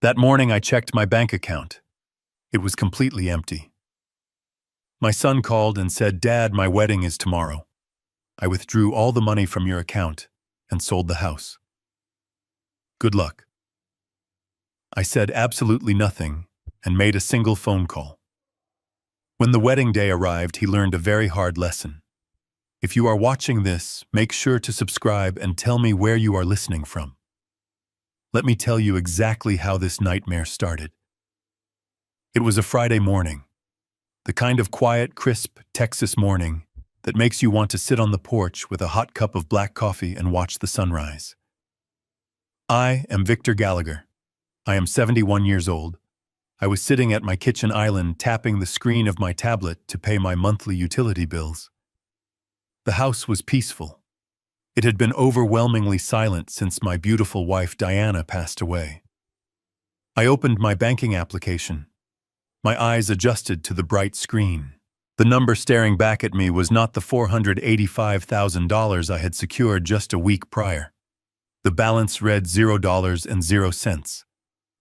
That morning I checked my bank account. It was completely empty. My son called and said, "Dad, my wedding is tomorrow. I withdrew all the money from your account and sold the house. Good luck." I said absolutely nothing and made a single phone call. When the wedding day arrived, he learned a very hard lesson. If you are watching this, make sure to subscribe and tell me where you are listening from. Let me tell you exactly how this nightmare started. It was a Friday morning, the kind of quiet, crisp Texas morning that makes you want to sit on the porch with a hot cup of black coffee and watch the sunrise. I am Victor Gallagher. I am 71 years old. I was sitting at my kitchen island tapping the screen of my tablet to pay my monthly utility bills. The house was peaceful. It had been overwhelmingly silent since my beautiful wife Diana passed away. I opened my banking application. My eyes adjusted to the bright screen. The number staring back at me was not the $485,000 I had secured just a week prior. The balance read $0.00.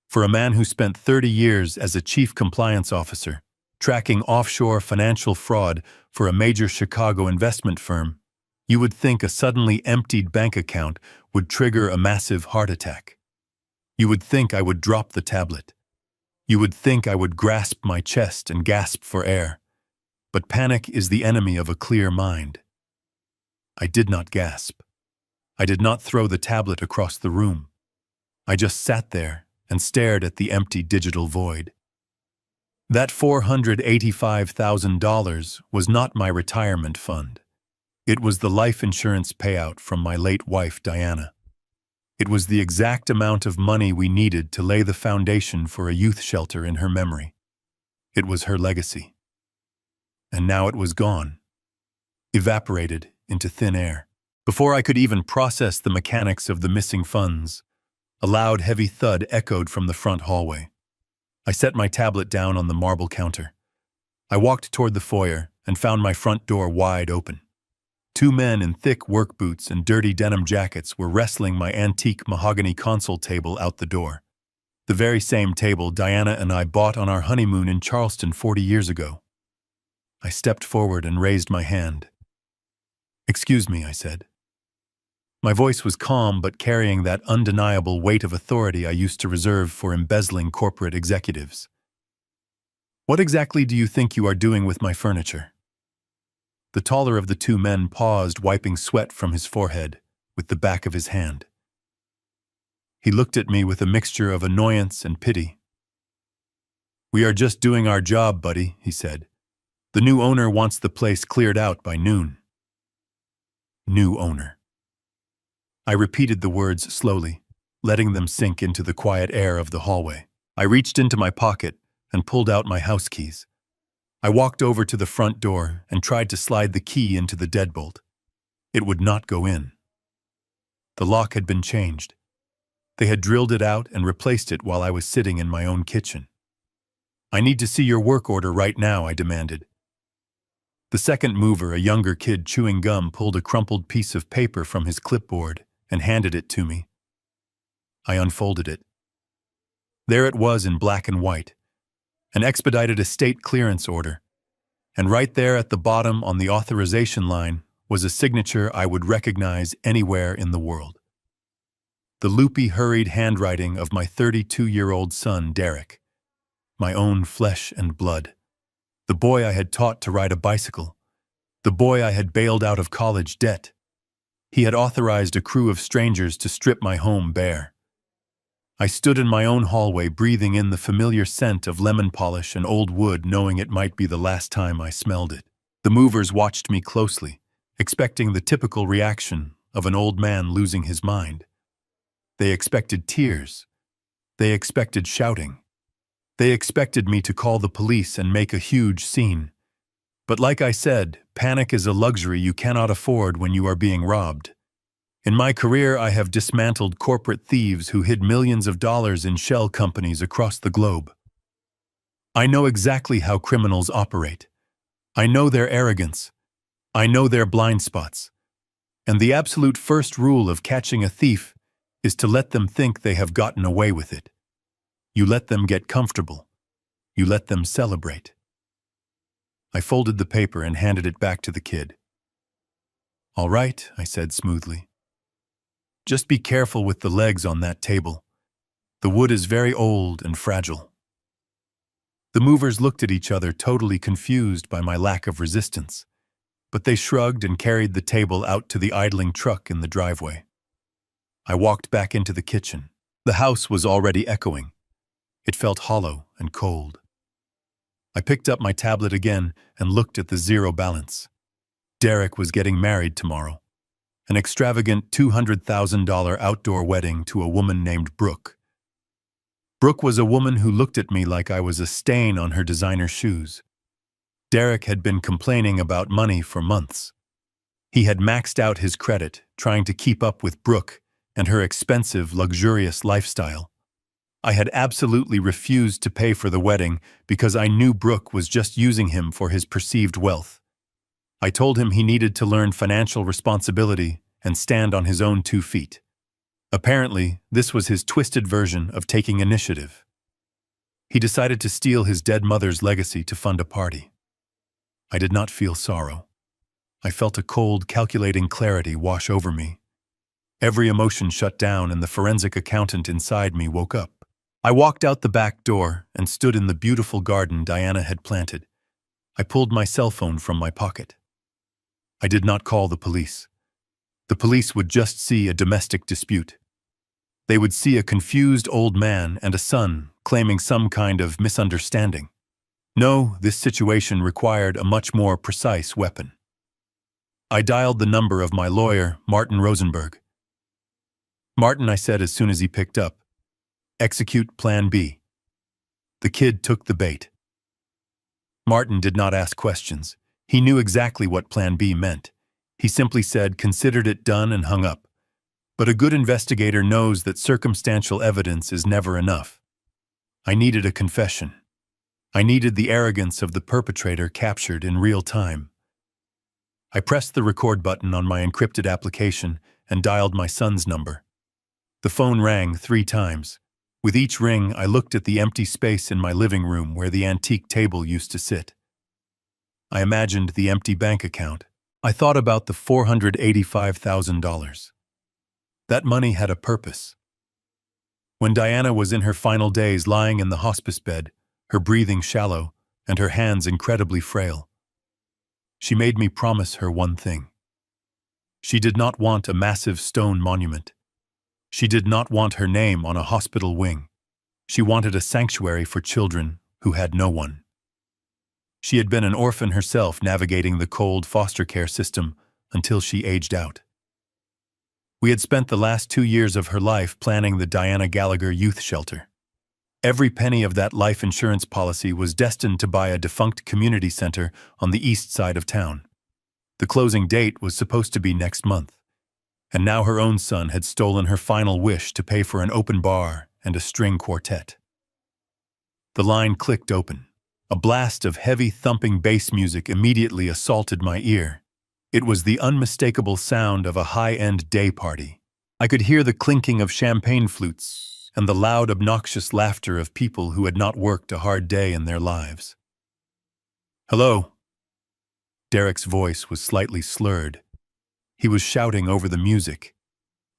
For a man who spent 30 years as a chief compliance officer, tracking offshore financial fraud for a major Chicago investment firm, you would think a suddenly emptied bank account would trigger a massive heart attack. You would think I would drop the tablet. You would think I would grasp my chest and gasp for air. But panic is the enemy of a clear mind. I did not gasp. I did not throw the tablet across the room. I just sat there and stared at the empty digital void. That $485,000 was not my retirement fund. It was the life insurance payout from my late wife, Diana. It was the exact amount of money we needed to lay the foundation for a youth shelter in her memory. It was her legacy. And now it was gone, evaporated into thin air. Before I could even process the mechanics of the missing funds, a loud, heavy thud echoed from the front hallway. I set my tablet down on the marble counter. I walked toward the foyer and found my front door wide open. Two men in thick work boots and dirty denim jackets were wrestling my antique mahogany console table out the door. The very same table Diana and I bought on our honeymoon in Charleston 40 years ago. I stepped forward and raised my hand. "Excuse me," I said. My voice was calm but carrying that undeniable weight of authority I used to reserve for embezzling corporate executives. "What exactly do you think you are doing with my furniture?" The taller of the two men paused, wiping sweat from his forehead with the back of his hand. He looked at me with a mixture of annoyance and pity. "We are just doing our job, buddy," he said. "The new owner wants the place cleared out by noon." New owner. I repeated the words slowly, letting them sink into the quiet air of the hallway. I reached into my pocket and pulled out my house keys. I walked over to the front door and tried to slide the key into the deadbolt. It would not go in. The lock had been changed. They had drilled it out and replaced it while I was sitting in my own kitchen. "I need to see your work order right now," I demanded. The second mover, a younger kid chewing gum, pulled a crumpled piece of paper from his clipboard and handed it to me. I unfolded it. There it was in black and white, an expedited estate clearance order, and right there at the bottom on the authorization line was a signature I would recognize anywhere in the world. The loopy, hurried handwriting of my 32-year-old son, Derek, my own flesh and blood, the boy I had taught to ride a bicycle, the boy I had bailed out of college debt. He had authorized a crew of strangers to strip my home bare. I stood in my own hallway, breathing in the familiar scent of lemon polish and old wood, knowing it might be the last time I smelled it. The movers watched me closely, expecting the typical reaction of an old man losing his mind. They expected tears. They expected shouting. They expected me to call the police and make a huge scene. But like I said, panic is a luxury you cannot afford when you are being robbed. In my career, I have dismantled corporate thieves who hid millions of dollars in shell companies across the globe. I know exactly how criminals operate. I know their arrogance. I know their blind spots. And the absolute first rule of catching a thief is to let them think they have gotten away with it. You let them get comfortable. You let them celebrate. I folded the paper and handed it back to the kid. "All right," I said smoothly. "Just be careful with the legs on that table. The wood is very old and fragile." The movers looked at each other, totally confused by my lack of resistance, but they shrugged and carried the table out to the idling truck in the driveway. I walked back into the kitchen. The house was already echoing. It felt hollow and cold. I picked up my tablet again and looked at the zero balance. Derek was getting married tomorrow. An extravagant $200,000 outdoor wedding to a woman named Brooke. Brooke was a woman who looked at me like I was a stain on her designer shoes. Derek had been complaining about money for months. He had maxed out his credit, trying to keep up with Brooke and her expensive, luxurious lifestyle. I had absolutely refused to pay for the wedding because I knew Brooke was just using him for his perceived wealth. I told him he needed to learn financial responsibility and stand on his own 2 feet. Apparently, this was his twisted version of taking initiative. He decided to steal his dead mother's legacy to fund a party. I did not feel sorrow. I felt a cold, calculating clarity wash over me. Every emotion shut down and the forensic accountant inside me woke up. I walked out the back door and stood in the beautiful garden Diana had planted. I pulled my cell phone from my pocket. I did not call the police. The police would just see a domestic dispute. They would see a confused old man and a son claiming some kind of misunderstanding. No, this situation required a much more precise weapon. I dialed the number of my lawyer, Martin Rosenberg. "Martin," I said as soon as he picked up, "execute Plan B." The kid took the bait. Martin did not ask questions. He knew exactly what Plan B meant. He simply said, considered it done, and hung up. But a good investigator knows that circumstantial evidence is never enough. I needed a confession. I needed the arrogance of the perpetrator captured in real time. I pressed the record button on my encrypted application and dialed my son's number. The phone rang 3 times. With each ring, I looked at the empty space in my living room where the antique table used to sit. I imagined the empty bank account. I thought about the $485,000. That money had a purpose. When Diana was in her final days lying in the hospice bed, her breathing shallow and her hands incredibly frail, she made me promise her one thing. She did not want a massive stone monument. She did not want her name on a hospital wing. She wanted a sanctuary for children who had no one. She had been an orphan herself, navigating the cold foster care system until she aged out. We had spent the last 2 years of her life planning the Diana Gallagher Youth Shelter. Every penny of that life insurance policy was destined to buy a defunct community center on the east side of town. The closing date was supposed to be next month. And now her own son had stolen her final wish to pay for an open bar and a string quartet. The line clicked open. A blast of heavy thumping bass music immediately assaulted my ear. It was the unmistakable sound of a high-end day party. I could hear the clinking of champagne flutes and the loud, obnoxious laughter of people who had not worked a hard day in their lives. "Hello." Derek's voice was slightly slurred. He was shouting over the music.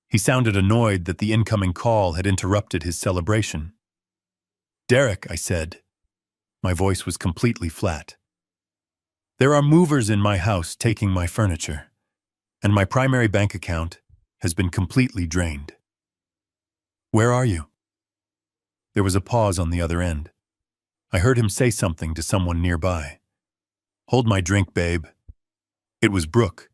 He sounded annoyed that the incoming call had interrupted his celebration. "Derek," I said. My voice was completely flat. "There are movers in my house taking my furniture, and my primary bank account has been completely drained. Where are you?" There was a pause on the other end. I heard him say something to someone nearby. "Hold my drink, babe." It was Brooke.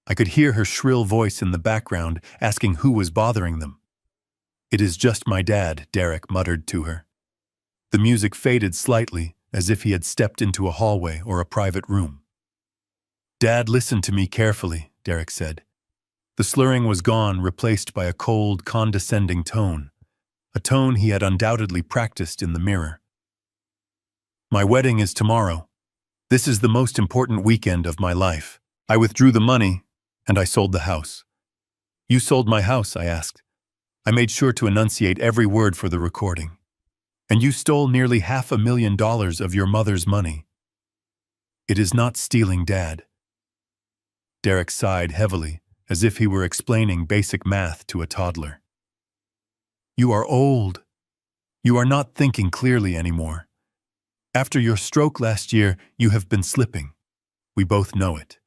I could hear her shrill voice in the background asking who was bothering them. "It is just my dad," Derek muttered to her. The music faded slightly, as if he had stepped into a hallway or a private room. "Dad, listen to me carefully," Derek said. The slurring was gone, replaced by a cold, condescending tone, a tone he had undoubtedly practiced in the mirror. "My wedding is tomorrow. This is the most important weekend of my life. I withdrew the money, and I sold the house." "You sold my house?" I asked. I made sure to enunciate every word for the recording. And you stole nearly $500,000 of your mother's money. It is not stealing, Dad. Derek sighed heavily, as if he were explaining basic math to a toddler. You are old. You are not thinking clearly anymore. After your stroke last year, you have been slipping. We both know it.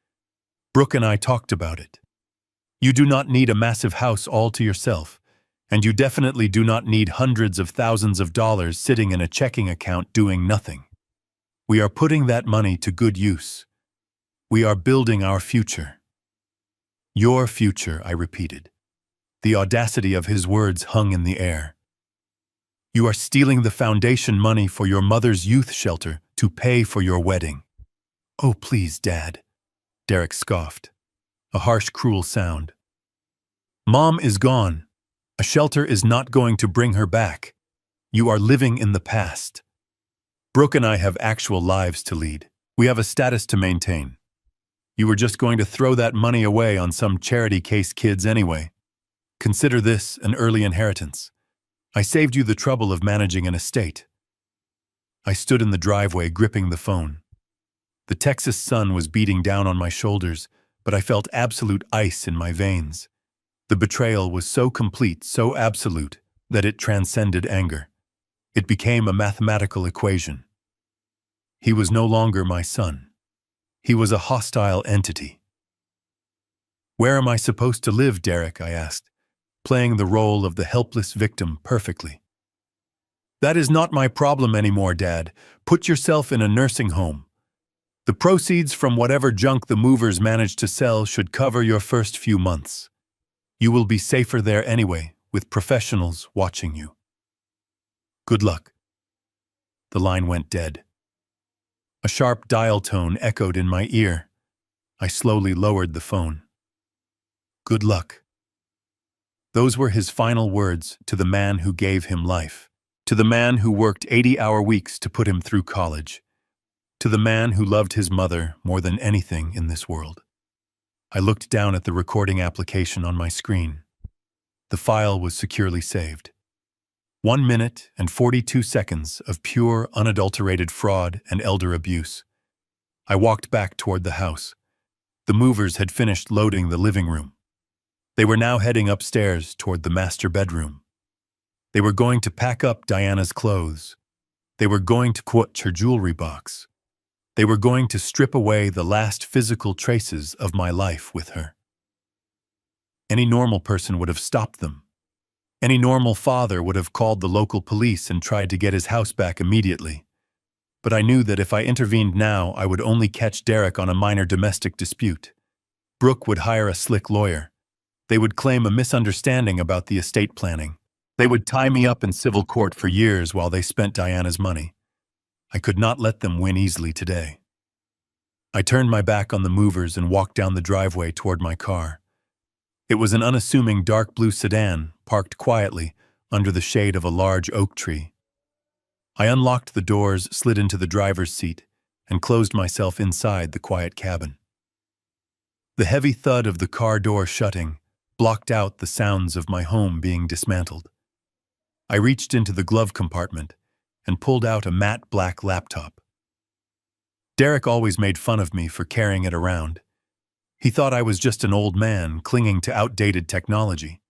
Brooke and I talked about it. You do not need a massive house all to yourself, and you definitely do not need hundreds of thousands of dollars sitting in a checking account doing nothing. We are putting that money to good use. We are building our future. Your future, I repeated. The audacity of his words hung in the air. You are stealing the foundation money for your mother's youth shelter to pay for your wedding. Oh, please, Dad, Derek scoffed. A harsh, cruel sound. Mom is gone. A shelter is not going to bring her back. You are living in the past. Brooke and I have actual lives to lead. We have a status to maintain. You were just going to throw that money away on some charity case kids anyway. Consider this an early inheritance. I saved you the trouble of managing an estate. I stood in the driveway gripping the phone. The Texas sun was beating down on my shoulders, but I felt absolute ice in my veins. The betrayal was so complete, so absolute, that it transcended anger. It became a mathematical equation. He was no longer my son. He was a hostile entity. Where am I supposed to live, Derek? I asked, playing the role of the helpless victim perfectly. That is not my problem anymore, Dad. Put yourself in a nursing home. The proceeds from whatever junk the movers managed to sell should cover your first few months. You will be safer there anyway, with professionals watching you. Good luck. The line went dead. A sharp dial tone echoed in my ear. I slowly lowered the phone. Good luck. Those were his final words to the man who gave him life, to the man who worked 80-hour weeks to put him through college, to the man who loved his mother more than anything in this world. I looked down at the recording application on my screen. The file was securely saved. 1 minute and 42 seconds of pure, unadulterated fraud and elder abuse. I walked back toward the house. The movers had finished loading the living room. They were now heading upstairs toward the master bedroom. They were going to pack up Diana's clothes. They were going to put her jewelry box. They were going to strip away the last physical traces of my life with her. Any normal person would have stopped them. Any normal father would have called the local police and tried to get his house back immediately. But I knew that if I intervened now, I would only catch Derek on a minor domestic dispute. Brooke would hire a slick lawyer. They would claim a misunderstanding about the estate planning. They would tie me up in civil court for years while they spent Diana's money. I could not let them win easily today. I turned my back on the movers and walked down the driveway toward my car. It was an unassuming dark blue sedan, parked quietly under the shade of a large oak tree. I unlocked the doors, slid into the driver's seat, and closed myself inside the quiet cabin. The heavy thud of the car door shutting blocked out the sounds of my home being dismantled. I reached into the glove compartment and pulled out a matte black laptop. Derek always made fun of me for carrying it around. He thought I was just an old man clinging to outdated technology.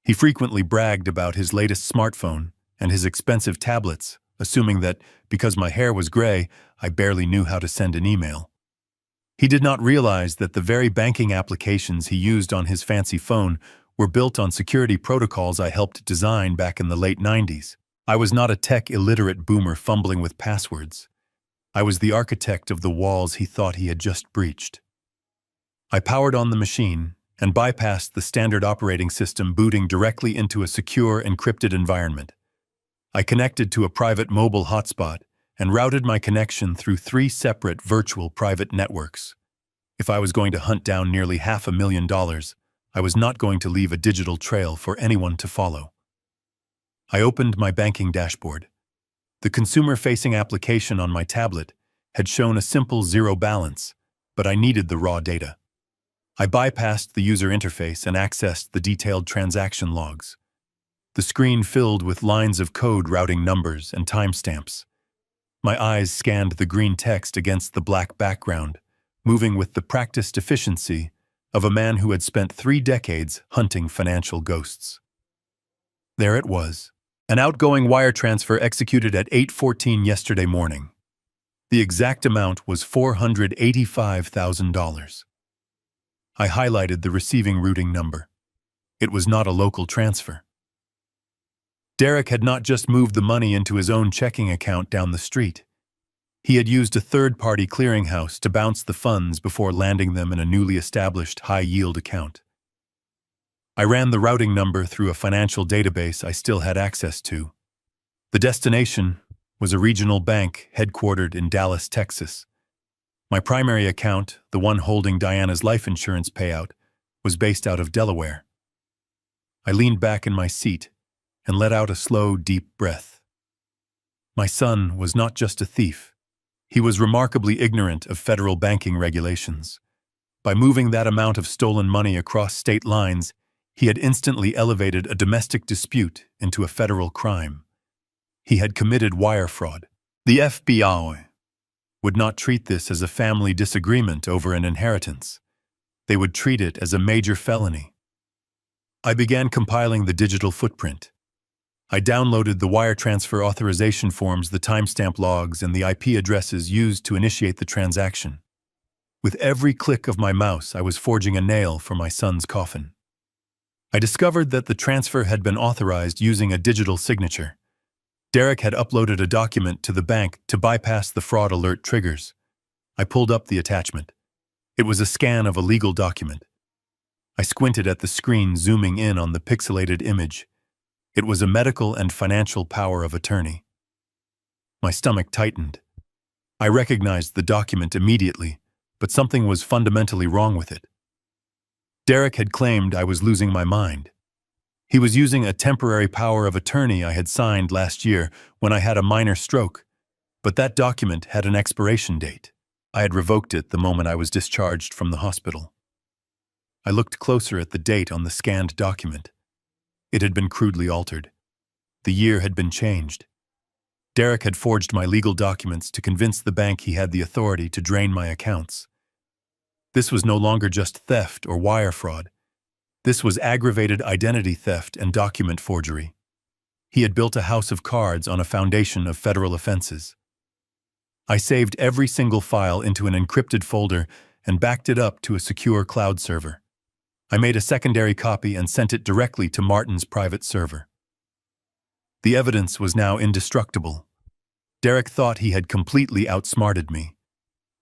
He frequently bragged about his latest smartphone and his expensive tablets, assuming that because my hair was gray, I barely knew how to send an email. He did not realize that the very banking applications he used on his fancy phone were built on security protocols I helped design back in the late 90s. I was not a tech-illiterate boomer fumbling with passwords. I was the architect of the walls he thought he had just breached. I powered on the machine and bypassed the standard operating system, booting directly into a secure, encrypted environment. I connected to a private mobile hotspot and routed my connection through 3 separate virtual private networks. If I was going to hunt down nearly $500,000, I was not going to leave a digital trail for anyone to follow. I opened my banking dashboard. The consumer-facing application on my tablet had shown a simple 0 balance, but I needed the raw data. I bypassed the user interface and accessed the detailed transaction logs. the screen filled with lines of code routing numbers and timestamps. My eyes scanned the green text against the black background, moving with the practiced efficiency of a man who had spent 3 decades hunting financial ghosts. There it was, an outgoing wire transfer executed at 8:14 yesterday morning. The exact amount was $485,000. I highlighted the receiving routing number. It was not a local transfer. Derek had not just moved the money into his own checking account down the street. He had used a third-party clearinghouse to bounce the funds before landing them in a newly established high-yield account. I ran the routing number through a financial database I still had access to. The destination was a regional bank headquartered in Dallas, Texas. My primary account, the one holding Diana's life insurance payout, was based out of Delaware. I leaned back in my seat and let out a slow, deep breath. My son was not just a thief. He was remarkably ignorant of federal banking regulations. By moving that amount of stolen money across state lines, he had instantly elevated a domestic dispute into a federal crime. He had committed wire fraud. The FBI would not treat this as a family disagreement over an inheritance. They would treat it as a major felony. I began compiling the digital footprint. I downloaded the wire transfer authorization forms, the timestamp logs, and the IP addresses used to initiate the transaction. With every click of my mouse, I was forging a nail for my son's coffin. I discovered that the transfer had been authorized using a digital signature. Derek had uploaded a document to the bank to bypass the fraud alert triggers. I pulled up the attachment. It was a scan of a legal document. I squinted at the screen, zooming in on the pixelated image. It was a medical and financial power of attorney. My stomach tightened. I recognized the document immediately, but something was fundamentally wrong with it. Derek had claimed I was losing my mind. He was using a temporary power of attorney I had signed last year when I had a minor stroke, but that document had an expiration date. I had revoked it the moment I was discharged from the hospital. I looked closer at the date on the scanned document. It had been crudely altered. The year had been changed. Derek had forged my legal documents to convince the bank he had the authority to drain my accounts. This was no longer just theft or wire fraud. This was aggravated identity theft and document forgery. He had built a house of cards on a foundation of federal offenses. I saved every single file into an encrypted folder and backed it up to a secure cloud server. I made a secondary copy and sent it directly to Martin's private server. The evidence was now indestructible. Derek thought he had completely outsmarted me.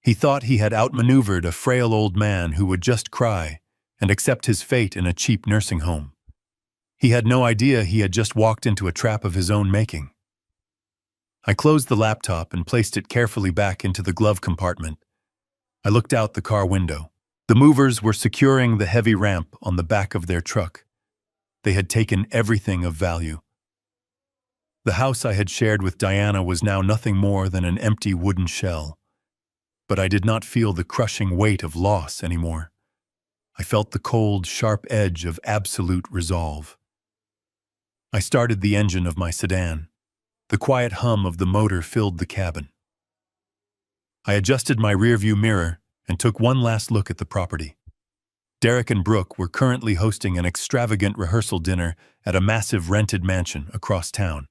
He thought he had outmaneuvered a frail old man who would just cry and accept his fate in a cheap nursing home. He had no idea he had just walked into a trap of his own making. I closed the laptop and placed it carefully back into the glove compartment. I looked out the car window. The movers were securing the heavy ramp on the back of their truck. They had taken everything of value. The house I had shared with Diana was now nothing more than an empty wooden shell. But I did not feel the crushing weight of loss anymore. I felt the cold, sharp edge of absolute resolve. I started the engine of my sedan. The quiet hum of the motor filled the cabin. I adjusted my rearview mirror and took one last look at the property. Derek and Brooke were currently hosting an extravagant rehearsal dinner at a massive rented mansion across town.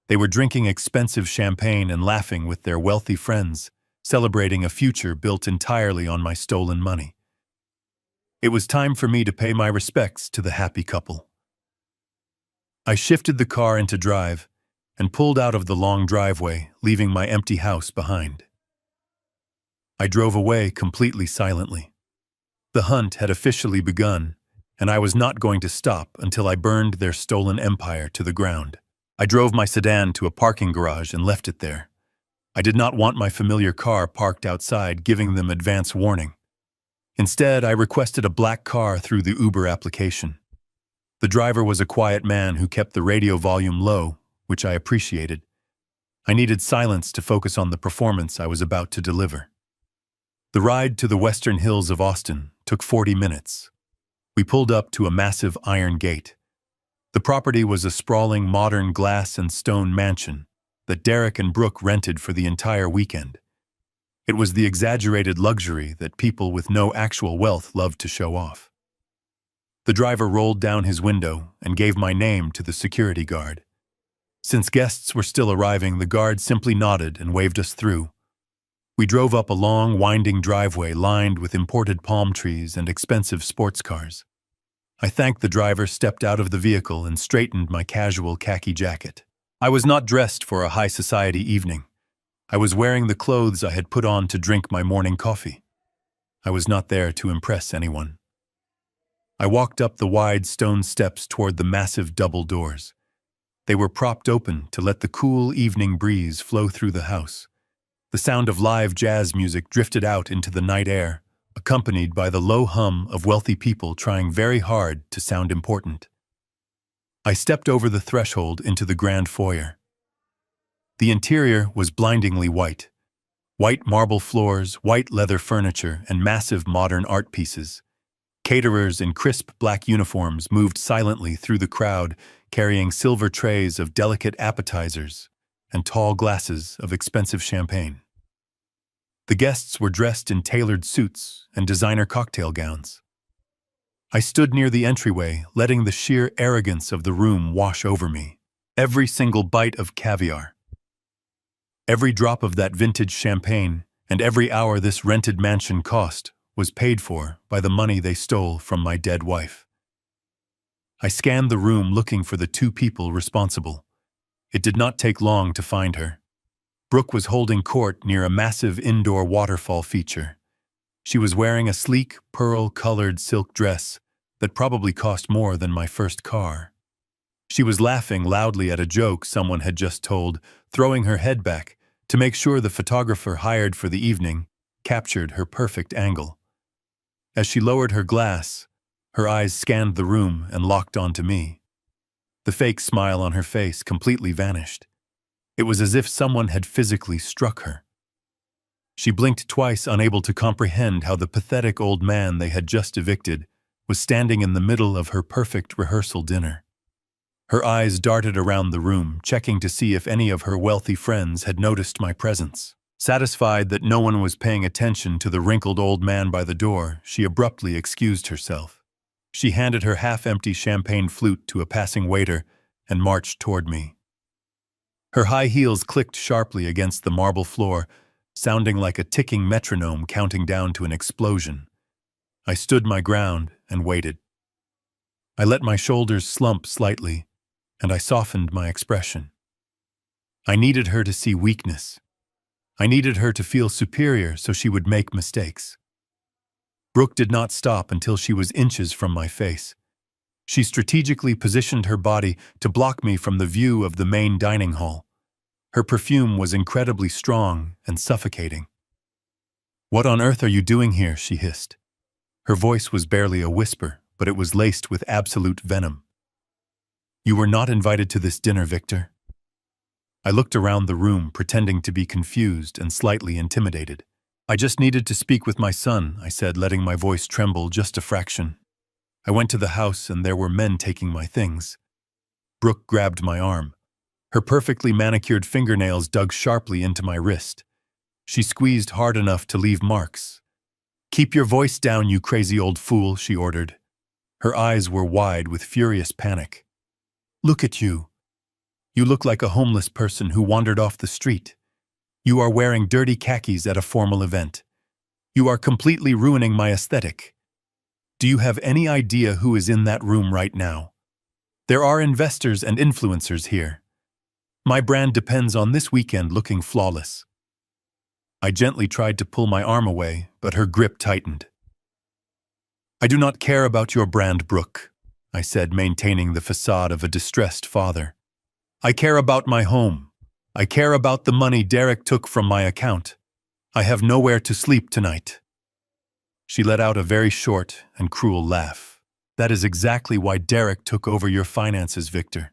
They were drinking expensive champagne and laughing with their wealthy friends, celebrating a future built entirely on my stolen money. It was time for me to pay my respects to the happy couple. I shifted the car into drive and pulled out of the long driveway, leaving my empty house behind. I drove away completely silently. The hunt had officially begun, and I was not going to stop until I burned their stolen empire to the ground. I drove my sedan to a parking garage and left it there. I did not want my familiar car parked outside, giving them advance warning. Instead, I requested a black car through the Uber application. The driver was a quiet man who kept the radio volume low, which I appreciated. I needed silence to focus on the performance I was about to deliver. The ride to the western hills of Austin took 40 minutes. We pulled up to a massive iron gate. The property was a sprawling modern glass and stone mansion that Derek and Brooke rented for the entire weekend. It was the exaggerated luxury that people with no actual wealth loved to show off. The driver rolled down his window and gave my name to the security guard. Since guests were still arriving, the guard simply nodded and waved us through. We drove up a long, winding driveway lined with imported palm trees and expensive sports cars. I thanked the driver, stepped out of the vehicle, and straightened my casual khaki jacket. I was not dressed for a high society evening. I was wearing the clothes I had put on to drink my morning coffee. I was not there to impress anyone. I walked up the wide stone steps toward the massive double doors. They were propped open to let the cool evening breeze flow through the house. The sound of live jazz music drifted out into the night air, accompanied by the low hum of wealthy people trying very hard to sound important. I stepped over the threshold into the grand foyer. The interior was blindingly white. White marble floors, white leather furniture, and massive modern art pieces. Caterers in crisp black uniforms moved silently through the crowd, carrying silver trays of delicate appetizers and tall glasses of expensive champagne. The guests were dressed in tailored suits and designer cocktail gowns. I stood near the entryway, letting the sheer arrogance of the room wash over me. Every single bite of caviar, every drop of that vintage champagne, and every hour this rented mansion cost was paid for by the money they stole from my dead wife. I scanned the room looking for the two people responsible. It did not take long to find her. Brooke was holding court near a massive indoor waterfall feature. She was wearing a sleek, pearl-colored silk dress that probably cost more than my first car. She was laughing loudly at a joke someone had just told, throwing her head back to make sure the photographer hired for the evening captured her perfect angle. As she lowered her glass, her eyes scanned the room and locked onto me. The fake smile on her face completely vanished. It was as if someone had physically struck her. She blinked twice, unable to comprehend how the pathetic old man they had just evicted was standing in the middle of her perfect rehearsal dinner. Her eyes darted around the room, checking to see if any of her wealthy friends had noticed my presence. Satisfied that no one was paying attention to the wrinkled old man by the door, she abruptly excused herself. She handed her half-empty champagne flute to a passing waiter and marched toward me. Her high heels clicked sharply against the marble floor, sounding like a ticking metronome counting down to an explosion. I stood my ground and waited. I let my shoulders slump slightly, and I softened my expression. I needed her to see weakness. I needed her to feel superior so she would make mistakes. Brooke did not stop until she was inches from my face. She strategically positioned her body to block me from the view of the main dining hall. Her perfume was incredibly strong and suffocating. "What on earth are you doing here?" she hissed. Her voice was barely a whisper, but it was laced with absolute venom. "You were not invited to this dinner, Victor." I looked around the room, pretending to be confused and slightly intimidated. "I just needed to speak with my son," I said, letting my voice tremble just a fraction. "I went to the house and there were men taking my things." Brooke grabbed my arm. Her perfectly manicured fingernails dug sharply into my wrist. She squeezed hard enough to leave marks. "Keep your voice down, you crazy old fool," she ordered. Her eyes were wide with furious panic. "Look at you. You look like a homeless person who wandered off the street. You are wearing dirty khakis at a formal event. You are completely ruining my aesthetic. Do you have any idea who is in that room right now? There are investors and influencers here. My brand depends on this weekend looking flawless." I gently tried to pull my arm away, but her grip tightened. "I do not care about your brand, Brooke," I said, maintaining the facade of a distressed father. "I care about my home. I care about the money Derek took from my account. I have nowhere to sleep tonight." She let out a very short and cruel laugh. "That is exactly why Derek took over your finances, Victor.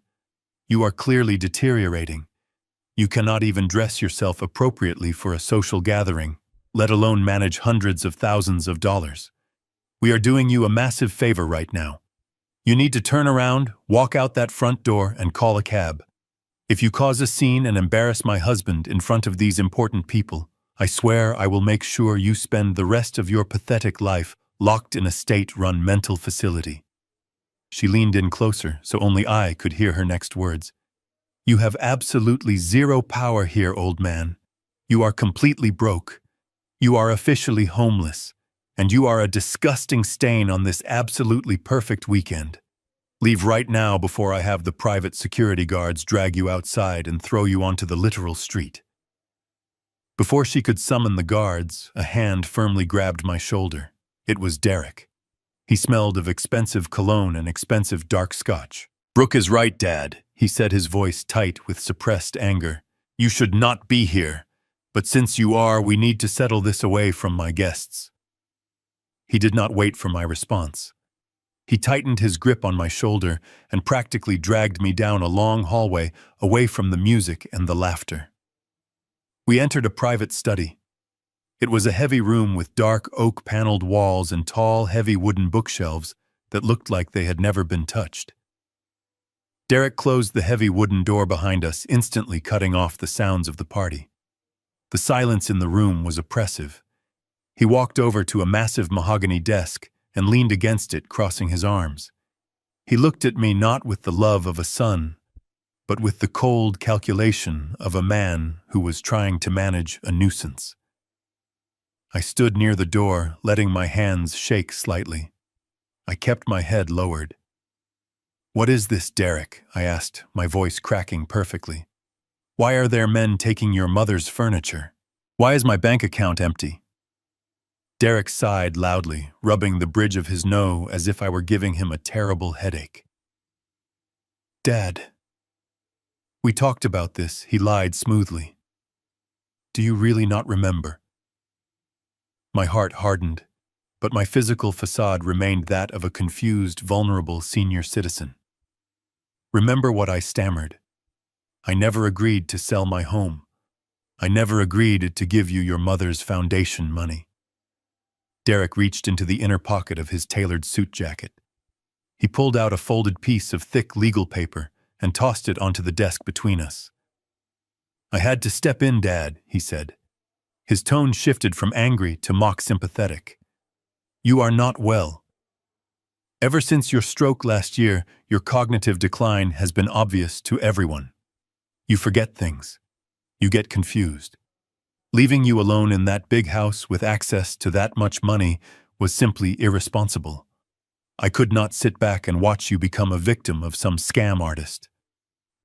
You are clearly deteriorating. You cannot even dress yourself appropriately for a social gathering, let alone manage hundreds of thousands of dollars. We are doing you a massive favor right now. You need to turn around, walk out that front door, and call a cab. If you cause a scene and embarrass my husband in front of these important people, I swear I will make sure you spend the rest of your pathetic life locked in a state-run mental facility." She leaned in closer so only I could hear her next words. "You have absolutely zero power here, old man. You are completely broke. You are officially homeless, and you are a disgusting stain on this absolutely perfect weekend. Leave right now before I have the private security guards drag you outside and throw you onto the literal street." Before she could summon the guards, a hand firmly grabbed my shoulder. It was Derek. He smelled of expensive cologne and expensive dark scotch. "Brooke is right, Dad," he said, his voice tight with suppressed anger. "You should not be here, but since you are, we need to settle this away from my guests." He did not wait for my response. He tightened his grip on my shoulder and practically dragged me down a long hallway away from the music and the laughter. We entered a private study. It was a heavy room with dark oak-paneled walls and tall, heavy wooden bookshelves that looked like they had never been touched. Derek closed the heavy wooden door behind us, instantly cutting off the sounds of the party. The silence in the room was oppressive. He walked over to a massive mahogany desk and leaned against it, crossing his arms. He looked at me not with the love of a son, but with the cold calculation of a man who was trying to manage a nuisance. I stood near the door, letting my hands shake slightly. I kept my head lowered. "What is this, Derek?" I asked, my voice cracking perfectly. "Why are there men taking your mother's furniture? Why is my bank account empty?" Derek sighed loudly, rubbing the bridge of his nose as if I were giving him a terrible headache. "Dad." "We talked about this," he lied smoothly. "Do you really not remember?" My heart hardened, but my physical facade remained that of a confused, vulnerable senior citizen. "Remember what I stammered. I never agreed to sell my home. I never agreed to give you your mother's foundation money." Derek reached into the inner pocket of his tailored suit jacket. He pulled out a folded piece of thick legal paper and tossed it onto the desk between us. "I had to step in, Dad," he said. His tone shifted from angry to mock sympathetic. "You are not well. Ever since your stroke last year, your cognitive decline has been obvious to everyone. You forget things. You get confused. Leaving you alone in that big house with access to that much money was simply irresponsible. I could not sit back and watch you become a victim of some scam artist.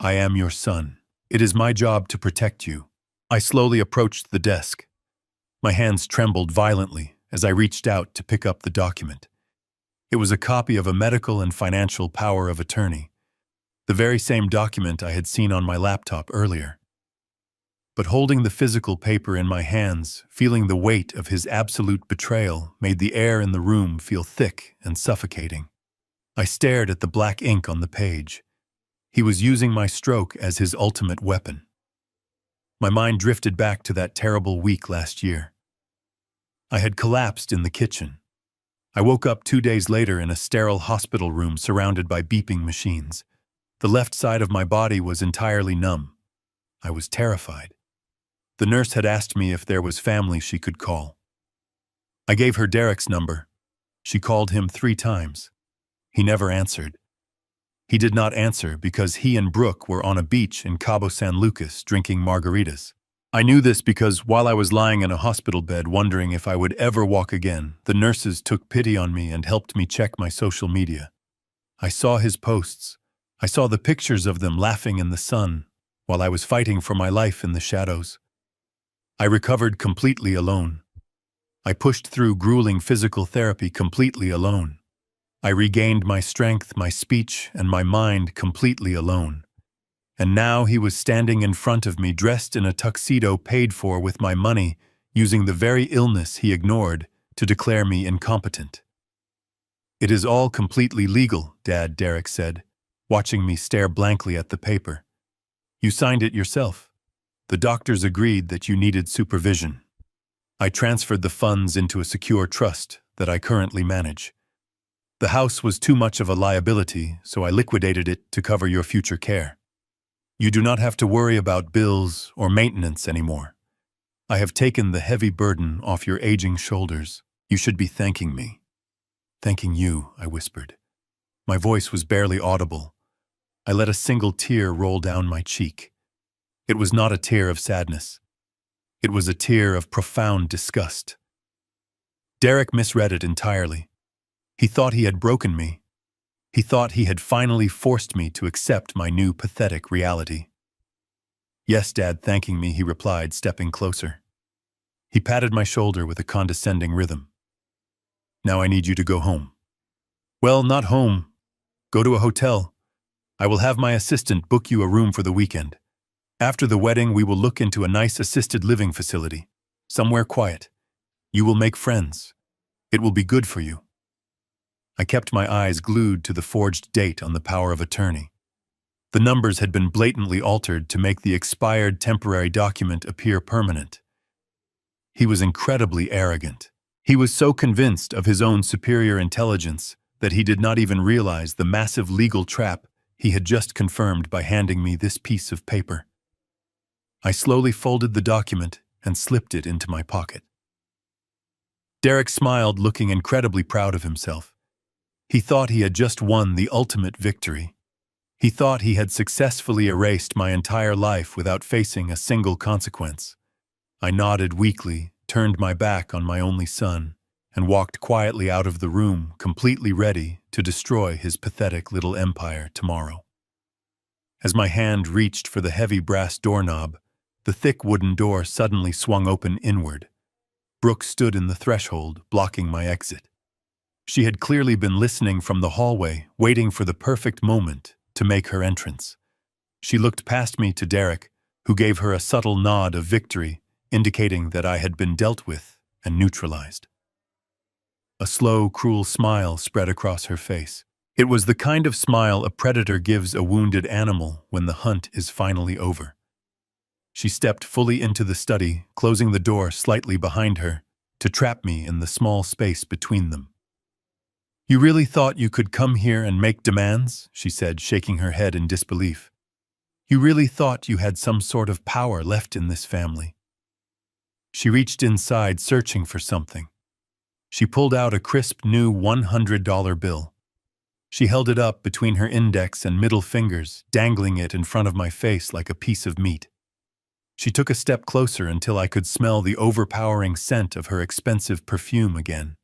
I am your son. It is my job to protect you." I slowly approached the desk. My hands trembled violently as I reached out to pick up the document. It was a copy of a medical and financial power of attorney, the very same document I had seen on my laptop earlier. But holding the physical paper in my hands, feeling the weight of his absolute betrayal made the air in the room feel thick and suffocating. I stared at the black ink on the page. He was using my stroke as his ultimate weapon. My mind drifted back to that terrible week last year. I had collapsed in the kitchen. I woke up 2 days later in a sterile hospital room surrounded by beeping machines. The left side of my body was entirely numb. I was terrified. The nurse had asked me if there was family she could call. I gave her Derek's number. She called him 3 times. He never answered. He did not answer because he and Brooke were on a beach in Cabo San Lucas drinking margaritas. I knew this because while I was lying in a hospital bed wondering if I would ever walk again, the nurses took pity on me and helped me check my social media. I saw his posts. I saw the pictures of them laughing in the sun while I was fighting for my life in the shadows. I recovered completely alone. I pushed through grueling physical therapy completely alone. I regained my strength, my speech, and my mind completely alone. And now he was standing in front of me dressed in a tuxedo paid for with my money, using the very illness he ignored to declare me incompetent. "It is all completely legal, Dad," Derek said, watching me stare blankly at the paper. "You signed it yourself. The doctors agreed that you needed supervision. I transferred the funds into a secure trust that I currently manage. The house was too much of a liability, so I liquidated it to cover your future care. You do not have to worry about bills or maintenance anymore. I have taken the heavy burden off your aging shoulders. You should be thanking me." "Thanking you," I whispered. My voice was barely audible. I let a single tear roll down my cheek. It was not a tear of sadness. It was a tear of profound disgust. Derek misread it entirely. He thought he had broken me. He thought he had finally forced me to accept my new pathetic reality. "Yes, Dad, thanking me," he replied, stepping closer. He patted my shoulder with a condescending rhythm. "Now I need you to go home." "Well, not home. Go to a hotel. I will have my assistant book you a room for the weekend. After the wedding, we will look into a nice assisted living facility, somewhere quiet. You will make friends. It will be good for you." I kept my eyes glued to the forged date on the power of attorney. The numbers had been blatantly altered to make the expired temporary document appear permanent. He was incredibly arrogant. He was so convinced of his own superior intelligence that he did not even realize the massive legal trap he had just confirmed by handing me this piece of paper. I slowly folded the document and slipped it into my pocket. Derek smiled, looking incredibly proud of himself. He thought he had just won the ultimate victory. He thought he had successfully erased my entire life without facing a single consequence. I nodded weakly, turned my back on my only son, and walked quietly out of the room, completely ready to destroy his pathetic little empire tomorrow. As my hand reached for the heavy brass doorknob, the thick wooden door suddenly swung open inward. Brooke stood in the threshold, blocking my exit. She had clearly been listening from the hallway, waiting for the perfect moment to make her entrance. She looked past me to Derek, who gave her a subtle nod of victory, indicating that I had been dealt with and neutralized. A slow, cruel smile spread across her face. It was the kind of smile a predator gives a wounded animal when the hunt is finally over. She stepped fully into the study, closing the door slightly behind her, to trap me in the small space between them. "You really thought you could come here and make demands?" she said, shaking her head in disbelief. "You really thought you had some sort of power left in this family?" She reached inside, searching for something. She pulled out a crisp new $100 bill. She held it up between her index and middle fingers, dangling it in front of my face like a piece of meat. She took a step closer until I could smell the overpowering scent of her expensive perfume again.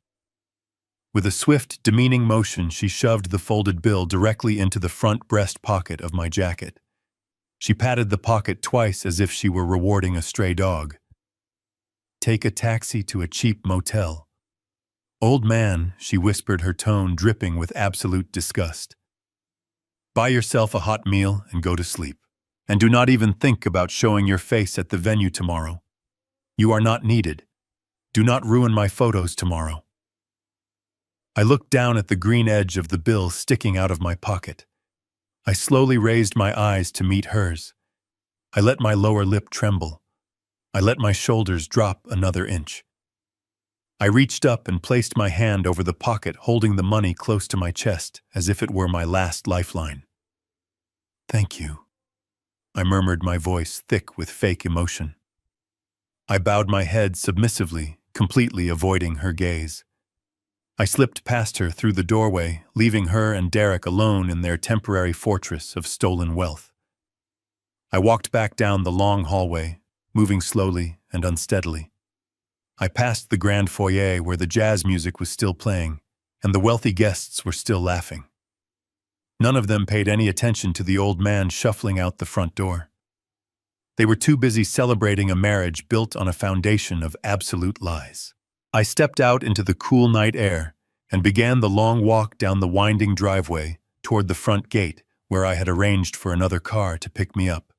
With a swift, demeaning motion, she shoved the folded bill directly into the front breast pocket of my jacket. She patted the pocket twice as if she were rewarding a stray dog. "Take a taxi to a cheap motel." "Old man," she whispered, her tone dripping with absolute disgust. "Buy yourself a hot meal and go to sleep. And do not even think about showing your face at the venue tomorrow. You are not needed. Do not ruin my photos tomorrow." I looked down at the green edge of the bill sticking out of my pocket. I slowly raised my eyes to meet hers. I let my lower lip tremble. I let my shoulders drop another inch. I reached up and placed my hand over the pocket, holding the money close to my chest, as if it were my last lifeline. "Thank you," I murmured, my voice thick with fake emotion. I bowed my head submissively, completely avoiding her gaze. I slipped past her through the doorway, leaving her and Derek alone in their temporary fortress of stolen wealth. I walked back down the long hallway, moving slowly and unsteadily. I passed the grand foyer where the jazz music was still playing, and the wealthy guests were still laughing. None of them paid any attention to the old man shuffling out the front door. They were too busy celebrating a marriage built on a foundation of absolute lies. I stepped out into the cool night air and began the long walk down the winding driveway toward the front gate where I had arranged for another car to pick me up.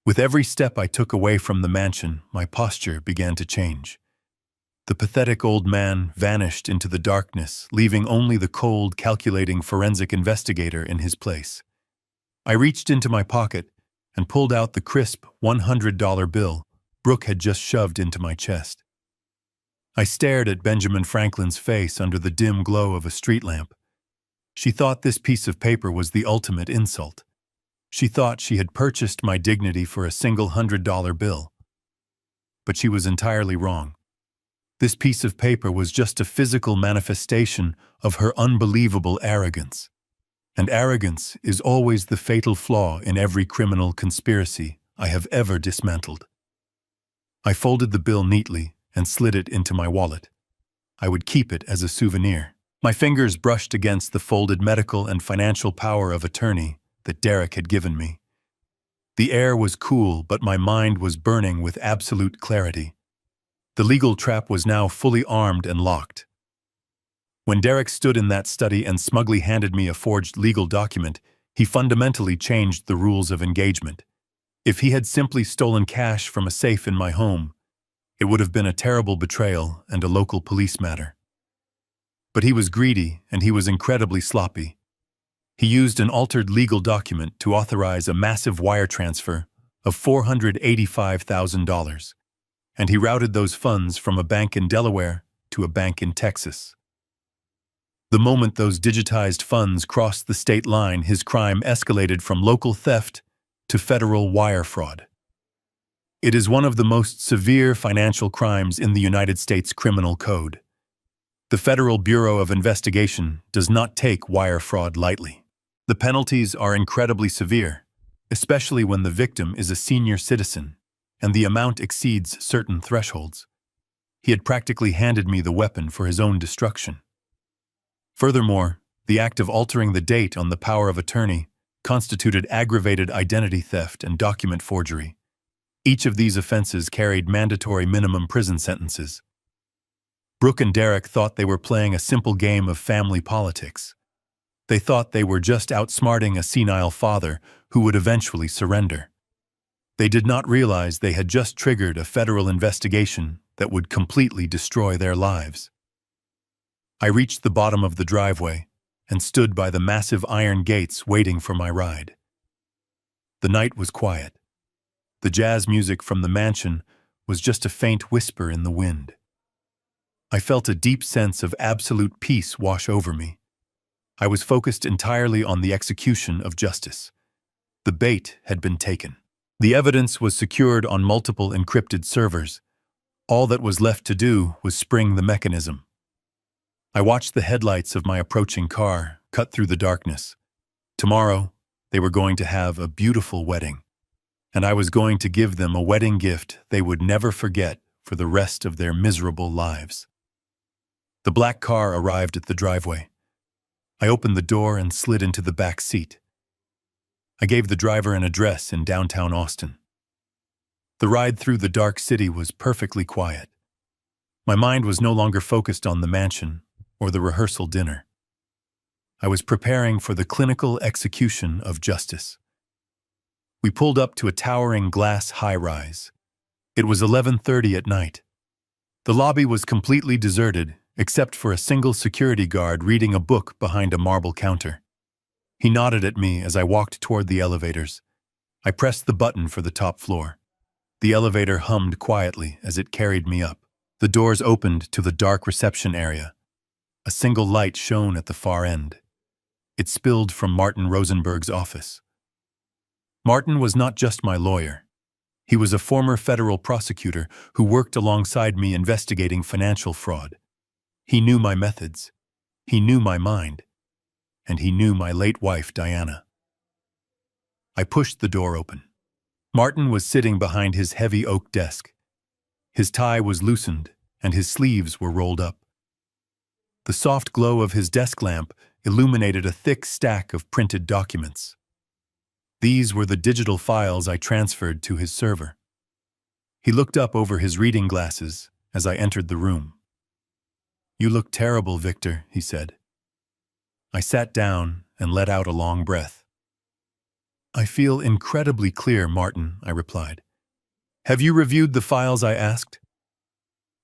With every step I took away from the mansion, my posture began to change. The pathetic old man vanished into the darkness, leaving only the cold, calculating forensic investigator in his place. I reached into my pocket and pulled out the crisp $100 bill Brooke had just shoved into my chest. I stared at Benjamin Franklin's face under the dim glow of a street lamp. She thought this piece of paper was the ultimate insult. She thought she had purchased my dignity for a single $100 bill. But she was entirely wrong. This piece of paper was just a physical manifestation of her unbelievable arrogance. And arrogance is always the fatal flaw in every criminal conspiracy I have ever dismantled. I folded the bill neatly and slid it into my wallet. I would keep it as a souvenir. My fingers brushed against the folded medical and financial power of attorney that Derek had given me. The air was cool, but my mind was burning with absolute clarity. The legal trap was now fully armed and locked. When Derek stood in that study and smugly handed me a forged legal document, he fundamentally changed the rules of engagement. If he had simply stolen cash from a safe in my home, it would have been a terrible betrayal and a local police matter. But he was greedy, and he was incredibly sloppy. He used an altered legal document to authorize a massive wire transfer of $485,000, and he routed those funds from a bank in Delaware to a bank in Texas. The moment those digitized funds crossed the state line, his crime escalated from local theft to federal wire fraud. It is one of the most severe financial crimes in the United States Criminal Code. The Federal Bureau of Investigation does not take wire fraud lightly. The penalties are incredibly severe, especially when the victim is a senior citizen and the amount exceeds certain thresholds. He had practically handed me the weapon for his own destruction. Furthermore, the act of altering the date on the power of attorney constituted aggravated identity theft and document forgery. Each of these offenses carried mandatory minimum prison sentences. Brooke and Derek thought they were playing a simple game of family politics. They thought they were just outsmarting a senile father who would eventually surrender. They did not realize they had just triggered a federal investigation that would completely destroy their lives. I reached the bottom of the driveway and stood by the massive iron gates waiting for my ride. The night was quiet. The jazz music from the mansion was just a faint whisper in the wind. I felt a deep sense of absolute peace wash over me. I was focused entirely on the execution of justice. The bait had been taken. The evidence was secured on multiple encrypted servers. All that was left to do was spring the mechanism. I watched the headlights of my approaching car cut through the darkness. Tomorrow, they were going to have a beautiful wedding, and I was going to give them a wedding gift they would never forget for the rest of their miserable lives. The black car arrived at the driveway. I opened the door and slid into the back seat. I gave the driver an address in downtown Austin. The ride through the dark city was perfectly quiet. My mind was no longer focused on the mansion or the rehearsal dinner. I was preparing for the clinical execution of justice. We pulled up to a towering glass high-rise. It was 11:30 at night. The lobby was completely deserted, except for a single security guard reading a book behind a marble counter. He nodded at me as I walked toward the elevators. I pressed the button for the top floor. The elevator hummed quietly as it carried me up. The doors opened to the dark reception area. A single light shone at the far end. It spilled from Martin Rosenberg's office. Martin was not just my lawyer. He was a former federal prosecutor who worked alongside me investigating financial fraud. He knew my methods. He knew my mind. And he knew my late wife, Diana. I pushed the door open. Martin was sitting behind his heavy oak desk. His tie was loosened, and his sleeves were rolled up. The soft glow of his desk lamp illuminated a thick stack of printed documents. These were the digital files I transferred to his server. He looked up over his reading glasses as I entered the room. "You look terrible, Victor," he said. I sat down and let out a long breath. "I feel incredibly clear, Martin," I replied. "Have you reviewed the files I asked?"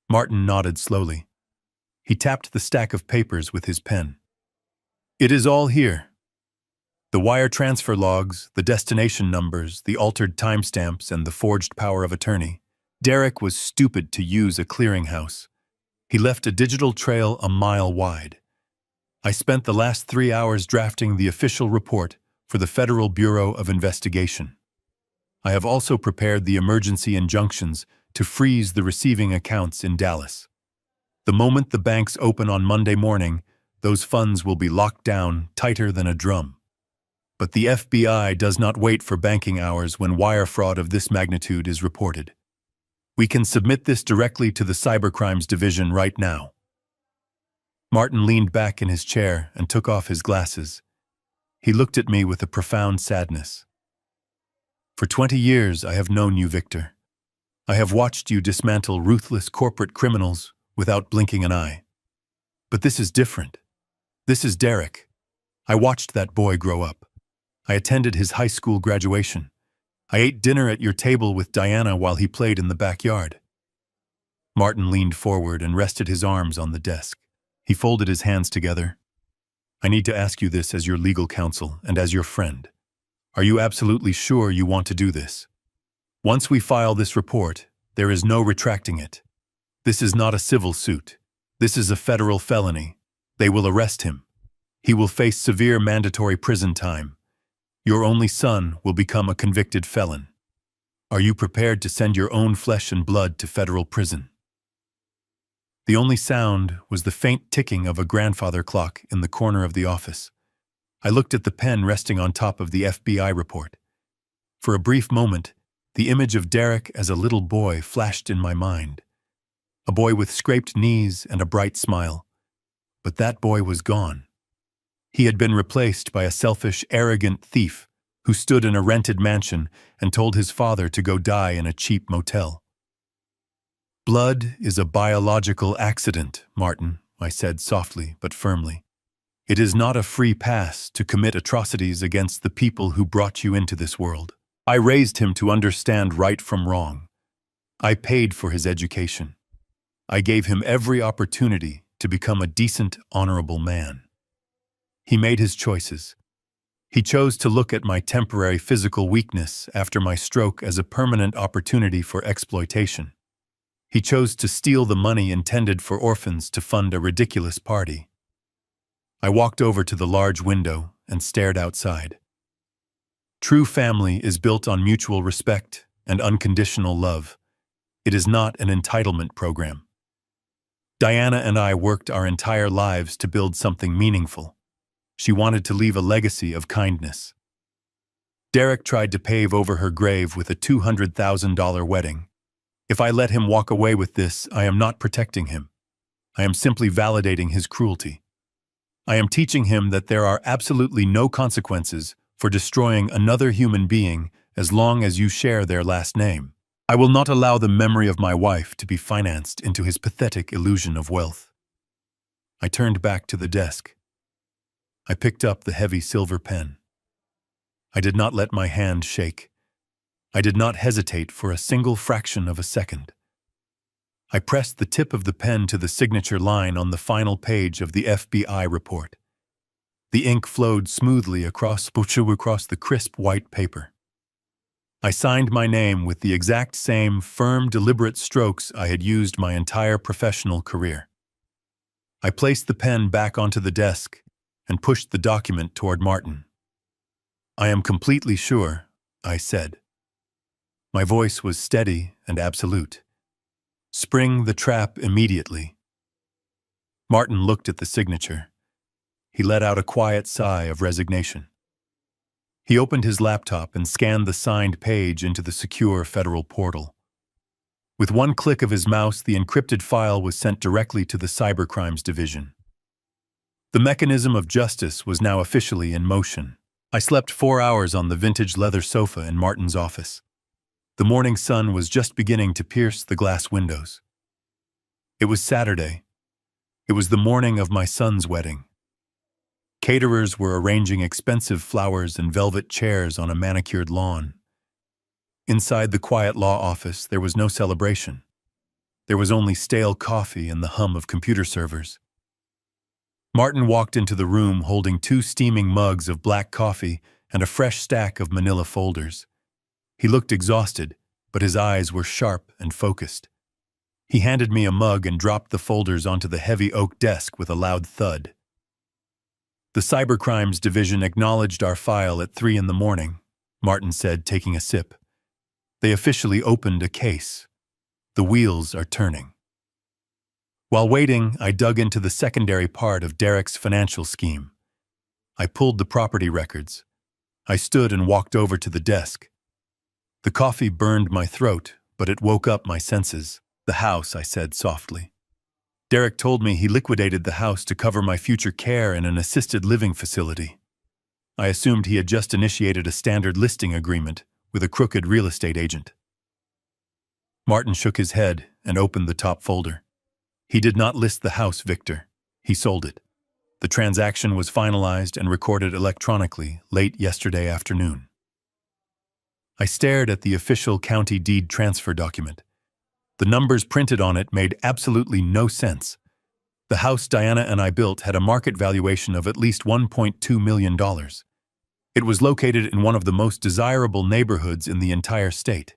Martin nodded slowly. He tapped the stack of papers with his pen. "It is all here. The wire transfer logs, the destination numbers, the altered timestamps, and the forged power of attorney. Derek was stupid to use a clearinghouse. He left a digital trail a mile wide. I spent the last 3 hours drafting the official report for the Federal Bureau of Investigation. I have also prepared the emergency injunctions to freeze the receiving accounts in Dallas. The moment the banks open on Monday morning, those funds will be locked down tighter than a drum. But the FBI does not wait for banking hours when wire fraud of this magnitude is reported. We can submit this directly to the Cybercrimes Division right now. Martin leaned back in his chair and took off his glasses. He looked at me with a profound sadness. For 20 years I have known you, Victor. I have watched you dismantle ruthless corporate criminals without blinking an eye. But this is different. This is Derek. I watched that boy grow up. I attended his high school graduation. I ate dinner at your table with Diana while he played in the backyard. Martin leaned forward and rested his arms on the desk. He folded his hands together. I need to ask you this as your legal counsel and as your friend. Are you absolutely sure you want to do this? Once we file this report, there is no retracting it. This is not a civil suit. This is a federal felony. They will arrest him. He will face severe mandatory prison time. Your only son will become a convicted felon. Are you prepared to send your own flesh and blood to federal prison? The only sound was the faint ticking of a grandfather clock in the corner of the office. I looked at the pen resting on top of the FBI report. For a brief moment, the image of Derek as a little boy flashed in my mind. A boy with scraped knees and a bright smile. But that boy was gone. He had been replaced by a selfish, arrogant thief who stood in a rented mansion and told his father to go die in a cheap motel. Blood is a biological accident, Martin, I said softly but firmly. It is not a free pass to commit atrocities against the people who brought you into this world. I raised him to understand right from wrong. I paid for his education. I gave him every opportunity to become a decent, honorable man. He made his choices. He chose to look at my temporary physical weakness after my stroke as a permanent opportunity for exploitation. He chose to steal the money intended for orphans to fund a ridiculous party. I walked over to the large window and stared outside. True family is built on mutual respect and unconditional love. It is not an entitlement program. Diana and I worked our entire lives to build something meaningful. She wanted to leave a legacy of kindness. Derek tried to pave over her grave with a $200,000 wedding. If I let him walk away with this, I am not protecting him. I am simply validating his cruelty. I am teaching him that there are absolutely no consequences for destroying another human being as long as you share their last name. I will not allow the memory of my wife to be financed into his pathetic illusion of wealth. I turned back to the desk. I picked up the heavy silver pen. I did not let my hand shake. I did not hesitate for a single fraction of a second. I pressed the tip of the pen to the signature line on the final page of the FBI report. The ink flowed smoothly across the crisp white paper. I signed my name with the exact same firm, deliberate strokes I had used my entire professional career. I placed the pen back onto the desk and pushed the document toward Martin. I am completely sure, I said. My voice was steady and absolute. Spring the trap immediately. Martin looked at the signature. He let out a quiet sigh of resignation. He opened his laptop and scanned the signed page into the secure federal portal. With one click of his mouse, the encrypted file was sent directly to the Cybercrimes Division. The mechanism of justice was now officially in motion. I slept 4 hours on the vintage leather sofa in Martin's office. The morning sun was just beginning to pierce the glass windows. It was Saturday. It was the morning of my son's wedding. Caterers were arranging expensive flowers and velvet chairs on a manicured lawn. Inside the quiet law office, there was no celebration. There was only stale coffee and the hum of computer servers. Martin walked into the room holding 2 steaming mugs of black coffee and a fresh stack of manila folders. He looked exhausted, but his eyes were sharp and focused. He handed me a mug and dropped the folders onto the heavy oak desk with a loud thud. The Cybercrimes Division acknowledged our file at 3 in the morning, Martin said, taking a sip. They officially opened a case. The wheels are turning. While waiting, I dug into the secondary part of Derek's financial scheme. I pulled the property records. I stood and walked over to the desk. The coffee burned my throat, but it woke up my senses. The house, I said softly. Derek told me he liquidated the house to cover my future care in an assisted living facility. I assumed he had just initiated a standard listing agreement with a crooked real estate agent. Martin shook his head and opened the top folder. He did not list the house, Victor. He sold it. The transaction was finalized and recorded electronically late yesterday afternoon. I stared at the official county deed transfer document. The numbers printed on it made absolutely no sense. The house Diana and I built had a market valuation of at least $1.2 million. It was located in one of the most desirable neighborhoods in the entire state.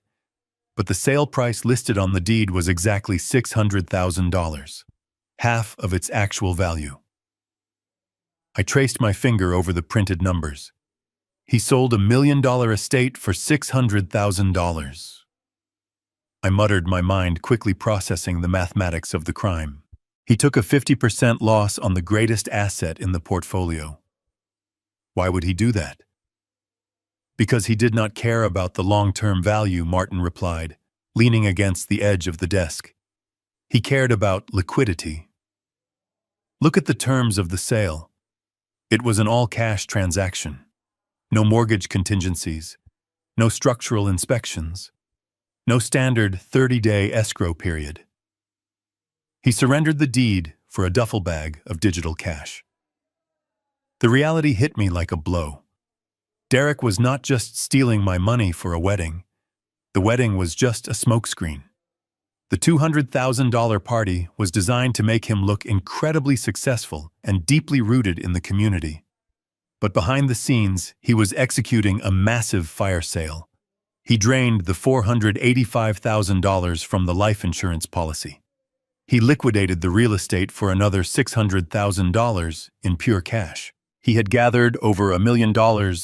But the sale price listed on the deed was exactly $600,000, half of its actual value. I traced my finger over the printed numbers. He sold $1 million estate for $600,000. I muttered, my mind quickly processing the mathematics of the crime. He took a 50% loss on the greatest asset in the portfolio. Why would he do that? Because he did not care about the long-term value, Martin replied, leaning against the edge of the desk. He cared about liquidity. Look at the terms of the sale. It was an all-cash transaction. No mortgage contingencies, no structural inspections, no standard 30-day escrow period. He surrendered the deed for a duffel bag of digital cash. The reality hit me like a blow. Derek was not just stealing my money for a wedding. The wedding was just a smokescreen. The $200,000 party was designed to make him look incredibly successful and deeply rooted in the community. But behind the scenes, he was executing a massive fire sale. He drained the $485,000 from the life insurance policy. He liquidated the real estate for another $600,000 in pure cash. He had gathered over $1 million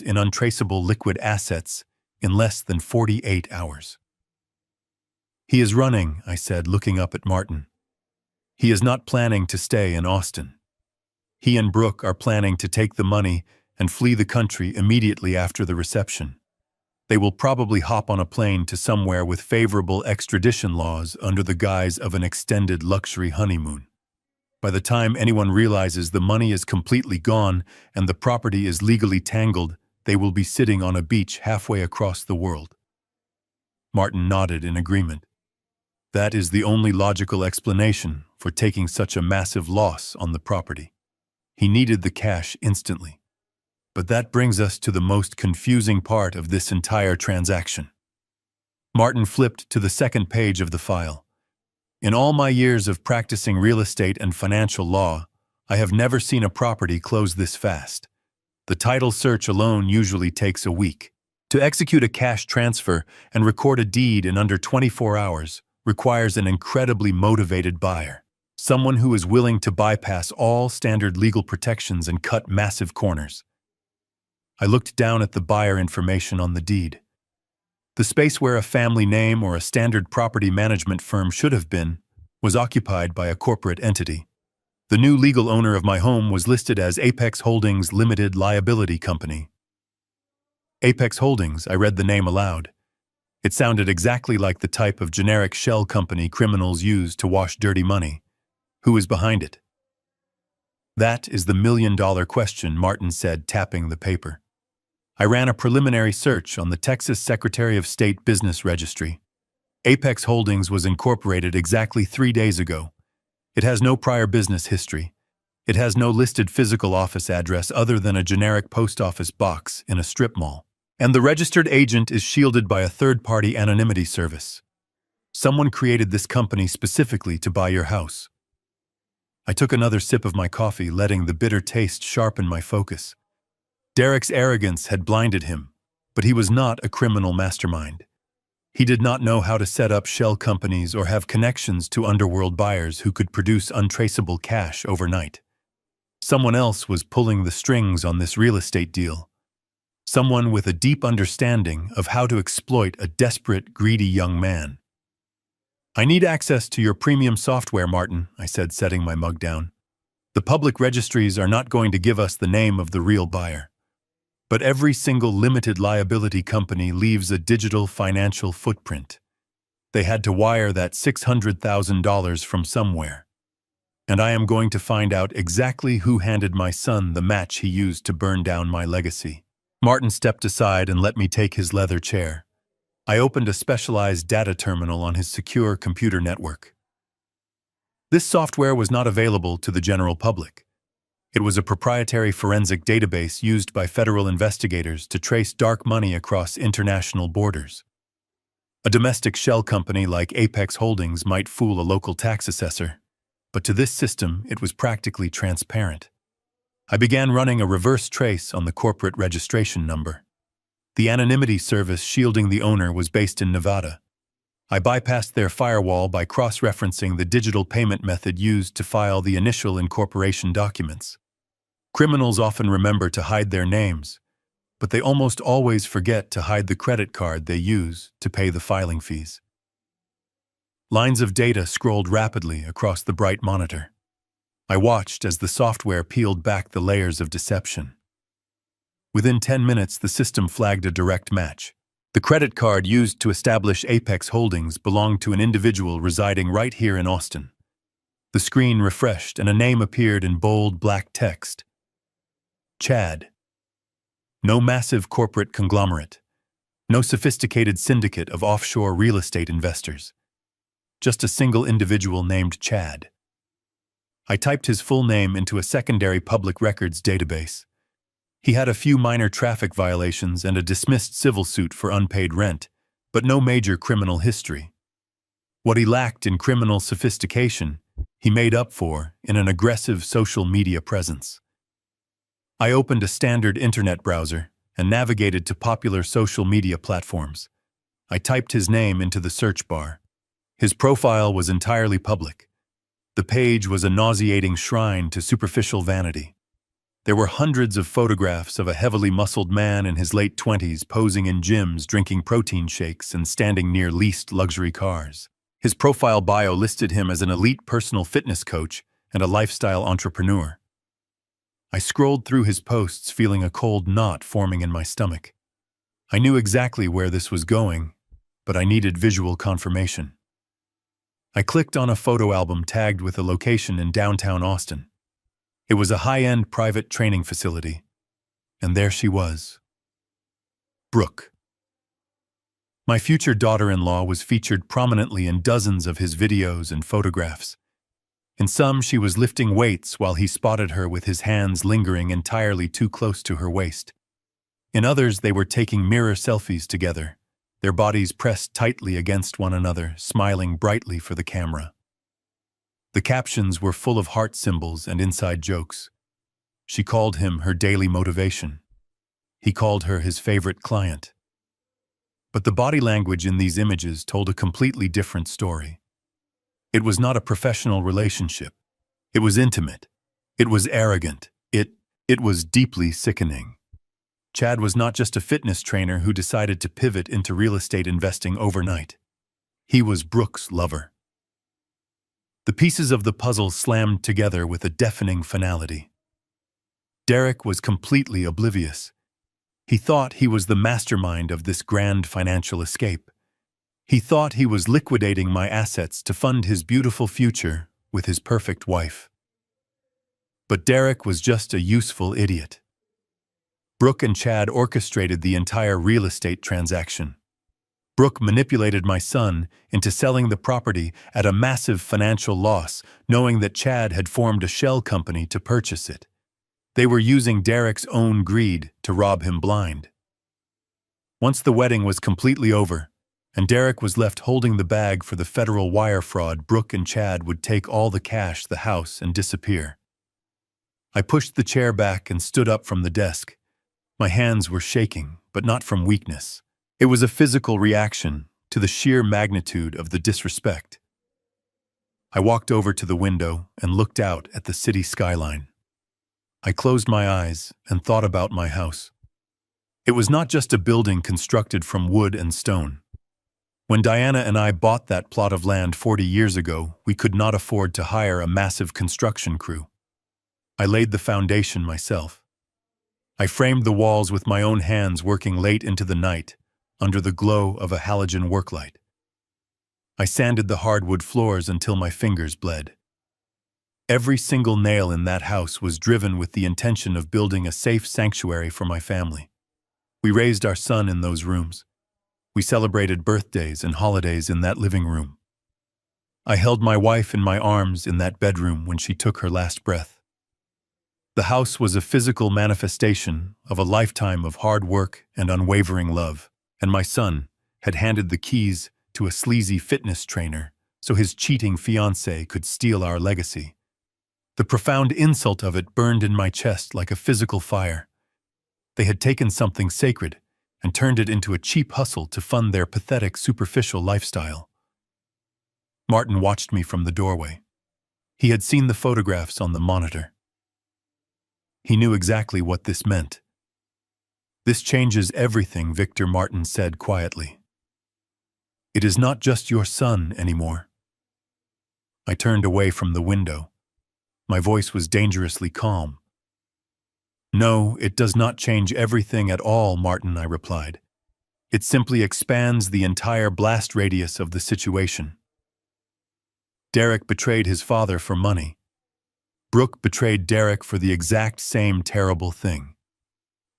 in untraceable liquid assets in less than 48 hours. He is running, I said, looking up at Martin. He is not planning to stay in Austin. He and Brooke are planning to take the money and flee the country immediately after the reception. They will probably hop on a plane to somewhere with favorable extradition laws under the guise of an extended luxury honeymoon. By the time anyone realizes the money is completely gone and the property is legally tangled, they will be sitting on a beach halfway across the world. Martin nodded in agreement. That is the only logical explanation for taking such a massive loss on the property. He needed the cash instantly. But that brings us to the most confusing part of this entire transaction. Martin flipped to the second page of the file. In all my years of practicing real estate and financial law, I have never seen a property close this fast. The title search alone usually takes a week. To execute a cash transfer and record a deed in under 24 hours requires an incredibly motivated buyer, someone who is willing to bypass all standard legal protections and cut massive corners. I looked down at the buyer information on the deed. The space where a family name or a standard property management firm should have been was occupied by a corporate entity. The new legal owner of my home was listed as Apex Holdings Limited Liability Company. Apex Holdings, I read the name aloud. It sounded exactly like the type of generic shell company criminals use to wash dirty money. Who is behind it? That is the million-dollar question, Martin said, tapping the paper. I ran a preliminary search on the Texas Secretary of State Business Registry. Apex Holdings was incorporated exactly 3 days ago. It has no prior business history. It has no listed physical office address other than a generic post office box in a strip mall. And the registered agent is shielded by a third-party anonymity service. Someone created this company specifically to buy your house. I took another sip of my coffee, letting the bitter taste sharpen my focus. Derek's arrogance had blinded him, but he was not a criminal mastermind. He did not know how to set up shell companies or have connections to underworld buyers who could produce untraceable cash overnight. Someone else was pulling the strings on this real estate deal. Someone with a deep understanding of how to exploit a desperate, greedy young man. "I need access to your premium software, Martin," I said, setting my mug down. "The public registries are not going to give us the name of the real buyer. But every single limited liability company leaves a digital financial footprint. They had to wire that $600,000 from somewhere. And I am going to find out exactly who handed my son the match he used to burn down my legacy." Martin stepped aside and let me take his leather chair. I opened a specialized data terminal on his secure computer network. This software was not available to the general public. It was a proprietary forensic database used by federal investigators to trace dark money across international borders. A domestic shell company like Apex Holdings might fool a local tax assessor, but to this system it was practically transparent. I began running a reverse trace on the corporate registration number. The anonymity service shielding the owner was based in Nevada. I bypassed their firewall by cross-referencing the digital payment method used to file the initial incorporation documents. Criminals often remember to hide their names, but they almost always forget to hide the credit card they use to pay the filing fees. Lines of data scrolled rapidly across the bright monitor. I watched as the software peeled back the layers of deception. Within 10 minutes, the system flagged a direct match. The credit card used to establish Apex Holdings belonged to an individual residing right here in Austin. The screen refreshed and a name appeared in bold black text. Chad. No massive corporate conglomerate. No sophisticated syndicate of offshore real estate investors. Just a single individual named Chad. I typed his full name into a secondary public records database. He had a few minor traffic violations and a dismissed civil suit for unpaid rent, but no major criminal history. What he lacked in criminal sophistication, he made up for in an aggressive social media presence. I opened a standard internet browser and navigated to popular social media platforms. I typed his name into the search bar. His profile was entirely public. The page was a nauseating shrine to superficial vanity. There were hundreds of photographs of a heavily muscled man in his late 20s posing in gyms, drinking protein shakes, and standing near leased luxury cars. His profile bio listed him as an elite personal fitness coach and a lifestyle entrepreneur. I scrolled through his posts, feeling a cold knot forming in my stomach. I knew exactly where this was going, but I needed visual confirmation. I clicked on a photo album tagged with a location in downtown Austin. It was a high-end private training facility, and there she was. Brooke. My future daughter-in-law was featured prominently in dozens of his videos and photographs. In some, she was lifting weights while he spotted her with his hands lingering entirely too close to her waist. In others, they were taking mirror selfies together, their bodies pressed tightly against one another, smiling brightly for the camera. The captions were full of heart symbols and inside jokes. She called him her daily motivation. He called her his favorite client. But the body language in these images told a completely different story. It was not a professional relationship. It was intimate. It was arrogant. It was deeply sickening. Chad was not just a fitness trainer who decided to pivot into real estate investing overnight. He was Brooke's lover. The pieces of the puzzle slammed together with a deafening finality. Derek was completely oblivious. He thought he was the mastermind of this grand financial escape. He thought he was liquidating my assets to fund his beautiful future with his perfect wife. But Derek was just a useful idiot. Brooke and Chad orchestrated the entire real estate transaction. Brooke manipulated my son into selling the property at a massive financial loss, knowing that Chad had formed a shell company to purchase it. They were using Derek's own greed to rob him blind. Once the wedding was completely over, and Derek was left holding the bag for the federal wire fraud, Brooke and Chad would take all the cash, the house, and disappear. I pushed the chair back and stood up from the desk. My hands were shaking, but not from weakness. It was a physical reaction to the sheer magnitude of the disrespect. I walked over to the window and looked out at the city skyline. I closed my eyes and thought about my house. It was not just a building constructed from wood and stone. When Diana and I bought that plot of land 40 years ago, we could not afford to hire a massive construction crew. I laid the foundation myself. I framed the walls with my own hands, working late into the night, under the glow of a halogen worklight. I sanded the hardwood floors until my fingers bled. Every single nail in that house was driven with the intention of building a safe sanctuary for my family. We raised our son in those rooms. We celebrated birthdays and holidays in that living room. I held my wife in my arms in that bedroom when she took her last breath. The house was a physical manifestation of a lifetime of hard work and unwavering love, and my son had handed the keys to a sleazy fitness trainer so his cheating fiancée could steal our legacy. The profound insult of it burned in my chest like a physical fire. They had taken something sacred and turned it into a cheap hustle to fund their pathetic, superficial lifestyle. Martin watched me from the doorway. He had seen the photographs on the monitor. He knew exactly what this meant. "This changes everything," Victor Martin said quietly. "It is not just your son anymore." I turned away from the window. My voice was dangerously calm. "No, it does not change everything at all, Martin," I replied. "It simply expands the entire blast radius of the situation." Derek betrayed his father for money. Brooke betrayed Derek for the exact same terrible thing.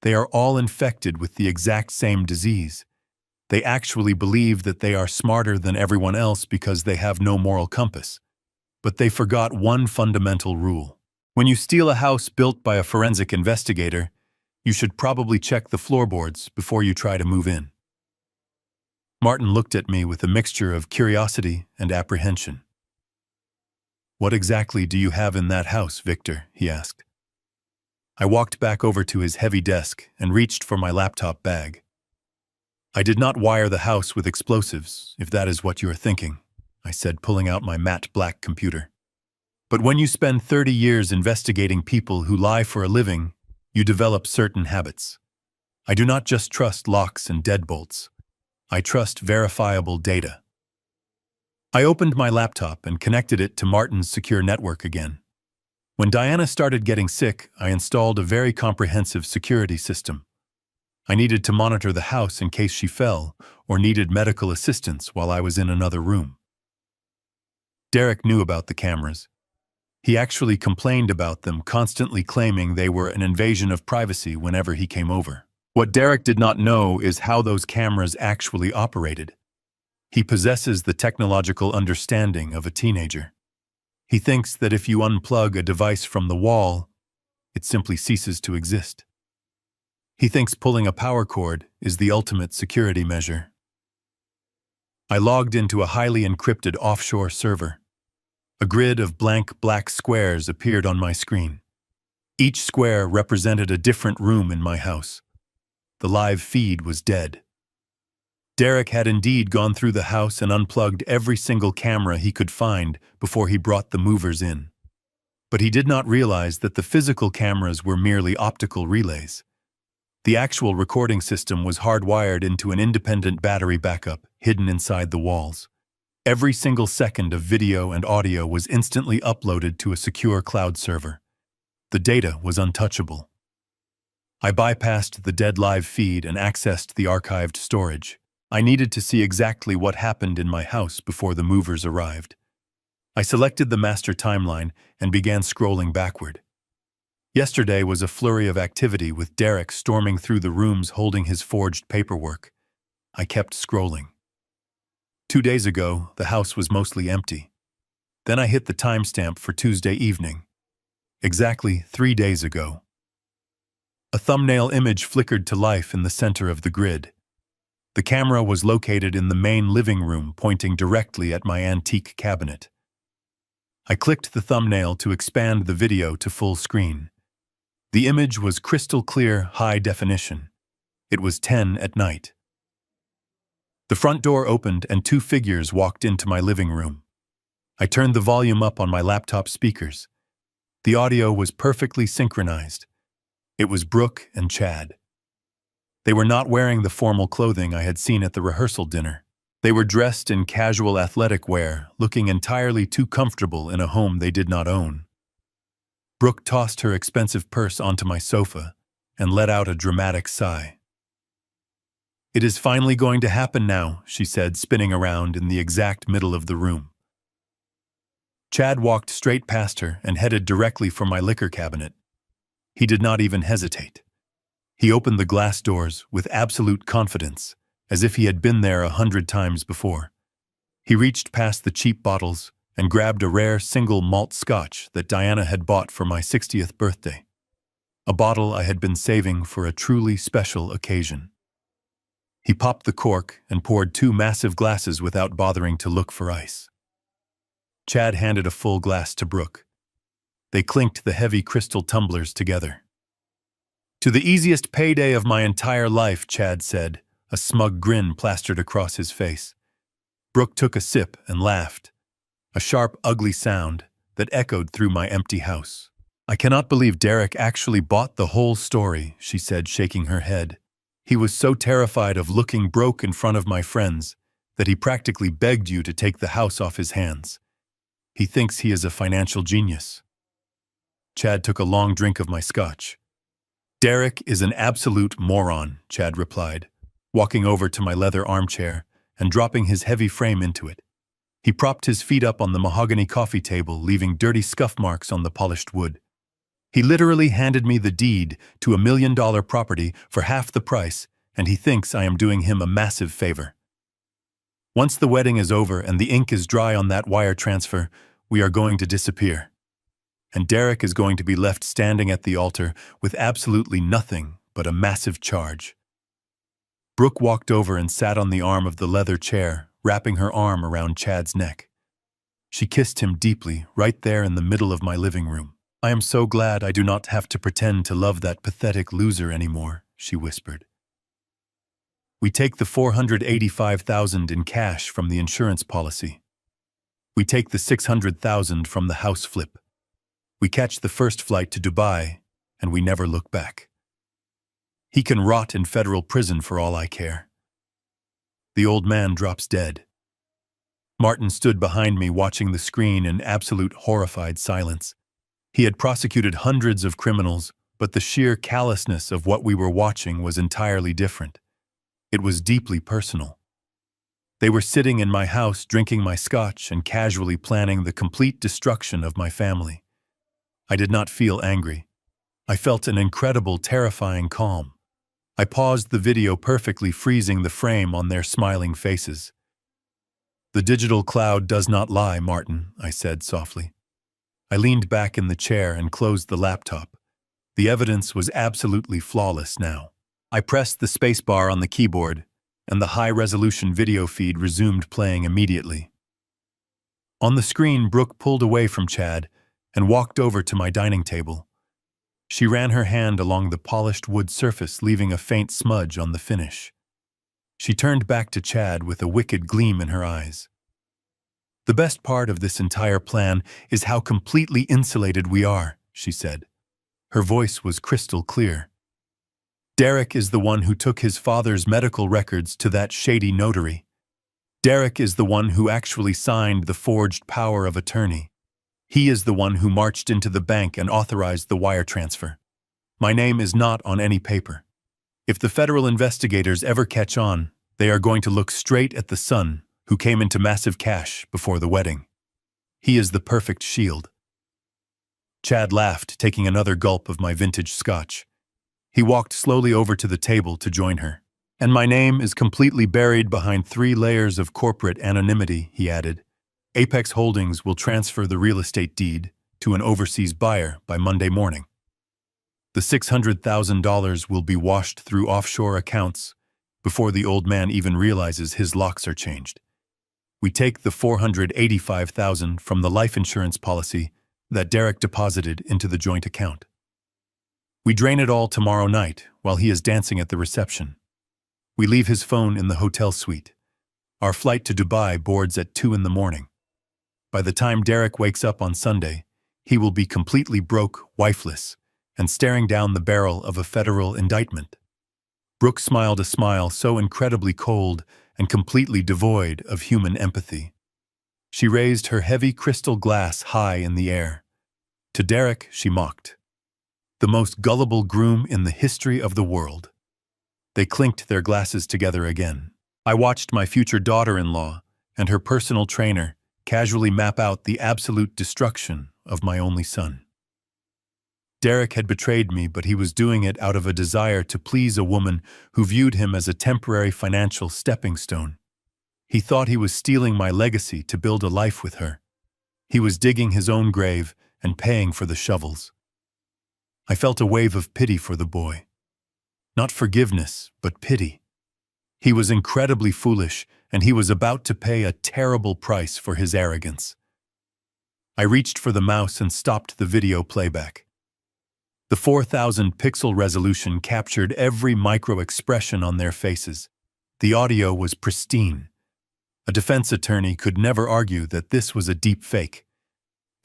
They are all infected with the exact same disease. They actually believe that they are smarter than everyone else because they have no moral compass. But they forgot one fundamental rule. When you steal a house built by a forensic investigator, you should probably check the floorboards before you try to move in. Martin looked at me with a mixture of curiosity and apprehension. "What exactly do you have in that house, Victor?" he asked. I walked back over to his heavy desk and reached for my laptop bag. "I did not wire the house with explosives, if that is what you are thinking," I said, pulling out my matte black computer. "But when you spend 30 years investigating people who lie for a living, you develop certain habits. I do not just trust locks and deadbolts. I trust verifiable data." I opened my laptop and connected it to Martin's secure network again. When Diana started getting sick, I installed a very comprehensive security system. I needed to monitor the house in case she fell or needed medical assistance while I was in another room. Derek knew about the cameras. He actually complained about them, constantly claiming they were an invasion of privacy whenever he came over. What Derek did not know is how those cameras actually operated. He possesses the technological understanding of a teenager. He thinks that if you unplug a device from the wall, it simply ceases to exist. He thinks pulling a power cord is the ultimate security measure. I logged into a highly encrypted offshore server. A grid of blank black squares appeared on my screen. Each square represented a different room in my house. The live feed was dead. Derek had indeed gone through the house and unplugged every single camera he could find before he brought the movers in. But he did not realize that the physical cameras were merely optical relays. The actual recording system was hardwired into an independent battery backup hidden inside the walls. Every single second of video and audio was instantly uploaded to a secure cloud server. The data was untouchable. I bypassed the dead live feed and accessed the archived storage. I needed to see exactly what happened in my house before the movers arrived. I selected the master timeline and began scrolling backward. Yesterday was a flurry of activity with Derek storming through the rooms holding his forged paperwork. I kept scrolling. 2 days ago, the house was mostly empty. Then I hit the timestamp for Tuesday evening. Exactly 3 days ago. A thumbnail image flickered to life in the center of the grid. The camera was located in the main living room, pointing directly at my antique cabinet. I clicked the thumbnail to expand the video to full screen. The image was crystal clear, high definition. It was 10 at night. The front door opened and two figures walked into my living room. I turned the volume up on my laptop speakers. The audio was perfectly synchronized. It was Brooke and Chad. They were not wearing the formal clothing I had seen at the rehearsal dinner. They were dressed in casual athletic wear, looking entirely too comfortable in a home they did not own. Brooke tossed her expensive purse onto my sofa and let out a dramatic sigh. "It is finally going to happen now," she said, spinning around in the exact middle of the room. Chad walked straight past her and headed directly for my liquor cabinet. He did not even hesitate. He opened the glass doors with absolute confidence, as if he had been there 100 times before. He reached past the cheap bottles and grabbed a rare single malt scotch that Diana had bought for my 60th birthday, a bottle I had been saving for a truly special occasion. He popped the cork and poured 2 massive glasses without bothering to look for ice. Chad handed a full glass to Brooke. They clinked the heavy crystal tumblers together. "To the easiest payday of my entire life," Chad said, a smug grin plastered across his face. Brooke took a sip and laughed, a sharp, ugly sound that echoed through my empty house. "I cannot believe Derek actually bought the whole story," she said, shaking her head. "He was so terrified of looking broke in front of my friends that he practically begged you to take the house off his hands. He thinks he is a financial genius." Chad took a long drink of my scotch. "Derek is an absolute moron," Chad replied, walking over to my leather armchair and dropping his heavy frame into it. He propped his feet up on the mahogany coffee table, leaving dirty scuff marks on the polished wood. "He literally handed me the deed to $1 million property for half the price, and he thinks I am doing him a massive favor. Once the wedding is over and the ink is dry on that wire transfer, we are going to disappear. And Derek is going to be left standing at the altar with absolutely nothing but a massive charge." Brooke walked over and sat on the arm of the leather chair, wrapping her arm around Chad's neck. She kissed him deeply, right there in the middle of my living room. "I am so glad I do not have to pretend to love that pathetic loser anymore," she whispered. "We take the $485,000 in cash from the insurance policy. We take the $600,000 from the house flip. We catch the first flight to Dubai, and we never look back. He can rot in federal prison for all I care." The old man drops dead. Martin stood behind me watching the screen in absolute horrified silence. He had prosecuted hundreds of criminals, but the sheer callousness of what we were watching was entirely different. It was deeply personal. They were sitting in my house drinking my scotch and casually planning the complete destruction of my family. I did not feel angry. I felt an incredible, terrifying calm. I paused the video, perfectly freezing the frame on their smiling faces. "The digital cloud does not lie, Martin," I said softly. I leaned back in the chair and closed the laptop. The evidence was absolutely flawless now. I pressed the spacebar on the keyboard, and the high-resolution video feed resumed playing immediately. On the screen, Brooke pulled away from Chad and walked over to my dining table. She ran her hand along the polished wood surface, leaving a faint smudge on the finish. She turned back to Chad with a wicked gleam in her eyes. "The best part of this entire plan is how completely insulated we are," she said. Her voice was crystal clear. "Derek is the one who took his father's medical records to that shady notary. Derek is the one who actually signed the forged power of attorney. He is the one who marched into the bank and authorized the wire transfer. My name is not on any paper. If the federal investigators ever catch on, they are going to look straight at the son who came into massive cash before the wedding. He is the perfect shield." Chad laughed, taking another gulp of my vintage scotch. He walked slowly over to the table to join her. "And my name is completely buried behind 3 layers of corporate anonymity," he added. "Apex Holdings will transfer the real estate deed to an overseas buyer by Monday morning. The $600,000 will be washed through offshore accounts before the old man even realizes his locks are changed. We take the $485,000 from the life insurance policy that Derek deposited into the joint account. We drain it all tomorrow night while he is dancing at the reception. We leave his phone in the hotel suite. Our flight to Dubai boards at 2 in the morning. By the time Derek wakes up on Sunday, he will be completely broke, wifeless, and staring down the barrel of a federal indictment. Brooke smiled a smile so incredibly cold and completely devoid of human empathy. She raised her heavy crystal glass high in the air. To Derek, she mocked. The most gullible groom in the history of the world. They clinked their glasses together again. I watched my future daughter-in-law and her personal trainer casually map out the absolute destruction of my only son. Derek had betrayed me, but he was doing it out of a desire to please a woman who viewed him as a temporary financial stepping stone. He thought he was stealing my legacy to build a life with her. He was digging his own grave and paying for the shovels. I felt a wave of pity for the boy. Not forgiveness, but pity. He was incredibly foolish, and he was about to pay a terrible price for his arrogance. I reached for the mouse and stopped the video playback. The 4,000 pixel resolution captured every micro-expression on their faces. The audio was pristine. A defense attorney could never argue that this was a deep fake.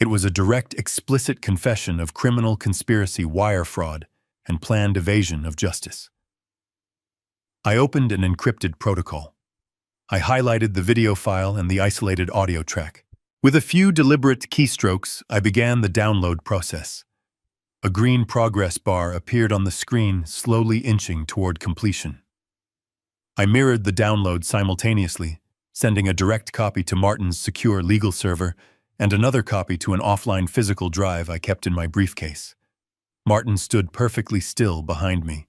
It was a direct, explicit confession of criminal conspiracy, wire fraud, and planned evasion of justice. I opened an encrypted protocol. I highlighted the video file and the isolated audio track. With a few deliberate keystrokes, I began the download process. A green progress bar appeared on the screen, slowly inching toward completion. I mirrored the download simultaneously, sending a direct copy to Martin's secure legal server and another copy to an offline physical drive I kept in my briefcase. Martin stood perfectly still behind me.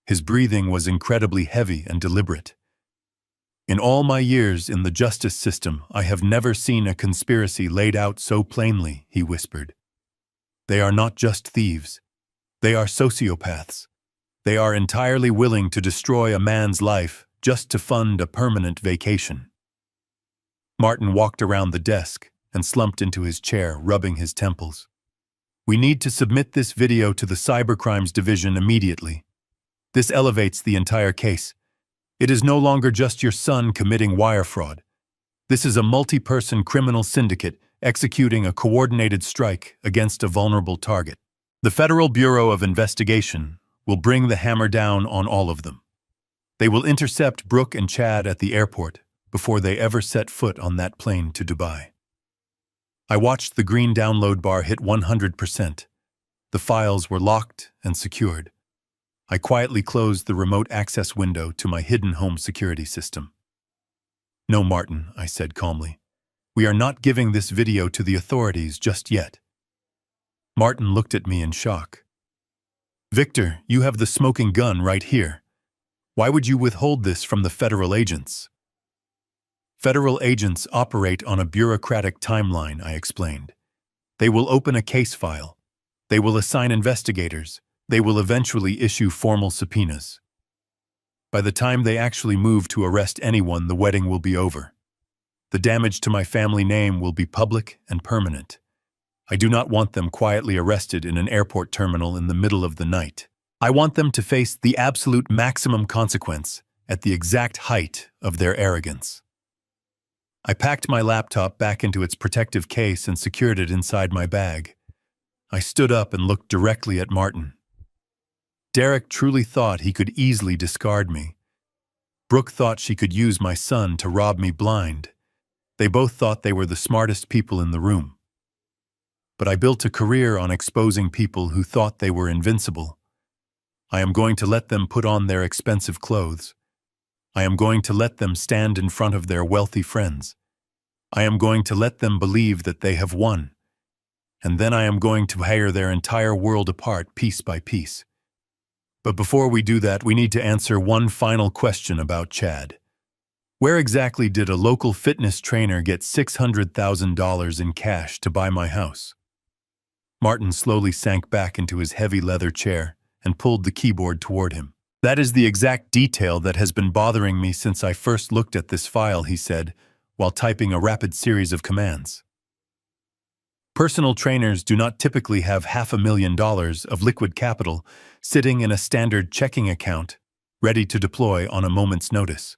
His breathing was incredibly heavy and deliberate. In all my years in the justice system, I have never seen a conspiracy laid out so plainly, he whispered. They are not just thieves. They are sociopaths. They are entirely willing to destroy a man's life just to fund a permanent vacation. Martin walked around the desk and slumped into his chair, rubbing his temples. We need to submit this video to the Cybercrimes Division immediately. This elevates the entire case. It is no longer just your son committing wire fraud. This is a multi-person criminal syndicate executing a coordinated strike against a vulnerable target. The Federal Bureau of Investigation will bring the hammer down on all of them. They will intercept Brooke and Chad at the airport before they ever set foot on that plane to Dubai. I watched the green download bar hit 100%. The files were locked and secured. I quietly closed the remote access window to my hidden home security system. No, Martin, I said calmly. We are not giving this video to the authorities just yet. Martin looked at me in shock. Victor, you have the smoking gun right here. Why would you withhold this from the federal agents? Federal agents operate on a bureaucratic timeline, I explained. They will open a case file. They will assign investigators. They will eventually issue formal subpoenas. By the time they actually move to arrest anyone, the wedding will be over. The damage to my family name will be public and permanent. I do not want them quietly arrested in an airport terminal in the middle of the night. I want them to face the absolute maximum consequence at the exact height of their arrogance. I packed my laptop back into its protective case and secured it inside my bag. I stood up and looked directly at Martin. Derek truly thought he could easily discard me. Brooke thought she could use my son to rob me blind. They both thought they were the smartest people in the room. But I built a career on exposing people who thought they were invincible. I am going to let them put on their expensive clothes. I am going to let them stand in front of their wealthy friends. I am going to let them believe that they have won. And then I am going to tear their entire world apart piece by piece. But before we do that, we need to answer one final question about Chad. Where exactly did a local fitness trainer get $600,000 in cash to buy my house? Martin slowly sank back into his heavy leather chair and pulled the keyboard toward him. That is the exact detail that has been bothering me since I first looked at this file, he said, while typing a rapid series of commands. Personal trainers do not typically have $500,000 of liquid capital sitting in a standard checking account, ready to deploy on a moment's notice.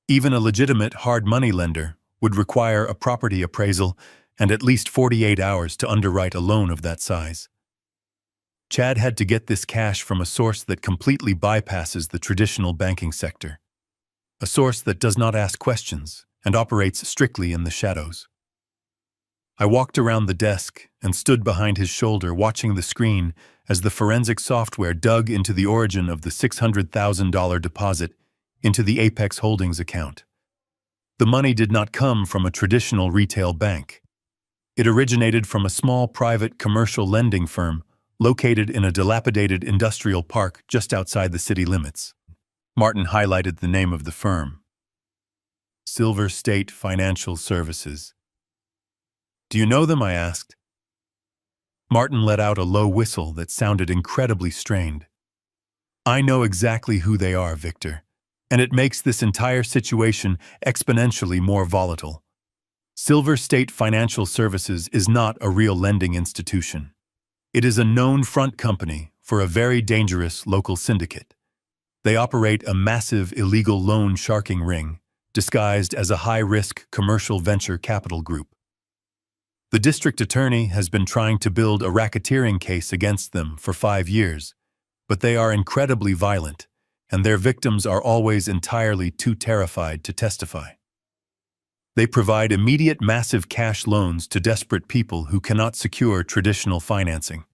Even a legitimate hard money lender would require a property appraisal and at least 48 hours to underwrite a loan of that size. Chad had to get this cash from a source that completely bypasses the traditional banking sector. A source that does not ask questions and operates strictly in the shadows. I walked around the desk and stood behind his shoulder watching the screen as the forensic software dug into the origin of the $600,000 deposit into the Apex Holdings account. The money did not come from a traditional retail bank. It originated from a small private commercial lending firm located in a dilapidated industrial park just outside the city limits. Martin highlighted the name of the firm. Silver State Financial Services. Do you know them? I asked. Martin let out a low whistle that sounded incredibly strained. I know exactly who they are, Victor, and it makes this entire situation exponentially more volatile. Silver State Financial Services is not a real lending institution. It is a known front company for a very dangerous local syndicate. They operate a massive illegal loan sharking ring, disguised as a high-risk commercial venture capital group. The district attorney has been trying to build a racketeering case against them for 5 years, but they are incredibly violent, and their victims are always entirely too terrified to testify. They provide immediate massive cash loans to desperate people who cannot secure traditional financing.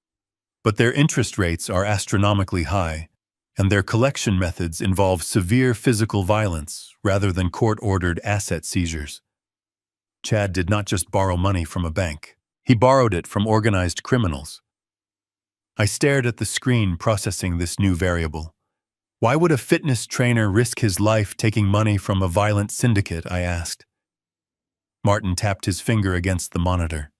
But their interest rates are astronomically high, and their collection methods involve severe physical violence rather than court-ordered asset seizures. Chad did not just borrow money from a bank. He borrowed it from organized criminals. I stared at the screen processing this new variable. Why would a fitness trainer risk his life taking money from a violent syndicate? I asked. Martin tapped his finger against the monitor.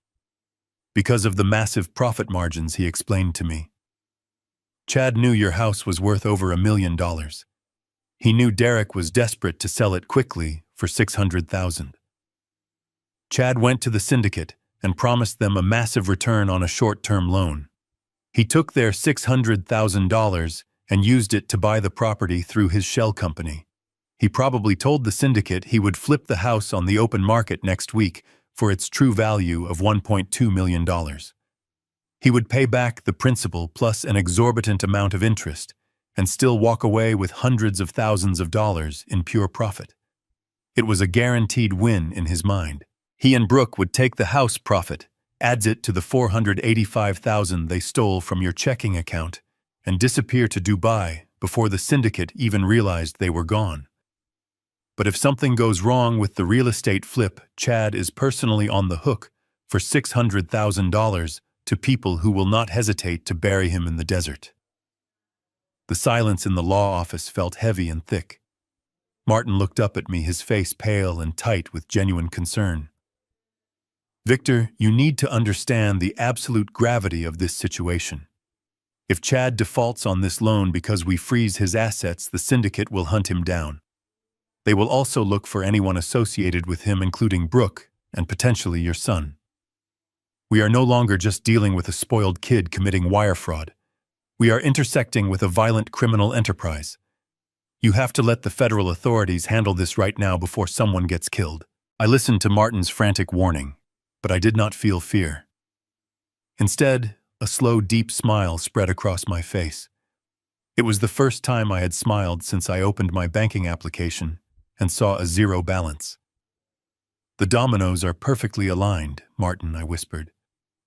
Because of the massive profit margins, he explained to me. Chad knew your house was worth over $1 million. He knew Derek was desperate to sell it quickly for $600,000. Chad went to the syndicate and promised them a massive return on a short-term loan. He took their $600,000 and used it to buy the property through his shell company. He probably told the syndicate he would flip the house on the open market next week for its true value of $1.2 million. He would pay back the principal plus an exorbitant amount of interest and still walk away with hundreds of thousands of dollars in pure profit. It was a guaranteed win in his mind. He and Brooke would take the house profit, adds it to the $485,000 they stole from your checking account, and disappear to Dubai before the syndicate even realized they were gone. But if something goes wrong with the real estate flip, Chad is personally on the hook for $600,000 to people who will not hesitate to bury him in the desert. The silence in the law office felt heavy and thick. Martin looked up at me, his face pale and tight with genuine concern. Victor, you need to understand the absolute gravity of this situation. If Chad defaults on this loan because we freeze his assets, the syndicate will hunt him down. They will also look for anyone associated with him, including Brooke and potentially your son. We are no longer just dealing with a spoiled kid committing wire fraud. We are intersecting with a violent criminal enterprise. You have to let the federal authorities handle this right now before someone gets killed. I listened to Martin's frantic warning, but I did not feel fear. Instead, a slow, deep smile spread across my face. It was the first time I had smiled since I opened my banking application and saw a zero balance. The dominoes are perfectly aligned, Martin, I whispered.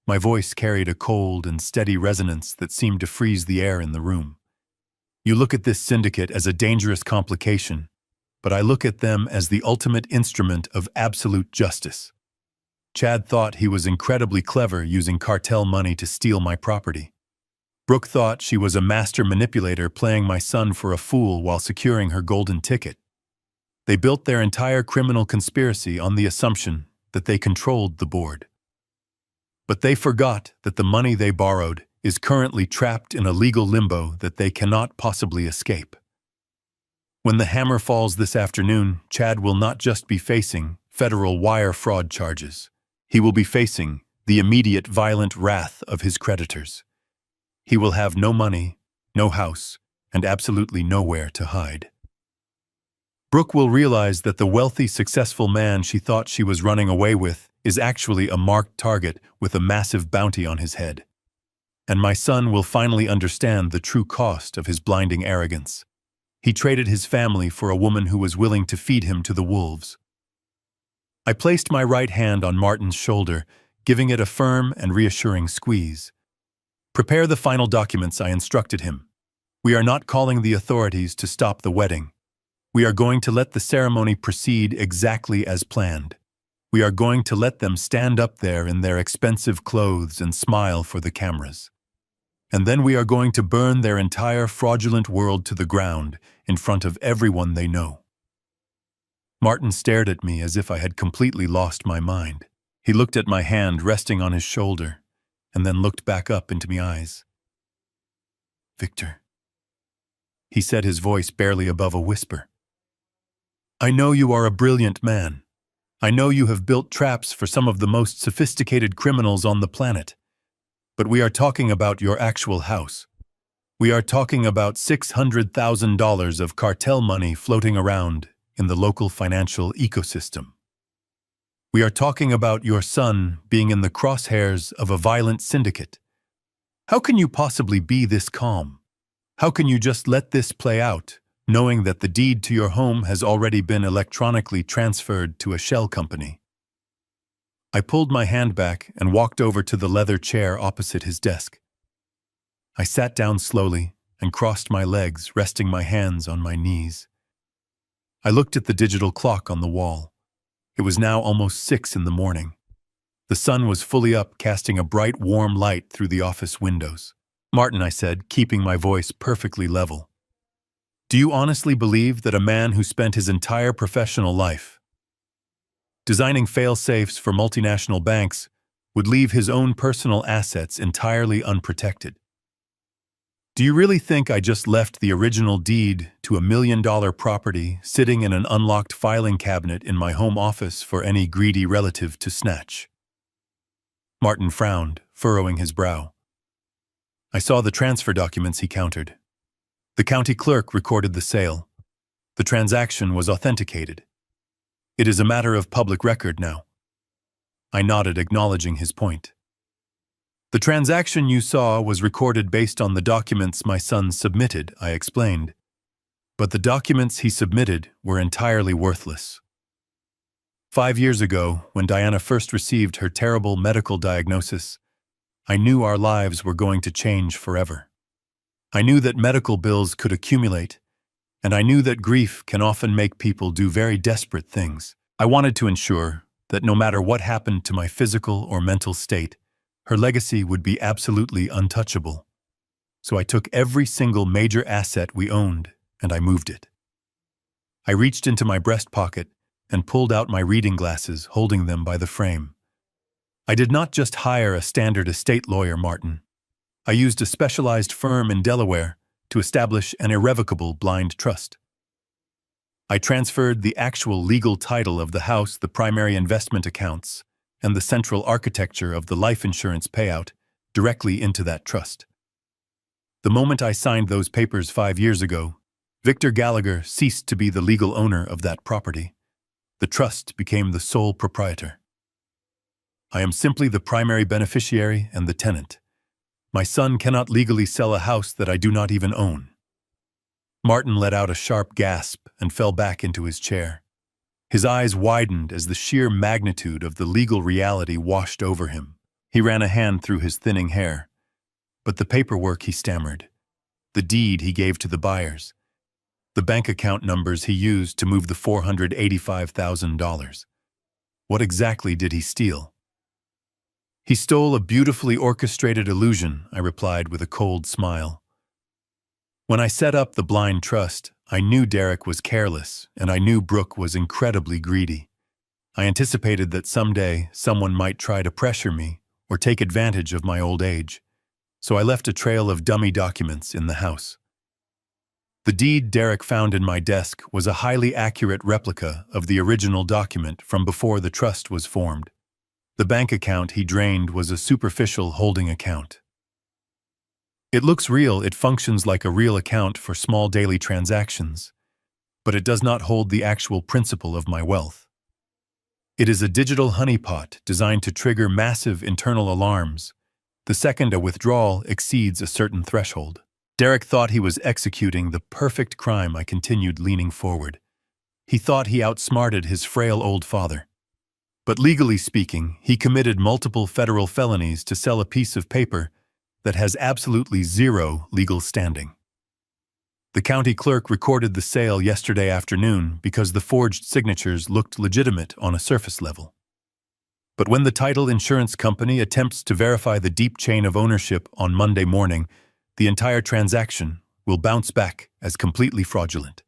My voice carried a cold and steady resonance that seemed to freeze the air in the room. You look at this syndicate as a dangerous complication, but I look at them as the ultimate instrument of absolute justice. Chad thought he was incredibly clever using cartel money to steal my property. Brooke thought she was a master manipulator playing my son for a fool while securing her golden ticket. They built their entire criminal conspiracy on the assumption that they controlled the board. But they forgot that the money they borrowed is currently trapped in a legal limbo that they cannot possibly escape. When the hammer falls this afternoon, Chad will not just be facing federal wire fraud charges. He will be facing the immediate violent wrath of his creditors. He will have no money, no house, and absolutely nowhere to hide. Brooke will realize that the wealthy, successful man she thought she was running away with is actually a marked target with a massive bounty on his head. And my son will finally understand the true cost of his blinding arrogance. He traded his family for a woman who was willing to feed him to the wolves. I placed my right hand on Martin's shoulder, giving it a firm and reassuring squeeze. "Prepare the final documents," I instructed him. "We are not calling the authorities to stop the wedding. We are going to let the ceremony proceed exactly as planned. We are going to let them stand up there in their expensive clothes and smile for the cameras. And then we are going to burn their entire fraudulent world to the ground in front of everyone they know." Martin stared at me as if I had completely lost my mind. He looked at my hand resting on his shoulder, and then looked back up into my eyes. "Victor," he said, his voice barely above a whisper. "I know you are a brilliant man. I know you have built traps for some of the most sophisticated criminals on the planet. But we are talking about your actual house. We are talking about $600,000 of cartel money floating around in the local financial ecosystem. We are talking about your son being in the crosshairs of a violent syndicate. How can you possibly be this calm? How can you just let this play out, knowing that the deed to your home has already been electronically transferred to a shell company?" I pulled my hand back and walked over to the leather chair opposite his desk. I sat down slowly and crossed my legs, resting my hands on my knees. I looked at the digital clock on the wall. It was now almost 6 in the morning. The sun was fully up, casting a bright, warm light through the office windows. "Martin," I said, keeping my voice perfectly level, "do you honestly believe that a man who spent his entire professional life designing fail-safes for multinational banks would leave his own personal assets entirely unprotected? Do you really think I just left the original deed to $1 million property sitting in an unlocked filing cabinet in my home office for any greedy relative to snatch?" Martin frowned, furrowing his brow. "I saw the transfer documents," he countered. "The county clerk recorded the sale. The transaction was authenticated. It is a matter of public record now." I nodded, acknowledging his point. "The transaction you saw was recorded based on the documents my son submitted," I explained. "But the documents he submitted were entirely worthless. 5 years ago, when Diana first received her terrible medical diagnosis, I knew our lives were going to change forever. I knew that medical bills could accumulate, and I knew that grief can often make people do very desperate things. I wanted to ensure that no matter what happened to my physical or mental state, her legacy would be absolutely untouchable. So I took every single major asset we owned and I moved it." I reached into my breast pocket and pulled out my reading glasses, holding them by the frame. "I did not just hire a standard estate lawyer, Martin. I used a specialized firm in Delaware to establish an irrevocable blind trust. I transferred the actual legal title of the house, the primary investment accounts, and the central architecture of the life insurance payout directly into that trust. The moment I signed those papers 5 years ago, Victor Gallagher ceased to be the legal owner of that property. The trust became the sole proprietor. I am simply the primary beneficiary and the tenant. My son cannot legally sell a house that I do not even own." Martin let out a sharp gasp and fell back into his chair. His eyes widened as the sheer magnitude of the legal reality washed over him. He ran a hand through his thinning hair. "But the paperwork," he stammered. "The deed he gave to the buyers. The bank account numbers he used to move the $485,000. What exactly did he steal?" "He stole a beautifully orchestrated illusion," I replied with a cold smile. "When I set up the blind trust, I knew Derek was careless, and I knew Brooke was incredibly greedy. I anticipated that someday someone might try to pressure me or take advantage of my old age, so I left a trail of dummy documents in the house. The deed Derek found in my desk was a highly accurate replica of the original document from before the trust was formed. The bank account he drained was a superficial holding account. It looks real, it functions like a real account for small daily transactions. but it does not hold the actual principle of my wealth. It is a digital honeypot designed to trigger massive internal alarms the second a withdrawal exceeds a certain threshold. Derek thought he was executing the perfect crime. I continued, leaning forward. He thought he outsmarted his frail old father. But legally speaking, he committed multiple federal felonies to sell a piece of paper that has absolutely zero legal standing. The county clerk recorded the sale yesterday afternoon because the forged signatures looked legitimate on a surface level. But when the title insurance company attempts to verify the deep chain of ownership on Monday morning, the entire transaction will bounce back as completely fraudulent.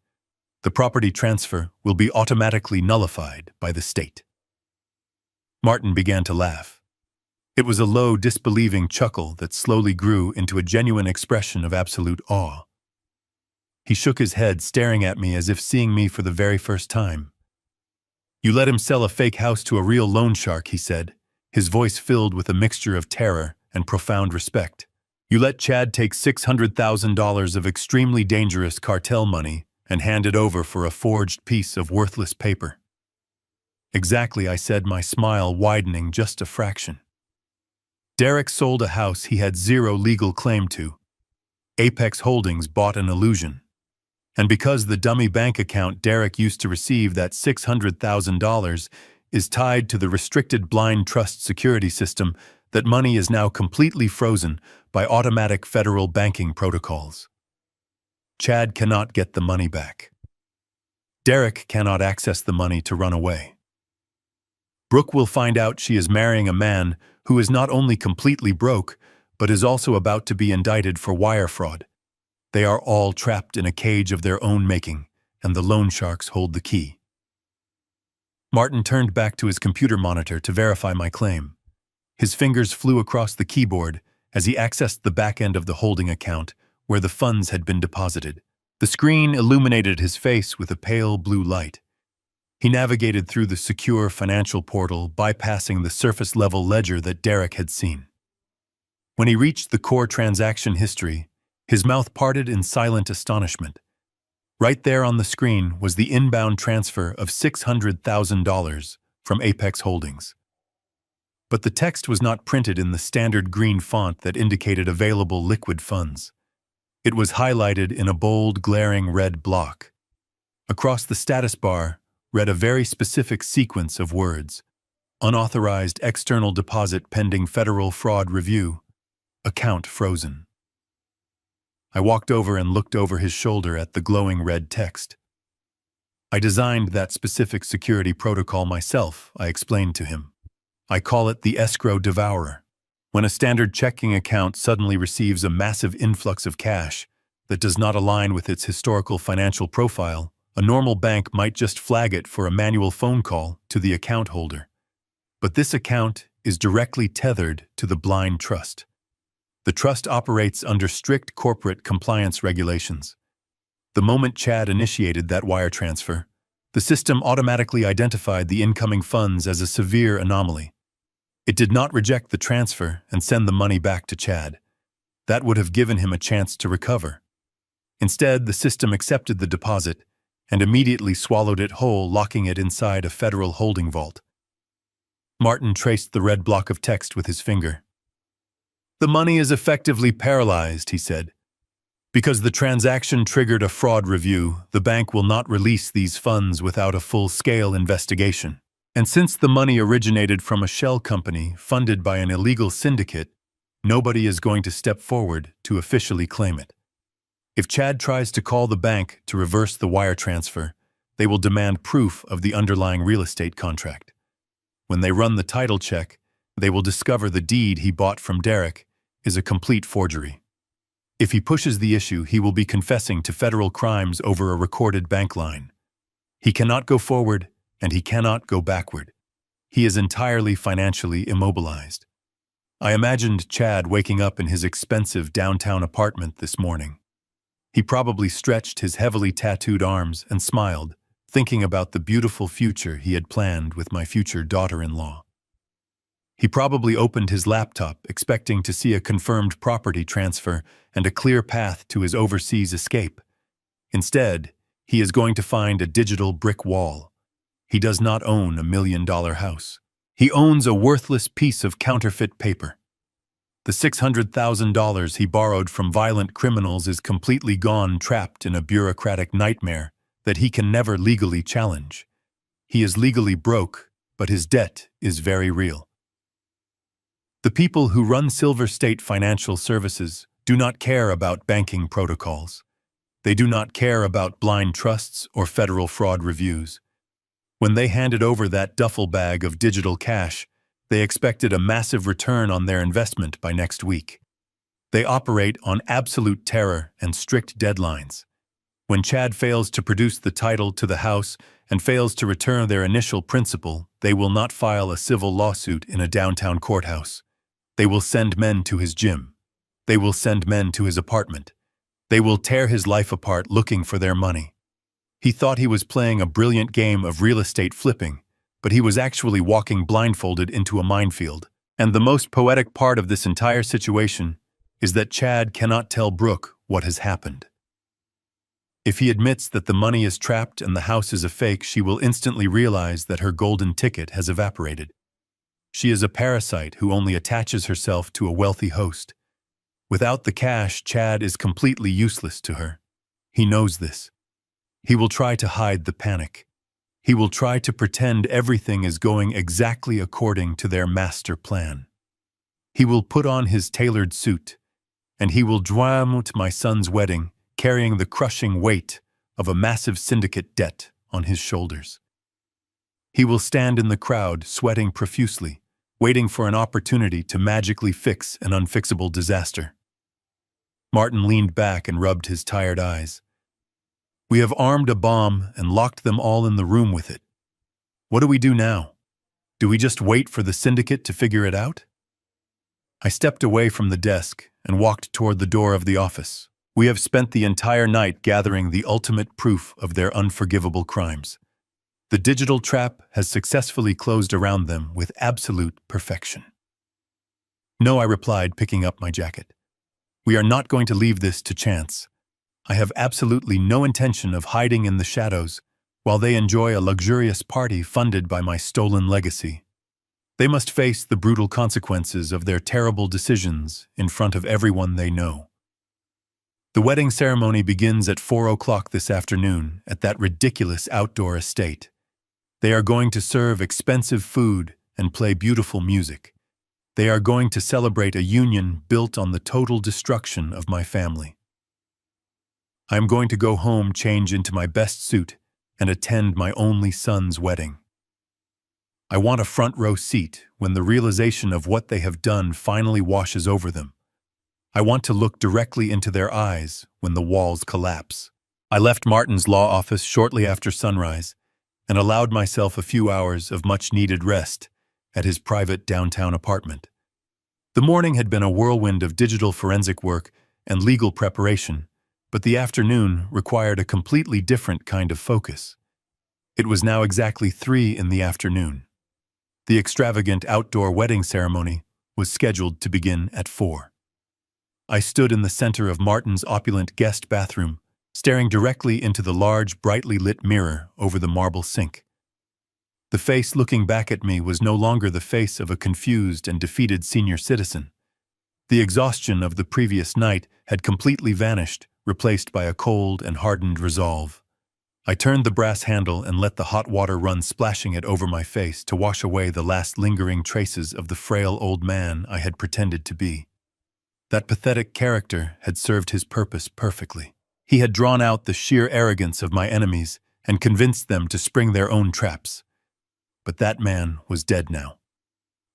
The property transfer will be automatically nullified by the state. Martin began to laugh. It was a low, disbelieving chuckle that slowly grew into a genuine expression of absolute awe. He shook his head, staring at me as if seeing me for the very first time. "You let him sell a fake house to a real loan shark," he said, his voice filled with a mixture of terror and profound respect. "You let Chad take $600,000 of extremely dangerous cartel money and hand it over for a forged piece of worthless paper." "Exactly," I said, my smile widening just a fraction. "Derek sold a house he had zero legal claim to. Apex Holdings bought an illusion. And because the dummy bank account Derek used to receive that $600,000 is tied to the restricted blind trust security system, that money is now completely frozen by automatic federal banking protocols. Chad cannot get the money back. Derek cannot access the money to run away. Brooke will find out she is marrying a man who is not only completely broke, but is also about to be indicted for wire fraud. They are all trapped in a cage of their own making, and the loan sharks hold the key." Martin turned back to his computer monitor to verify my claim. His fingers flew across the keyboard as he accessed the back end of the holding account where the funds had been deposited. The screen illuminated his face with a pale blue light. He navigated through the secure financial portal, bypassing the surface-level ledger that Derek had seen. When he reached the core transaction history, his mouth parted in silent astonishment. Right there on the screen was the inbound transfer of $600,000 from Apex Holdings. But the text was not printed in the standard green font that indicated available liquid funds. It was highlighted in a bold, glaring red block. Across the status bar read a very specific sequence of words: unauthorized external deposit pending federal fraud review, account frozen. I walked over and looked over his shoulder at the glowing red text. "I designed that specific security protocol myself," I explained to him. "I call it the escrow devourer. When a standard checking account suddenly receives a massive influx of cash that does not align with its historical financial profile, a normal bank might just flag it for a manual phone call to the account holder. But this account is directly tethered to the blind trust. The trust operates under strict corporate compliance regulations. The moment Chad initiated that wire transfer, the system automatically identified the incoming funds as a severe anomaly. It did not reject the transfer and send the money back to Chad. That would have given him a chance to recover. Instead, the system accepted the deposit and immediately swallowed it whole, locking it inside a federal holding vault." Martin traced the red block of text with his finger. "The money is effectively paralyzed," he said. "Because the transaction triggered a fraud review, the bank will not release these funds without a full-scale investigation. And since the money originated from a shell company funded by an illegal syndicate, nobody is going to step forward to officially claim it. If Chad tries to call the bank to reverse the wire transfer, they will demand proof of the underlying real estate contract. When they run the title check, they will discover the deed he bought from Derek is a complete forgery. If he pushes the issue, he will be confessing to federal crimes over a recorded bank line. He cannot go forward, and he cannot go backward. He is entirely financially immobilized." I imagined Chad waking up in his expensive downtown apartment this morning. He probably stretched his heavily tattooed arms and smiled, thinking about the beautiful future he had planned with my future daughter-in-law. He probably opened his laptop expecting to see a confirmed property transfer and a clear path to his overseas escape. Instead, He is going to find a digital brick wall. He does not own $1 million house. He owns a worthless piece of counterfeit paper. The $600,000 he borrowed from violent criminals is completely gone, trapped in a bureaucratic nightmare that he can never legally challenge. He is legally broke, but his debt is very real. The people who run Silver State Financial Services do not care about banking protocols. They do not care about blind trusts or federal fraud reviews. When they handed over that duffel bag of digital cash, they expected a massive return on their investment by next week. They operate on absolute terror and strict deadlines. When Chad fails to produce the title to the house and fails to return their initial principal, they will not file a civil lawsuit in a downtown courthouse. They will send men to his gym. They will send men to his apartment. They will tear his life apart looking for their money. He thought he was playing a brilliant game of real estate flipping, but he was actually walking blindfolded into a minefield. And the most poetic part of this entire situation is that Chad cannot tell Brooke what has happened. If he admits that the money is trapped and the house is a fake, she will instantly realize that her golden ticket has evaporated. She is a parasite who only attaches herself to a wealthy host. Without the cash, Chad is completely useless to her. He knows this. He will try to hide the panic. He will try to pretend everything is going exactly according to their master plan. He will put on his tailored suit, and he will dram to my son's wedding, carrying the crushing weight of a massive syndicate debt on his shoulders. He will stand in the crowd, sweating profusely, waiting for an opportunity to magically fix an unfixable disaster. Martin leaned back and rubbed his tired eyes. We have armed a bomb and locked them all in the room with it. What do we do now? Do we just wait for the syndicate to figure it out? I stepped away from the desk and walked toward the door of the office. We have spent the entire night gathering the ultimate proof of their unforgivable crimes. The digital trap has successfully closed around them with absolute perfection. No, I replied, picking up my jacket. We are not going to leave this to chance. I have absolutely no intention of hiding in the shadows while they enjoy a luxurious party funded by my stolen legacy. They must face the brutal consequences of their terrible decisions in front of everyone they know. The wedding ceremony begins at 4 o'clock this afternoon at that ridiculous outdoor estate. They are going to serve expensive food and play beautiful music. They are going to celebrate a union built on the total destruction of my family. I am going to go home, change into my best suit, and attend my only son's wedding. I want a front row seat when the realization of what they have done finally washes over them. I want to look directly into their eyes when the walls collapse. I left Martin's law office shortly after sunrise and allowed myself a few hours of much-needed rest at his private downtown apartment. The morning had been a whirlwind of digital forensic work and legal preparation, but the afternoon required a completely different kind of focus. It was now exactly 3 in the afternoon. The extravagant outdoor wedding ceremony was scheduled to begin at 4. I stood in the center of Martin's opulent guest bathroom, staring directly into the large, brightly lit mirror over the marble sink. The face looking back at me was no longer the face of a confused and defeated senior citizen. The exhaustion of the previous night had completely vanished, replaced by a cold and hardened resolve. I turned the brass handle and let the hot water run, splashing it over my face to wash away the last lingering traces of the frail old man I had pretended to be. That pathetic character had served his purpose perfectly. He had drawn out the sheer arrogance of my enemies and convinced them to spring their own traps. But that man was dead now.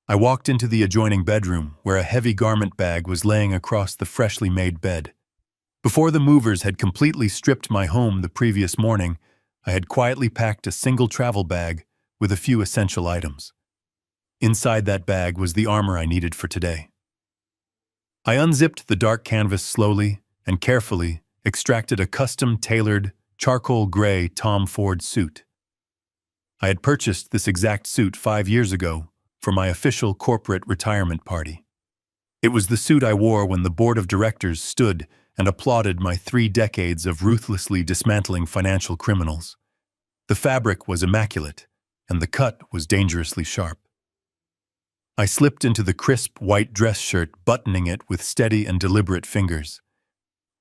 I walked into the adjoining bedroom where a heavy garment bag was laying across the freshly made bed. Before the movers had completely stripped my home the previous morning, I had quietly packed a single travel bag with a few essential items. Inside that bag was the armor I needed for today. I unzipped the dark canvas slowly and carefully extracted a custom-tailored, charcoal gray Tom Ford suit. I had purchased this exact suit 5 years ago for my official corporate retirement party. It was the suit I wore when the board of directors stood and applauded my 3 decades of ruthlessly dismantling financial criminals. The fabric was immaculate, and the cut was dangerously sharp. I slipped into the crisp white dress shirt, buttoning it with steady and deliberate fingers.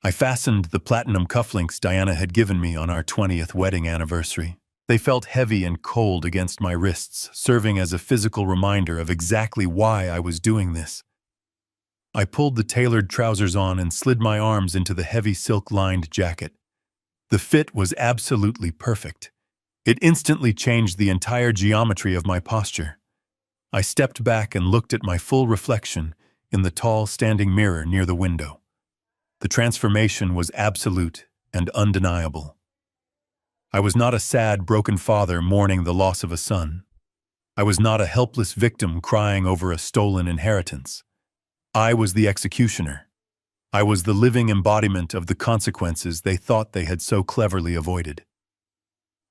I fastened the platinum cufflinks Diana had given me on our 20th wedding anniversary. They felt heavy and cold against my wrists, serving as a physical reminder of exactly why I was doing this. I pulled the tailored trousers on and slid my arms into the heavy silk-lined jacket. The fit was absolutely perfect. It instantly changed the entire geometry of my posture. I stepped back and looked at my full reflection in the tall standing mirror near the window. The transformation was absolute and undeniable. I was not a sad, broken father mourning the loss of a son. I was not a helpless victim crying over a stolen inheritance. I was the executioner. I was the living embodiment of the consequences they thought they had so cleverly avoided.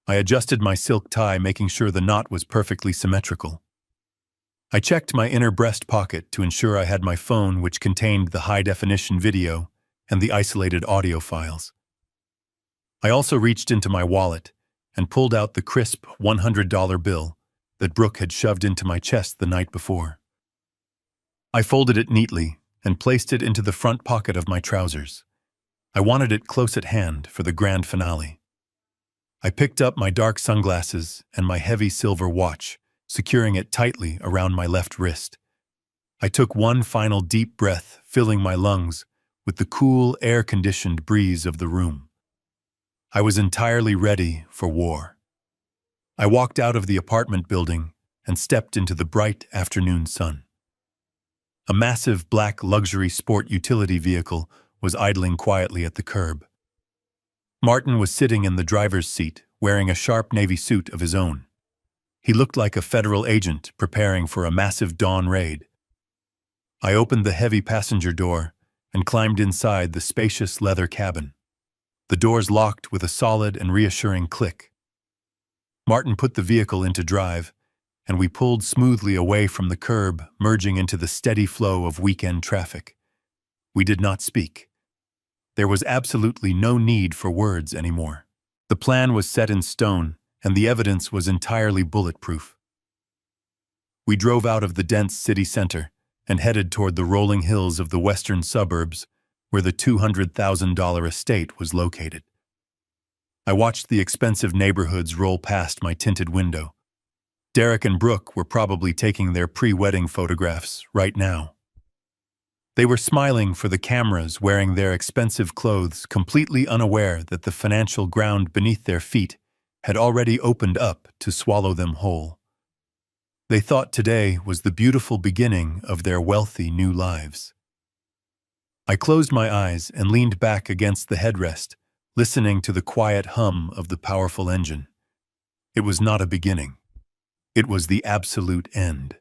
I adjusted my silk tie, making sure the knot was perfectly symmetrical. I checked my inner breast pocket to ensure I had my phone, which contained the high-definition video and the isolated audio files. I also reached into my wallet and pulled out the crisp $100 bill that Brooke had shoved into my chest the night before. I folded it neatly and placed it into the front pocket of my trousers. I wanted it close at hand for the grand finale. I picked up my dark sunglasses and my heavy silver watch, securing it tightly around my left wrist. I took one final deep breath, filling my lungs with the cool, air-conditioned breeze of the room. I was entirely ready for war. I walked out of the apartment building and stepped into the bright afternoon sun. A massive black luxury sport utility vehicle was idling quietly at the curb. Martin was sitting in the driver's seat, wearing a sharp navy suit of his own. He looked like a federal agent preparing for a massive dawn raid. I opened the heavy passenger door and climbed inside the spacious leather cabin. The doors locked with a solid and reassuring click. Martin put the vehicle into drive, and we pulled smoothly away from the curb, merging into the steady flow of weekend traffic. We did not speak. There was absolutely no need for words anymore. The plan was set in stone, and the evidence was entirely bulletproof. We drove out of the dense city center and headed toward the rolling hills of the western suburbs, where the $200,000 estate was located. I watched the expensive neighborhoods roll past my tinted window. Derek and Brooke were probably taking their pre-wedding photographs right now. They were smiling for the cameras, wearing their expensive clothes, completely unaware that the financial ground beneath their feet had already opened up to swallow them whole. They thought today was the beautiful beginning of their wealthy new lives. I closed my eyes and leaned back against the headrest, listening to the quiet hum of the powerful engine. It was not a beginning. It was the absolute end.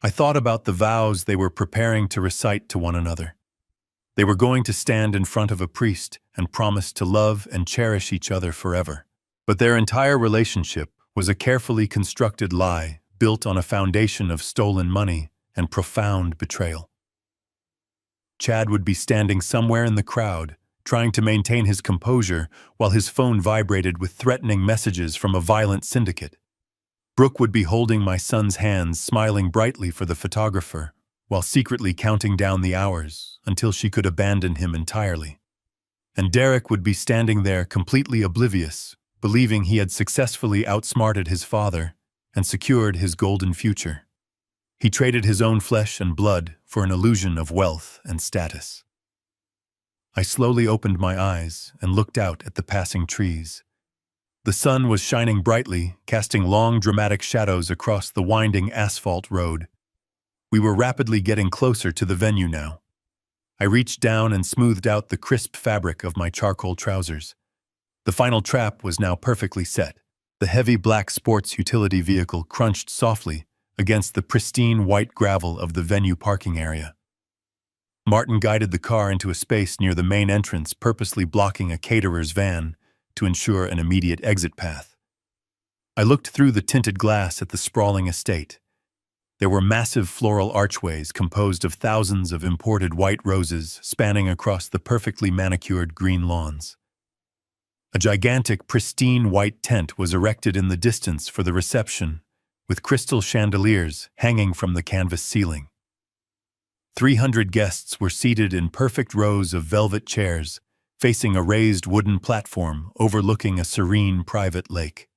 I thought about the vows they were preparing to recite to one another. They were going to stand in front of a priest and promise to love and cherish each other forever. But their entire relationship was a carefully constructed lie built on a foundation of stolen money and profound betrayal. Chad would be standing somewhere in the crowd, trying to maintain his composure while his phone vibrated with threatening messages from a violent syndicate. Brooke would be holding my son's hands, smiling brightly for the photographer, while secretly counting down the hours until she could abandon him entirely. And Derek would be standing there completely oblivious, believing he had successfully outsmarted his father and secured his golden future. He traded his own flesh and blood for an illusion of wealth and status. I slowly opened my eyes and looked out at the passing trees. The sun was shining brightly, casting long, dramatic shadows across the winding asphalt road. We were rapidly getting closer to the venue now. I reached down and smoothed out the crisp fabric of my charcoal trousers. The final trap was now perfectly set. The heavy black sports utility vehicle crunched softly against the pristine white gravel of the venue parking area. Martin guided the car into a space near the main entrance, purposely blocking a caterer's van to ensure an immediate exit path. I looked through the tinted glass at the sprawling estate. There were massive floral archways composed of thousands of imported white roses spanning across the perfectly manicured green lawns. A gigantic, pristine white tent was erected in the distance for the reception, with crystal chandeliers hanging from the canvas ceiling. 300 guests were seated in perfect rows of velvet chairs, facing a raised wooden platform overlooking a serene private lake.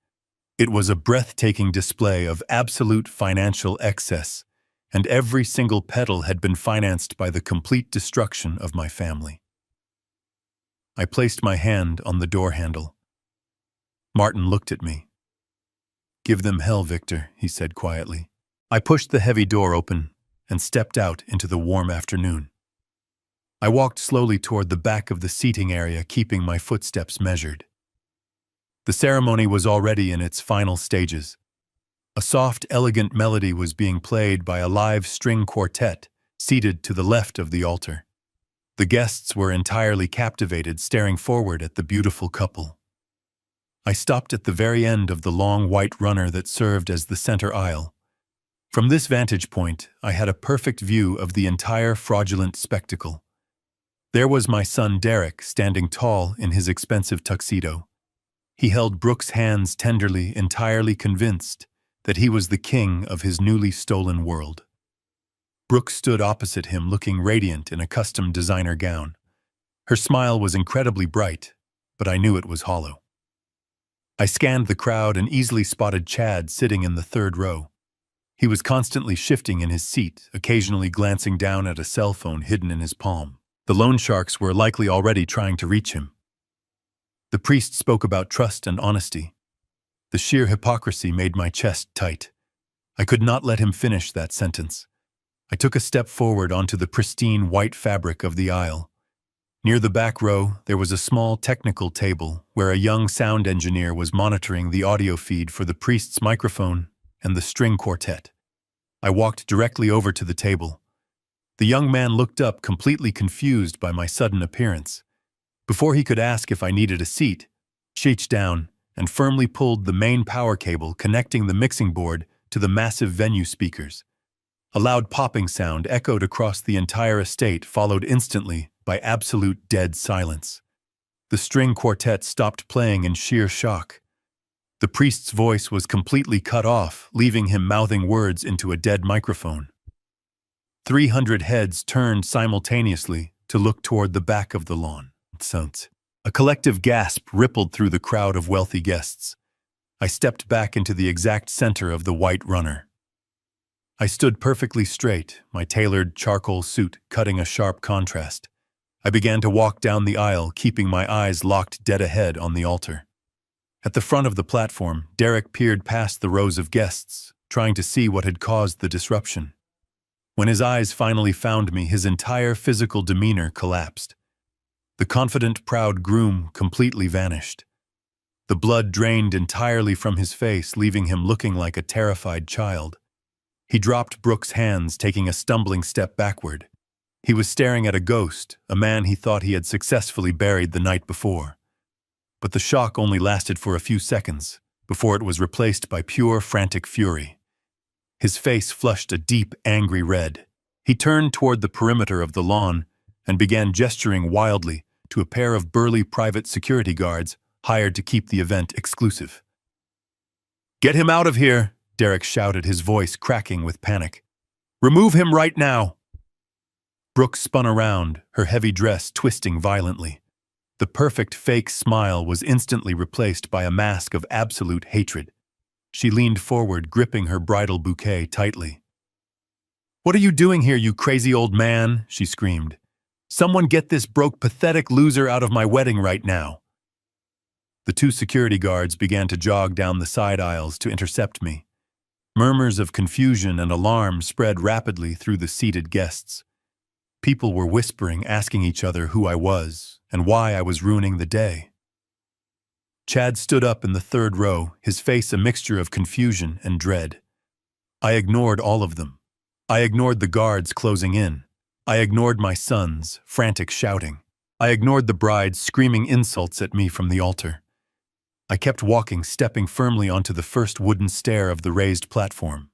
It was a breathtaking display of absolute financial excess, and every single petal had been financed by the complete destruction of my family. I placed my hand on the door handle. Martin looked at me. "Give them hell, Victor," he said quietly. I pushed the heavy door open and stepped out into the warm afternoon. I walked slowly toward the back of the seating area, keeping my footsteps measured. The ceremony was already in its final stages. A soft, elegant melody was being played by a live string quartet seated to the left of the altar. The guests were entirely captivated, staring forward at the beautiful couple. I stopped at the very end of the long white runner that served as the center aisle. From this vantage point, I had a perfect view of the entire fraudulent spectacle. There was my son Derek standing tall in his expensive tuxedo. He held Brooke's hands tenderly, entirely convinced that he was the king of his newly stolen world. Brooke stood opposite him, looking radiant in a custom designer gown. Her smile was incredibly bright, but I knew it was hollow. I scanned the crowd and easily spotted Chad sitting in the third row. He was constantly shifting in his seat, occasionally glancing down at a cell phone hidden in his palm. The loan sharks were likely already trying to reach him. The priest spoke about trust and honesty. The sheer hypocrisy made my chest tight. I could not let him finish that sentence. I took a step forward onto the pristine white fabric of the aisle. Near the back row, there was a small technical table where a young sound engineer was monitoring the audio feed for the priest's microphone and the string quartet. I walked directly over to the table. The young man looked up, completely confused by my sudden appearance. Before he could ask if I needed a seat, she reached down and firmly pulled the main power cable connecting the mixing board to the massive venue speakers. A loud popping sound echoed across the entire estate, followed instantly by absolute dead silence. The string quartet stopped playing in sheer shock. The priest's voice was completely cut off, leaving him mouthing words into a dead microphone. 300 heads turned simultaneously to look toward the back of the lawn. A collective gasp rippled through the crowd of wealthy guests. I stepped back into the exact center of the white runner. I stood perfectly straight, my tailored charcoal suit cutting a sharp contrast. I began to walk down the aisle, keeping my eyes locked dead ahead on the altar. At the front of the platform, Derek peered past the rows of guests, trying to see what had caused the disruption. When his eyes finally found me, his entire physical demeanor collapsed. The confident, proud groom completely vanished. The blood drained entirely from his face, leaving him looking like a terrified child. He dropped Brooke's hands, taking a stumbling step backward. He was staring at a ghost, a man he thought he had successfully buried the night before. But the shock only lasted for a few seconds, before it was replaced by pure, frantic fury. His face flushed a deep, angry red. He turned toward the perimeter of the lawn and began gesturing wildly to a pair of burly private security guards hired to keep the event exclusive. "Get him out of here!" Derek shouted, his voice cracking with panic. "Remove him right now!" Brooke spun around, her heavy dress twisting violently. The perfect fake smile was instantly replaced by a mask of absolute hatred. She leaned forward, gripping her bridal bouquet tightly. "What are you doing here, you crazy old man?" she screamed. "Someone get this broke, pathetic loser out of my wedding right now." The two security guards began to jog down the side aisles to intercept me. Murmurs of confusion and alarm spread rapidly through the seated guests. People were whispering, asking each other who I was and why I was ruining the day. Chad stood up in the third row, his face a mixture of confusion and dread. I ignored all of them. I ignored the guards closing in. I ignored my sons, frantic shouting. I ignored the bride screaming insults at me from the altar. I kept walking, stepping firmly onto the first wooden stair of the raised platform.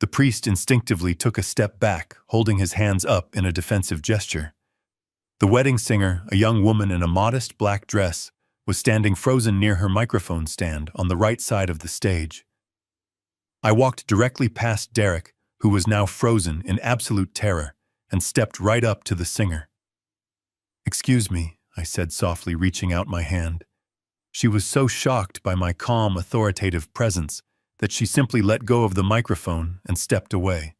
The priest instinctively took a step back, holding his hands up in a defensive gesture. The wedding singer, a young woman in a modest black dress, was standing frozen near her microphone stand on the right side of the stage. I walked directly past Derek, who was now frozen in absolute terror, and stepped right up to the singer. "Excuse me," I said softly, reaching out my hand. She was so shocked by my calm, authoritative presence that she simply let go of the microphone and stepped away.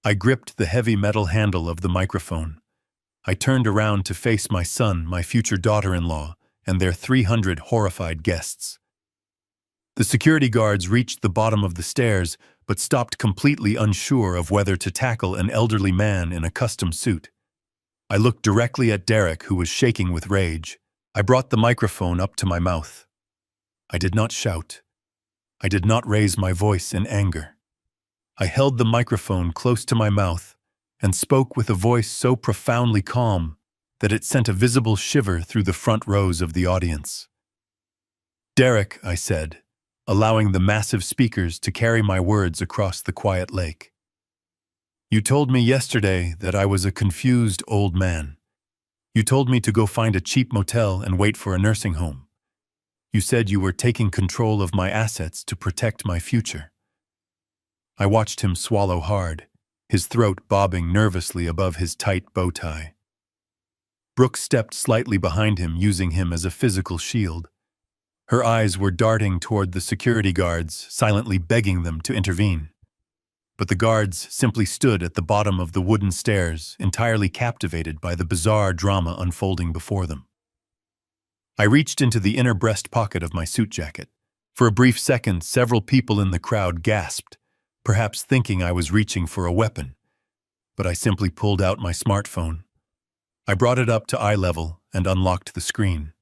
I gripped the heavy metal handle of the microphone. I turned around to face my son, my future daughter-in-law, and their 300 horrified guests. The security guards reached the bottom of the stairs, but stopped completely unsure of whether to tackle an elderly man in a custom suit. I looked directly at Derek, who was shaking with rage. I brought the microphone up to my mouth. I did not shout. I did not raise my voice in anger. I held the microphone close to my mouth and spoke with a voice so profoundly calm that it sent a visible shiver through the front rows of the audience. "Derek," I said, allowing the massive speakers to carry my words across the quiet lake. "You told me yesterday that I was a confused old man. You told me to go find a cheap motel and wait for a nursing home. You said you were taking control of my assets to protect my future." I watched him swallow hard, his throat bobbing nervously above his tight bow tie. Brooke stepped slightly behind him, using him as a physical shield. Her eyes were darting toward the security guards, silently begging them to intervene. But the guards simply stood at the bottom of the wooden stairs, entirely captivated by the bizarre drama unfolding before them. I reached into the inner breast pocket of my suit jacket. For a brief second, several people in the crowd gasped, perhaps thinking I was reaching for a weapon. But I simply pulled out my smartphone. I brought it up to eye level and unlocked the screen.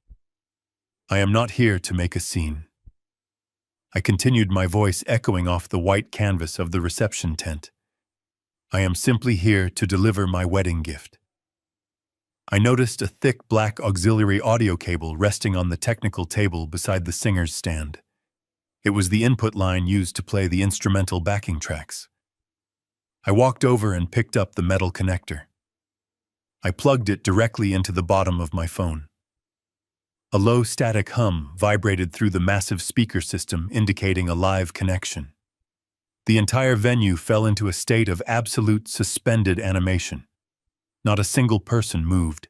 "I am not here to make a scene." I continued, my voice echoing off the white canvas of the reception tent. "I am simply here to deliver my wedding gift." I noticed a thick black auxiliary audio cable resting on the technical table beside the singer's stand. It was the input line used to play the instrumental backing tracks. I walked over and picked up the metal connector. I plugged it directly into the bottom of my phone. A low static hum vibrated through the massive speaker system, indicating a live connection. The entire venue fell into a state of absolute suspended animation. Not a single person moved.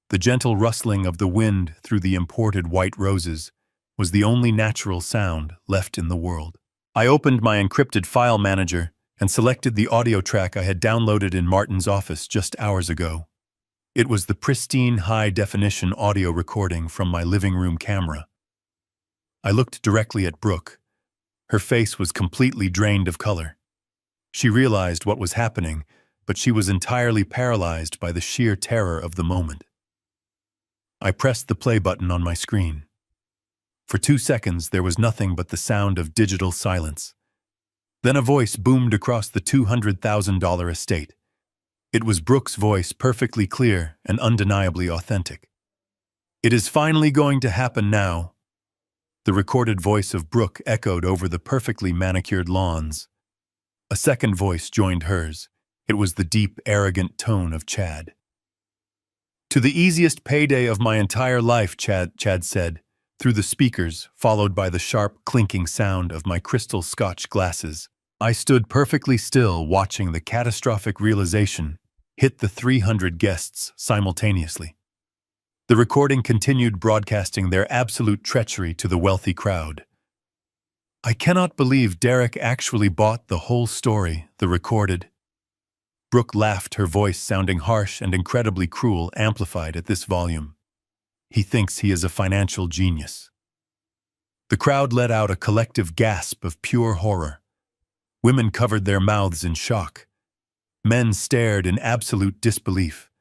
The gentle rustling of the wind through the imported white roses was the only natural sound left in the world. I opened my encrypted file manager and selected the audio track I had downloaded in Martin's office just hours ago. It was the pristine high-definition audio recording from my living room camera. I looked directly at Brooke. Her face was completely drained of color. She realized what was happening, but she was entirely paralyzed by the sheer terror of the moment. I pressed the play button on my screen. For 2 seconds, there was nothing but the sound of digital silence. Then a voice boomed across the $200,000 estate. It was Brooke's voice, perfectly clear and undeniably authentic. "It is finally going to happen now." The recorded voice of Brooke echoed over the perfectly manicured lawns. A second voice joined hers. It was the deep, arrogant tone of Chad. "To the easiest payday of my entire life," Chad said, through the speakers, followed by the sharp, clinking sound of my crystal Scotch glasses. I stood perfectly still, watching the catastrophic realization hit the 300 guests simultaneously. The recording continued, broadcasting their absolute treachery to the wealthy crowd. "I cannot believe Derek actually bought the whole story," the recorded. Brooke laughed, her voice sounding harsh and incredibly cruel, amplified at this volume. "He thinks he is a financial genius." The crowd let out a collective gasp of pure horror. Women covered their mouths in shock. Men stared in absolute disbelief.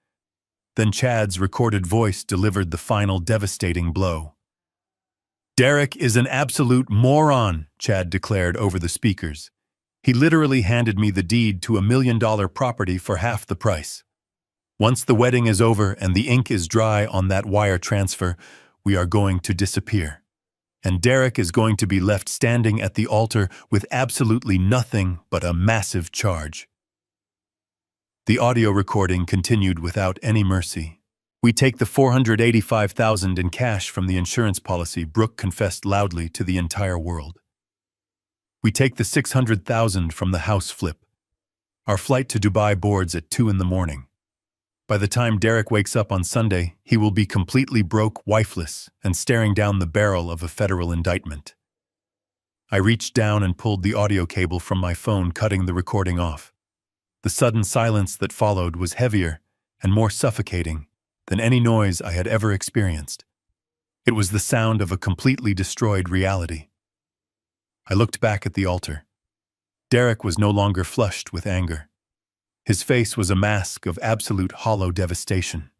Then Chad's recorded voice delivered the final devastating blow. "Derek is an absolute moron," Chad declared over the speakers. "He literally handed me the deed to $1 million property for half the price. Once the wedding is over and the ink is dry on that wire transfer, we are going to disappear. and Derek is going to be left standing at the altar with absolutely nothing but a massive charge. The audio recording continued without any mercy. "We take the $485,000 in cash from the insurance policy," Brooke confessed loudly to the entire world. "We take the $600,000 from the house flip. Our flight to Dubai boards at 2 in the morning. By the time Derek wakes up on Sunday, he will be completely broke, wifeless, and staring down the barrel of a federal indictment." I reached down and pulled the audio cable from my phone, cutting the recording off. The sudden silence that followed was heavier and more suffocating than any noise I had ever experienced. It was the sound of a completely destroyed reality. I looked back at the altar. Derek was no longer flushed with anger. His face was a mask of absolute hollow devastation.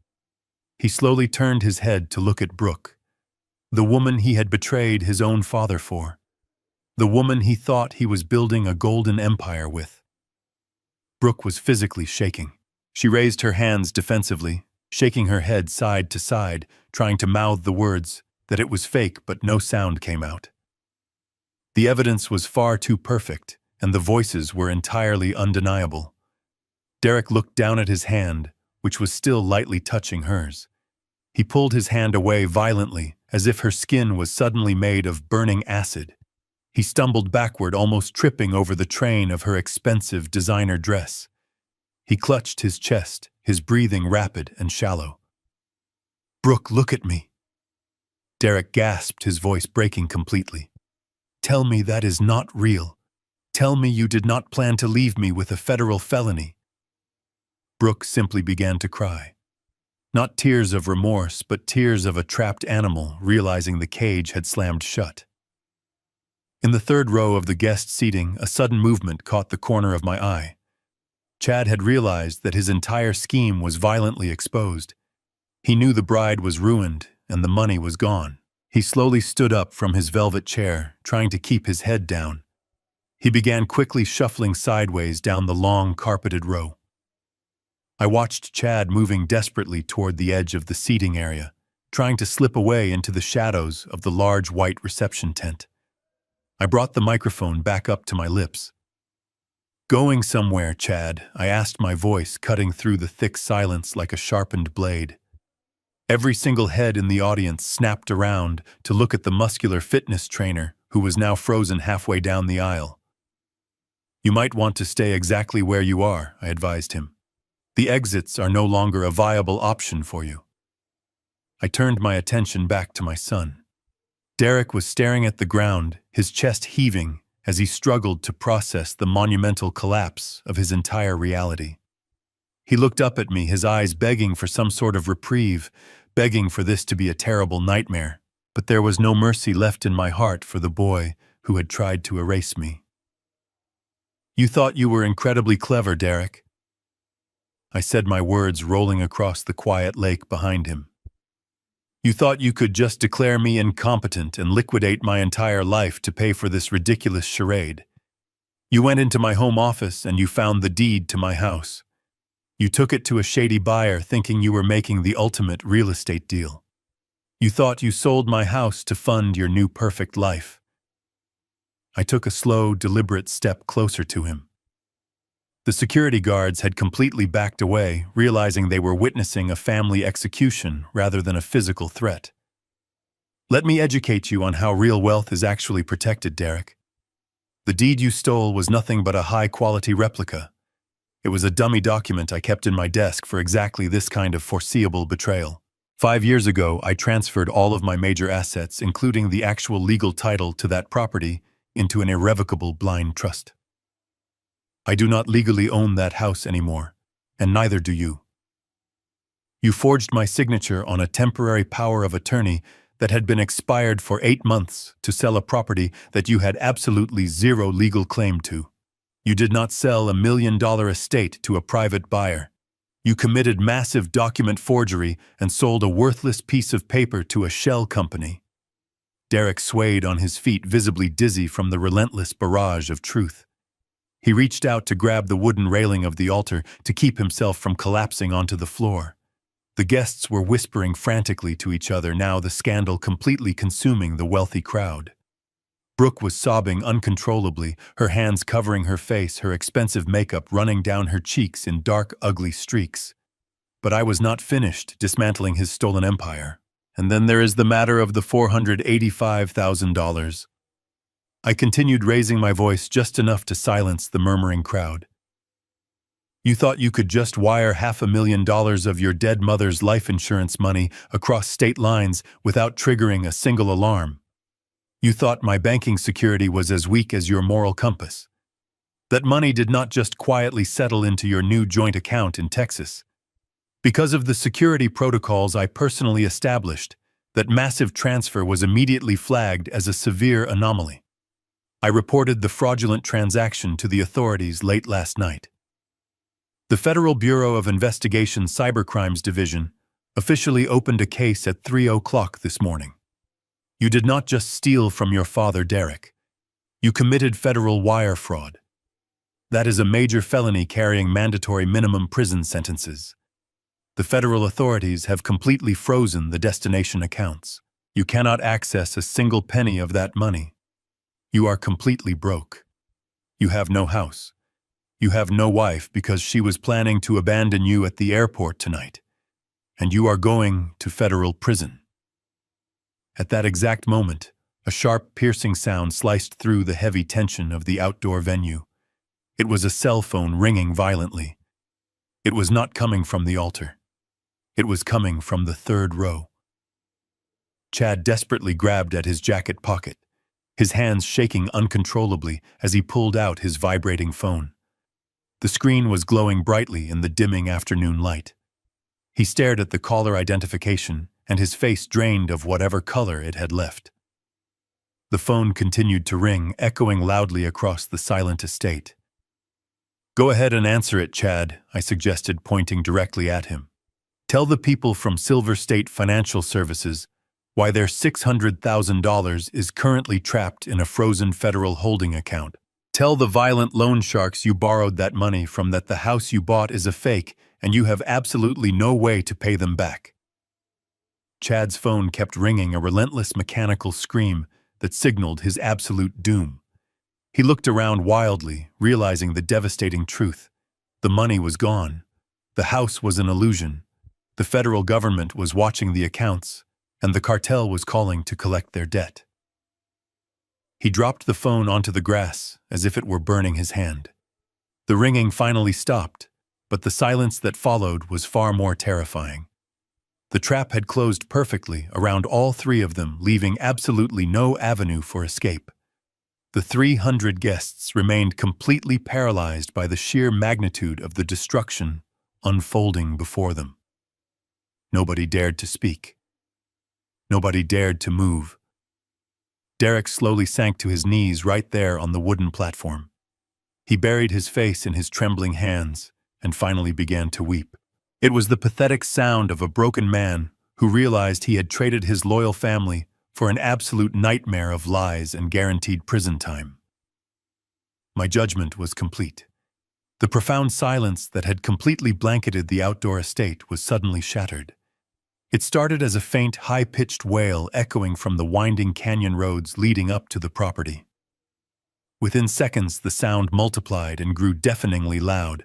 He slowly turned his head to look at Brooke, the woman he had betrayed his own father for, the woman he thought he was building a golden empire with. Brooke was physically shaking. She raised her hands defensively, shaking her head side to side, trying to mouth the words that it was fake, but no sound came out. The evidence was far too perfect, and the voices were entirely undeniable. Derek looked down at his hand, which was still lightly touching hers. He pulled his hand away violently, as if her skin was suddenly made of burning acid. He stumbled backward, almost tripping over the train of her expensive designer dress. He clutched his chest, his breathing rapid and shallow. "Brooke, look at me." Derek gasped, his voice breaking completely. "Tell me that is not real. Tell me you did not plan to leave me with a federal felony." Brooke simply began to cry. Not tears of remorse, but tears of a trapped animal realizing the cage had slammed shut. In the third row of the guest seating, a sudden movement caught the corner of my eye. Chad had realized that his entire scheme was violently exposed. He knew the bride was ruined and the money was gone. He slowly stood up from his velvet chair, trying to keep his head down. He began quickly shuffling sideways down the long, carpeted row. I watched Chad moving desperately toward the edge of the seating area, trying to slip away into the shadows of the large white reception tent. I brought the microphone back up to my lips. "Going somewhere, Chad?" I asked, my voice cutting through the thick silence like a sharpened blade. Every single head in the audience snapped around to look at the muscular fitness trainer who was now frozen halfway down the aisle. "You might want to stay exactly where you are," I advised him. "The exits are no longer a viable option for you." I turned my attention back to my son. Derek was staring at the ground, his chest heaving as he struggled to process the monumental collapse of his entire reality. He looked up at me, his eyes begging for some sort of reprieve, begging for this to be a terrible nightmare, but there was no mercy left in my heart for the boy who had tried to erase me. "You thought you were incredibly clever, Derek," I said, my words rolling across the quiet lake behind him. "You thought you could just declare me incompetent and liquidate my entire life to pay for this ridiculous charade. You went into my home office and you found the deed to my house. You took it to a shady buyer thinking you were making the ultimate real estate deal. You thought you sold my house to fund your new perfect life." I took a slow, deliberate step closer to him. The security guards had completely backed away, realizing they were witnessing a family execution rather than a physical threat. "Let me educate you on how real wealth is actually protected, Derek. The deed you stole was nothing but a high-quality replica. It was a dummy document I kept in my desk for exactly this kind of foreseeable betrayal. 5 years ago, I transferred all of my major assets, including the actual legal title to that property, into an irrevocable blind trust. I do not legally own that house anymore, and neither do you. You forged my signature on a temporary power of attorney that had been expired for 8 months to sell a property that you had absolutely zero legal claim to. You did not sell $1 million estate to a private buyer. You committed massive document forgery and sold a worthless piece of paper to a shell company." Derek swayed on his feet, visibly dizzy from the relentless barrage of truth. He reached out to grab the wooden railing of the altar to keep himself from collapsing onto the floor. The guests were whispering frantically to each other, now the scandal completely consuming the wealthy crowd. Brooke was sobbing uncontrollably, her hands covering her face, her expensive makeup running down her cheeks in dark, ugly streaks. But I was not finished dismantling his stolen empire. And then there is the matter of the $485,000. I continued, raising my voice just enough to silence the murmuring crowd. You thought you could just wire $500,000 of your dead mother's life insurance money across state lines without triggering a single alarm. You thought my banking security was as weak as your moral compass. That money did not just quietly settle into your new joint account in Texas. Because of the security protocols I personally established, that massive transfer was immediately flagged as a severe anomaly. I reported the fraudulent transaction to the authorities late last night. The Federal Bureau of Investigation Cybercrimes Division officially opened a case at 3 o'clock this morning. You did not just steal from your father, Derek. You committed federal wire fraud. That is a major felony carrying mandatory minimum prison sentences. The federal authorities have completely frozen the destination accounts. You cannot access a single penny of that money. You are completely broke. You have no house. You have no wife because she was planning to abandon you at the airport tonight. And you are going to federal prison. At that exact moment, a sharp, piercing sound sliced through the heavy tension of the outdoor venue. It was a cell phone ringing violently. It was not coming from the altar. It was coming from the third row. Chad desperately grabbed at his jacket pocket, his hands shaking uncontrollably as he pulled out his vibrating phone. The screen was glowing brightly in the dimming afternoon light. He stared at the caller identification, and his face drained of whatever color it had left. The phone continued to ring, echoing loudly across the silent estate. "Go ahead and answer it, Chad," I suggested, pointing directly at him. "Tell the people from Silver State Financial Services why their $600,000 is currently trapped in a frozen federal holding account. Tell the violent loan sharks you borrowed that money from that the house you bought is a fake and you have absolutely no way to pay them back." Chad's phone kept ringing, a relentless mechanical scream that signaled his absolute doom. He looked around wildly, realizing the devastating truth. The money was gone. The house was an illusion. The federal government was watching the accounts, and the cartel was calling to collect their debt. He dropped the phone onto the grass as if it were burning his hand. The ringing finally stopped, but the silence that followed was far more terrifying. The trap had closed perfectly around all three of them, leaving absolutely no avenue for escape. The 300 guests remained completely paralyzed by the sheer magnitude of the destruction unfolding before them. Nobody dared to speak. Nobody dared to move. Derek slowly sank to his knees right there on the wooden platform. He buried his face in his trembling hands and finally began to weep. It was the pathetic sound of a broken man who realized he had traded his loyal family for an absolute nightmare of lies and guaranteed prison time. My judgment was complete. The profound silence that had completely blanketed the outdoor estate was suddenly shattered. It started as a faint, high-pitched wail echoing from the winding canyon roads leading up to the property. Within seconds, the sound multiplied and grew deafeningly loud.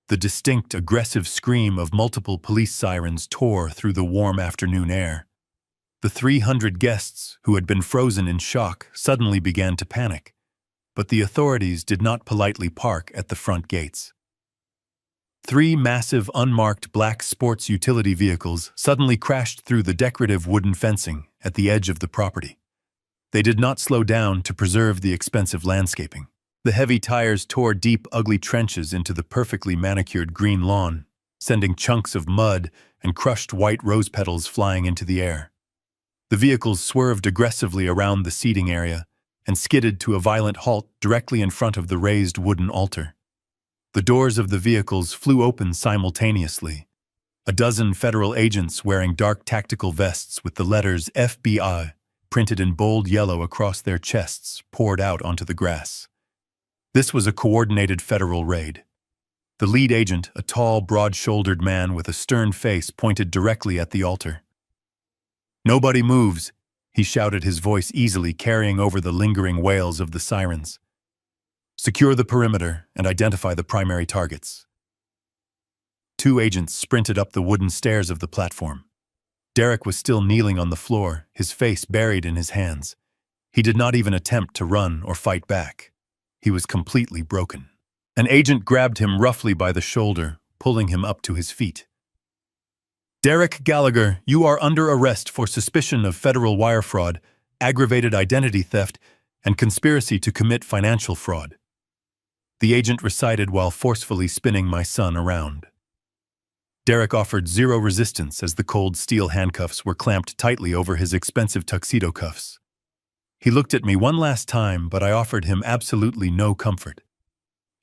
The distinct, aggressive scream of multiple police sirens tore through the warm afternoon air. The 300 guests, who had been frozen in shock, suddenly began to panic, but the authorities did not politely park at the front gates. 3 massive, unmarked black sports utility vehicles suddenly crashed through the decorative wooden fencing at the edge of the property. They did not slow down to preserve the expensive landscaping. The heavy tires tore deep, ugly trenches into the perfectly manicured green lawn, sending chunks of mud and crushed white rose petals flying into the air. The vehicles swerved aggressively around the seating area and skidded to a violent halt directly in front of the raised wooden altar. The doors of the vehicles flew open simultaneously. A dozen federal agents wearing dark tactical vests with the letters FBI printed in bold yellow across their chests poured out onto the grass. This was a coordinated federal raid. The lead agent, a tall, broad-shouldered man with a stern face, pointed directly at the altar. "Nobody moves," he shouted, his voice easily carrying over the lingering wails of the sirens. "Secure the perimeter and identify the primary targets." Two agents sprinted up the wooden stairs of the platform. Derek was still kneeling on the floor, his face buried in his hands. He did not even attempt to run or fight back. He was completely broken. An agent grabbed him roughly by the shoulder, pulling him up to his feet. "Derek Gallagher, you are under arrest for suspicion of federal wire fraud, aggravated identity theft, and conspiracy to commit financial fraud," the agent recited while forcefully spinning my son around. Derek offered zero resistance as the cold steel handcuffs were clamped tightly over his expensive tuxedo cuffs. He looked at me one last time, but I offered him absolutely no comfort.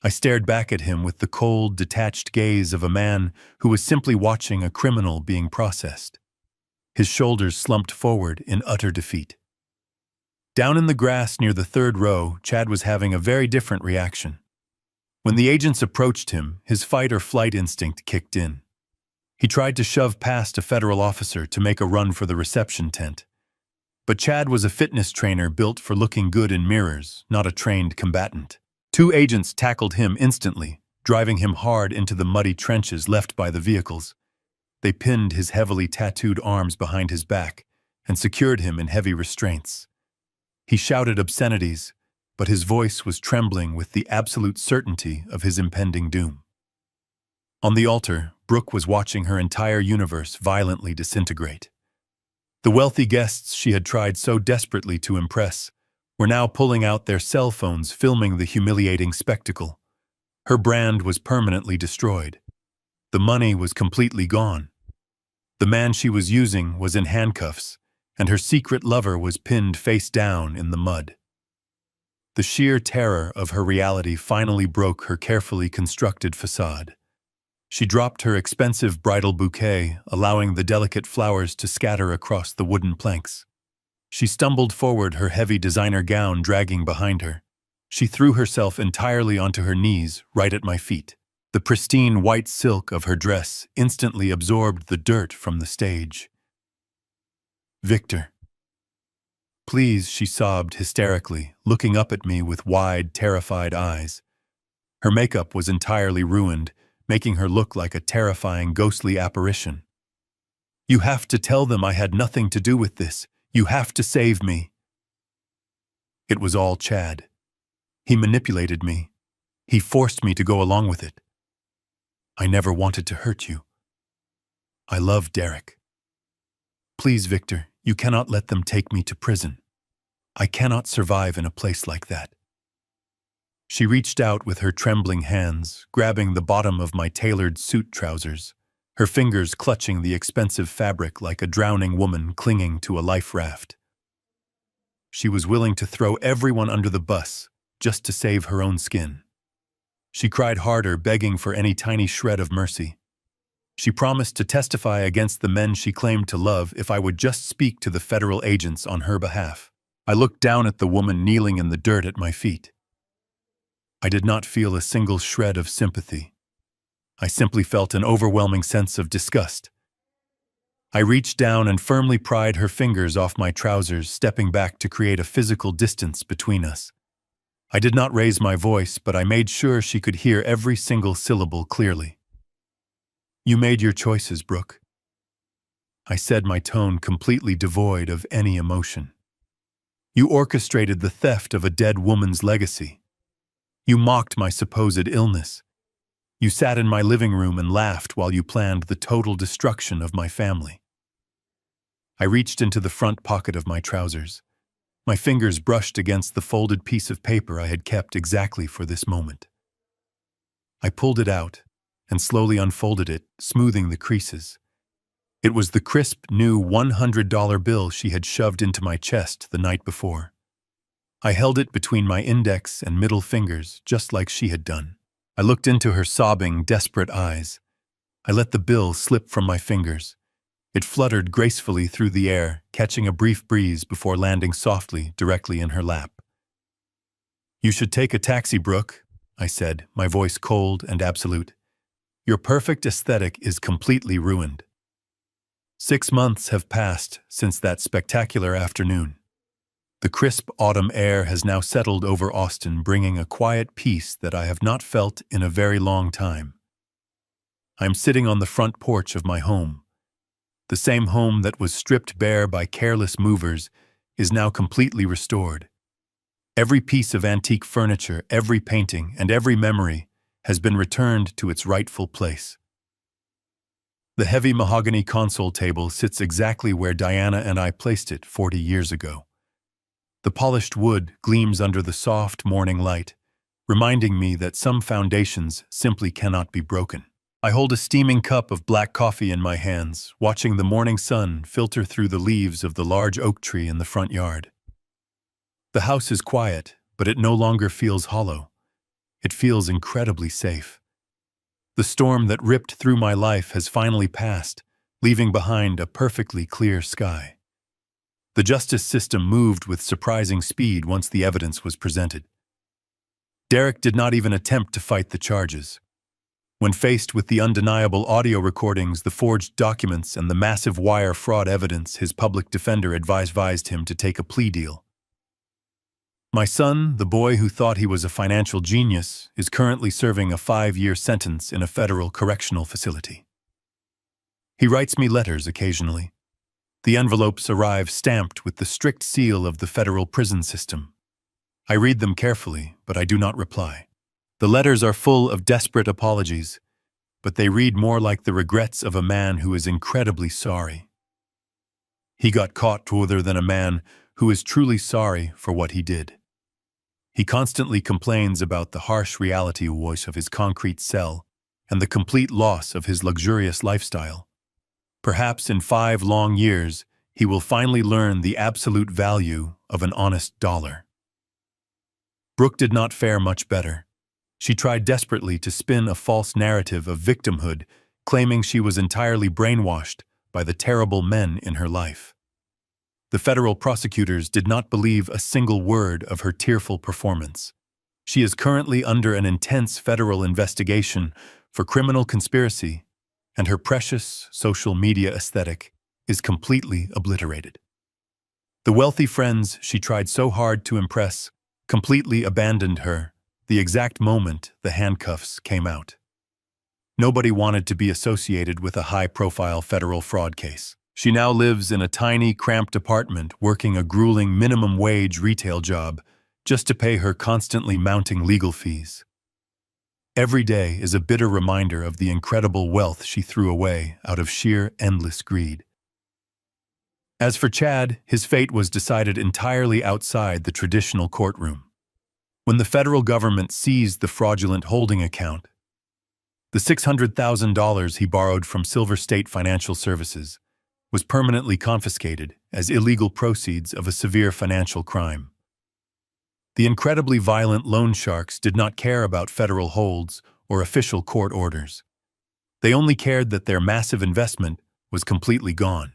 I stared back at him with the cold, detached gaze of a man who was simply watching a criminal being processed. His shoulders slumped forward in utter defeat. Down in the grass near the third row, Chad was having a very different reaction. When the agents approached him, his fight-or-flight instinct kicked in. He tried to shove past a federal officer to make a run for the reception tent. But Chad was a fitness trainer built for looking good in mirrors, not a trained combatant. Two agents tackled him instantly, driving him hard into the muddy trenches left by the vehicles. They pinned his heavily tattooed arms behind his back and secured him in heavy restraints. He shouted obscenities, but his voice was trembling with the absolute certainty of his impending doom. On the altar, Brooke was watching her entire universe violently disintegrate. The wealthy guests she had tried so desperately to impress were now pulling out their cell phones, filming the humiliating spectacle. Her brand was permanently destroyed. The money was completely gone. The man she was using was in handcuffs, and her secret lover was pinned face down in the mud. The sheer terror of her reality finally broke her carefully constructed facade. She dropped her expensive bridal bouquet, allowing the delicate flowers to scatter across the wooden planks. She stumbled forward, her heavy designer gown dragging behind her. She threw herself entirely onto her knees, right at my feet. The pristine white silk of her dress instantly absorbed the dirt from the stage. "Victor. Please," she sobbed hysterically, looking up at me with wide, terrified eyes. Her makeup was entirely ruined, making her look like a terrifying, ghostly apparition. "You have to tell them I had nothing to do with this. You have to save me." It was all Chad. He manipulated me. He forced me to go along with it. I never wanted to hurt you. I love Derek. Please, Victor, you cannot let them take me to prison. I cannot survive in a place like that. She reached out with her trembling hands, grabbing the bottom of my tailored suit trousers, her fingers clutching the expensive fabric like a drowning woman clinging to a life raft. She was willing to throw everyone under the bus just to save her own skin. She cried harder, begging for any tiny shred of mercy. She promised to testify against the men she claimed to love if I would just speak to the federal agents on her behalf. I looked down at the woman kneeling in the dirt at my feet. I did not feel a single shred of sympathy. I simply felt an overwhelming sense of disgust. I reached down and firmly pried her fingers off my trousers, stepping back to create a physical distance between us. I did not raise my voice, but I made sure she could hear every single syllable clearly. You made your choices, Brooke. I said, my tone completely devoid of any emotion. You orchestrated the theft of a dead woman's legacy. You mocked my supposed illness. You sat in my living room and laughed while you planned the total destruction of my family. I reached into the front pocket of my trousers. My fingers brushed against the folded piece of paper I had kept exactly for this moment. I pulled it out and slowly unfolded it, smoothing the creases. It was the crisp, new $100 bill she had shoved into my chest the night before. I held it between my index and middle fingers, just like she had done. I looked into her sobbing, desperate eyes. I let the bill slip from my fingers. It fluttered gracefully through the air, catching a brief breeze before landing softly directly in her lap. You should take a taxi, Brooke, I said, my voice cold and absolute. Your perfect aesthetic is completely ruined. 6 months have passed since that spectacular afternoon. The crisp autumn air has now settled over Austin, bringing a quiet peace that I have not felt in a very long time. I'm sitting on the front porch of my home. The same home that was stripped bare by careless movers is now completely restored. Every piece of antique furniture, every painting, and every memory has been returned to its rightful place. The heavy mahogany console table sits exactly where Diana and I placed it 40 years ago. The polished wood gleams under the soft morning light, reminding me that some foundations simply cannot be broken. I hold a steaming cup of black coffee in my hands, watching the morning sun filter through the leaves of the large oak tree in the front yard. The house is quiet, but it no longer feels hollow. It feels incredibly safe. The storm that ripped through my life has finally passed, leaving behind a perfectly clear sky. The justice system moved with surprising speed once the evidence was presented. Derek did not even attempt to fight the charges. When faced with the undeniable audio recordings, the forged documents, and the massive wire fraud evidence, his public defender advised him to take a plea deal. My son, the boy who thought he was a financial genius, is currently serving a 5-year sentence in a federal correctional facility. He writes me letters occasionally. The envelopes arrive stamped with the strict seal of the federal prison system. I read them carefully, but I do not reply. The letters are full of desperate apologies, but they read more like the regrets of a man who is incredibly sorry. He got caught rather than a man who is truly sorry for what he did. He constantly complains about the harsh reality of his concrete cell and the complete loss of his luxurious lifestyle. Perhaps in 5 long years, he will finally learn the absolute value of an honest dollar. Brooke did not fare much better. She tried desperately to spin a false narrative of victimhood, claiming she was entirely brainwashed by the terrible men in her life. The federal prosecutors did not believe a single word of her tearful performance. She is currently under an intense federal investigation for criminal conspiracy, and her precious social media aesthetic is completely obliterated. The wealthy friends she tried so hard to impress completely abandoned her the exact moment the handcuffs came out. Nobody wanted to be associated with a high-profile federal fraud case. She now lives in a tiny, cramped apartment working a grueling minimum-wage retail job just to pay her constantly mounting legal fees. Every day is a bitter reminder of the incredible wealth she threw away out of sheer endless greed. As for Chad, his fate was decided entirely outside the traditional courtroom. When the federal government seized the fraudulent holding account, the $600,000 he borrowed from Silver State Financial Services was permanently confiscated as illegal proceeds of a severe financial crime. The incredibly violent loan sharks did not care about federal holds or official court orders. They only cared that their massive investment was completely gone.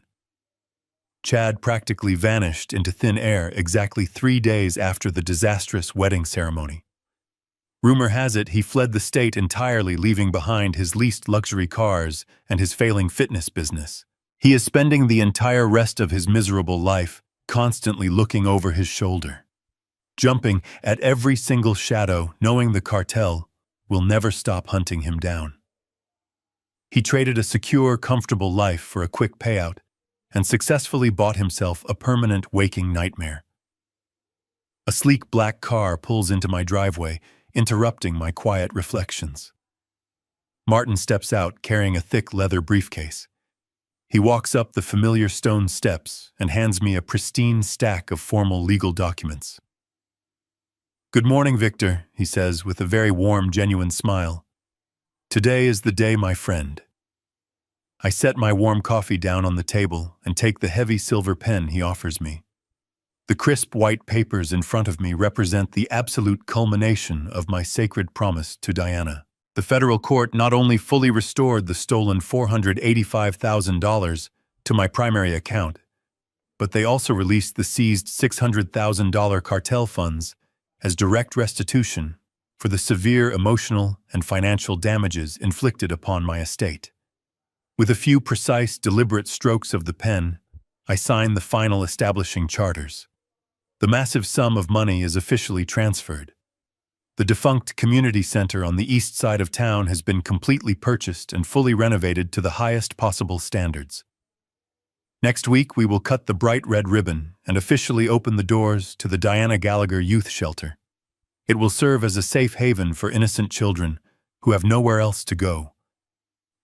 Chad practically vanished into thin air exactly 3 days after the disastrous wedding ceremony. Rumor has it he fled the state entirely, leaving behind his leased luxury cars and his failing fitness business. He is spending the entire rest of his miserable life constantly looking over his shoulder, jumping at every single shadow, knowing the cartel will never stop hunting him down. He traded a secure, comfortable life for a quick payout and successfully bought himself a permanent waking nightmare. A sleek black car pulls into my driveway, interrupting my quiet reflections. Martin steps out carrying a thick leather briefcase. He walks up the familiar stone steps and hands me a pristine stack of formal legal documents. "Good morning, Victor," he says with a very warm, genuine smile. "Today is the day, my friend." I set my warm coffee down on the table and take the heavy silver pen he offers me. The crisp white papers in front of me represent the absolute culmination of my sacred promise to Diana. The federal court not only fully restored the stolen $485,000 to my primary account, but they also released the seized $600,000 cartel funds as direct restitution for the severe emotional and financial damages inflicted upon my estate. With a few precise, deliberate strokes of the pen, I sign the final establishing charters. The massive sum of money is officially transferred. The defunct community center on the east side of town has been completely purchased and fully renovated to the highest possible standards. Next week, we will cut the bright red ribbon and officially open the doors to the Diana Gallagher Youth Shelter. It will serve as a safe haven for innocent children who have nowhere else to go.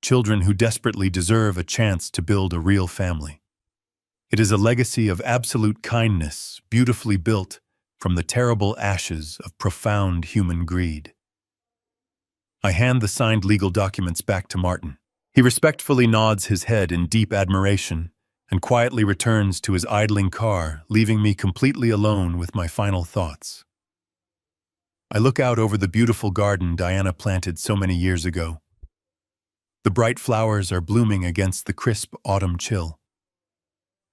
Children who desperately deserve a chance to build a real family. It is a legacy of absolute kindness, beautifully built from the terrible ashes of profound human greed. I hand the signed legal documents back to Martin. He respectfully nods his head in deep admiration and quietly returns to his idling car, leaving me completely alone with my final thoughts. I look out over the beautiful garden Diana planted so many years ago. The bright flowers are blooming against the crisp autumn chill.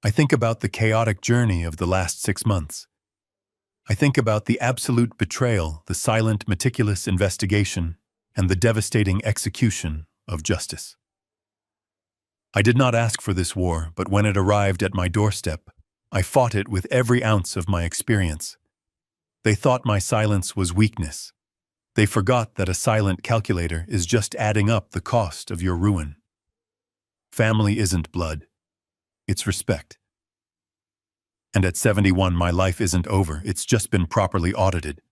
I think about the chaotic journey of the last 6 months. I think about the absolute betrayal, the silent, meticulous investigation, and the devastating execution of justice. I did not ask for this war, but when it arrived at my doorstep, I fought it with every ounce of my experience. They thought my silence was weakness. They forgot that a silent calculator is just adding up the cost of your ruin. Family isn't blood. It's respect. And at 71, my life isn't over. It's just been properly audited.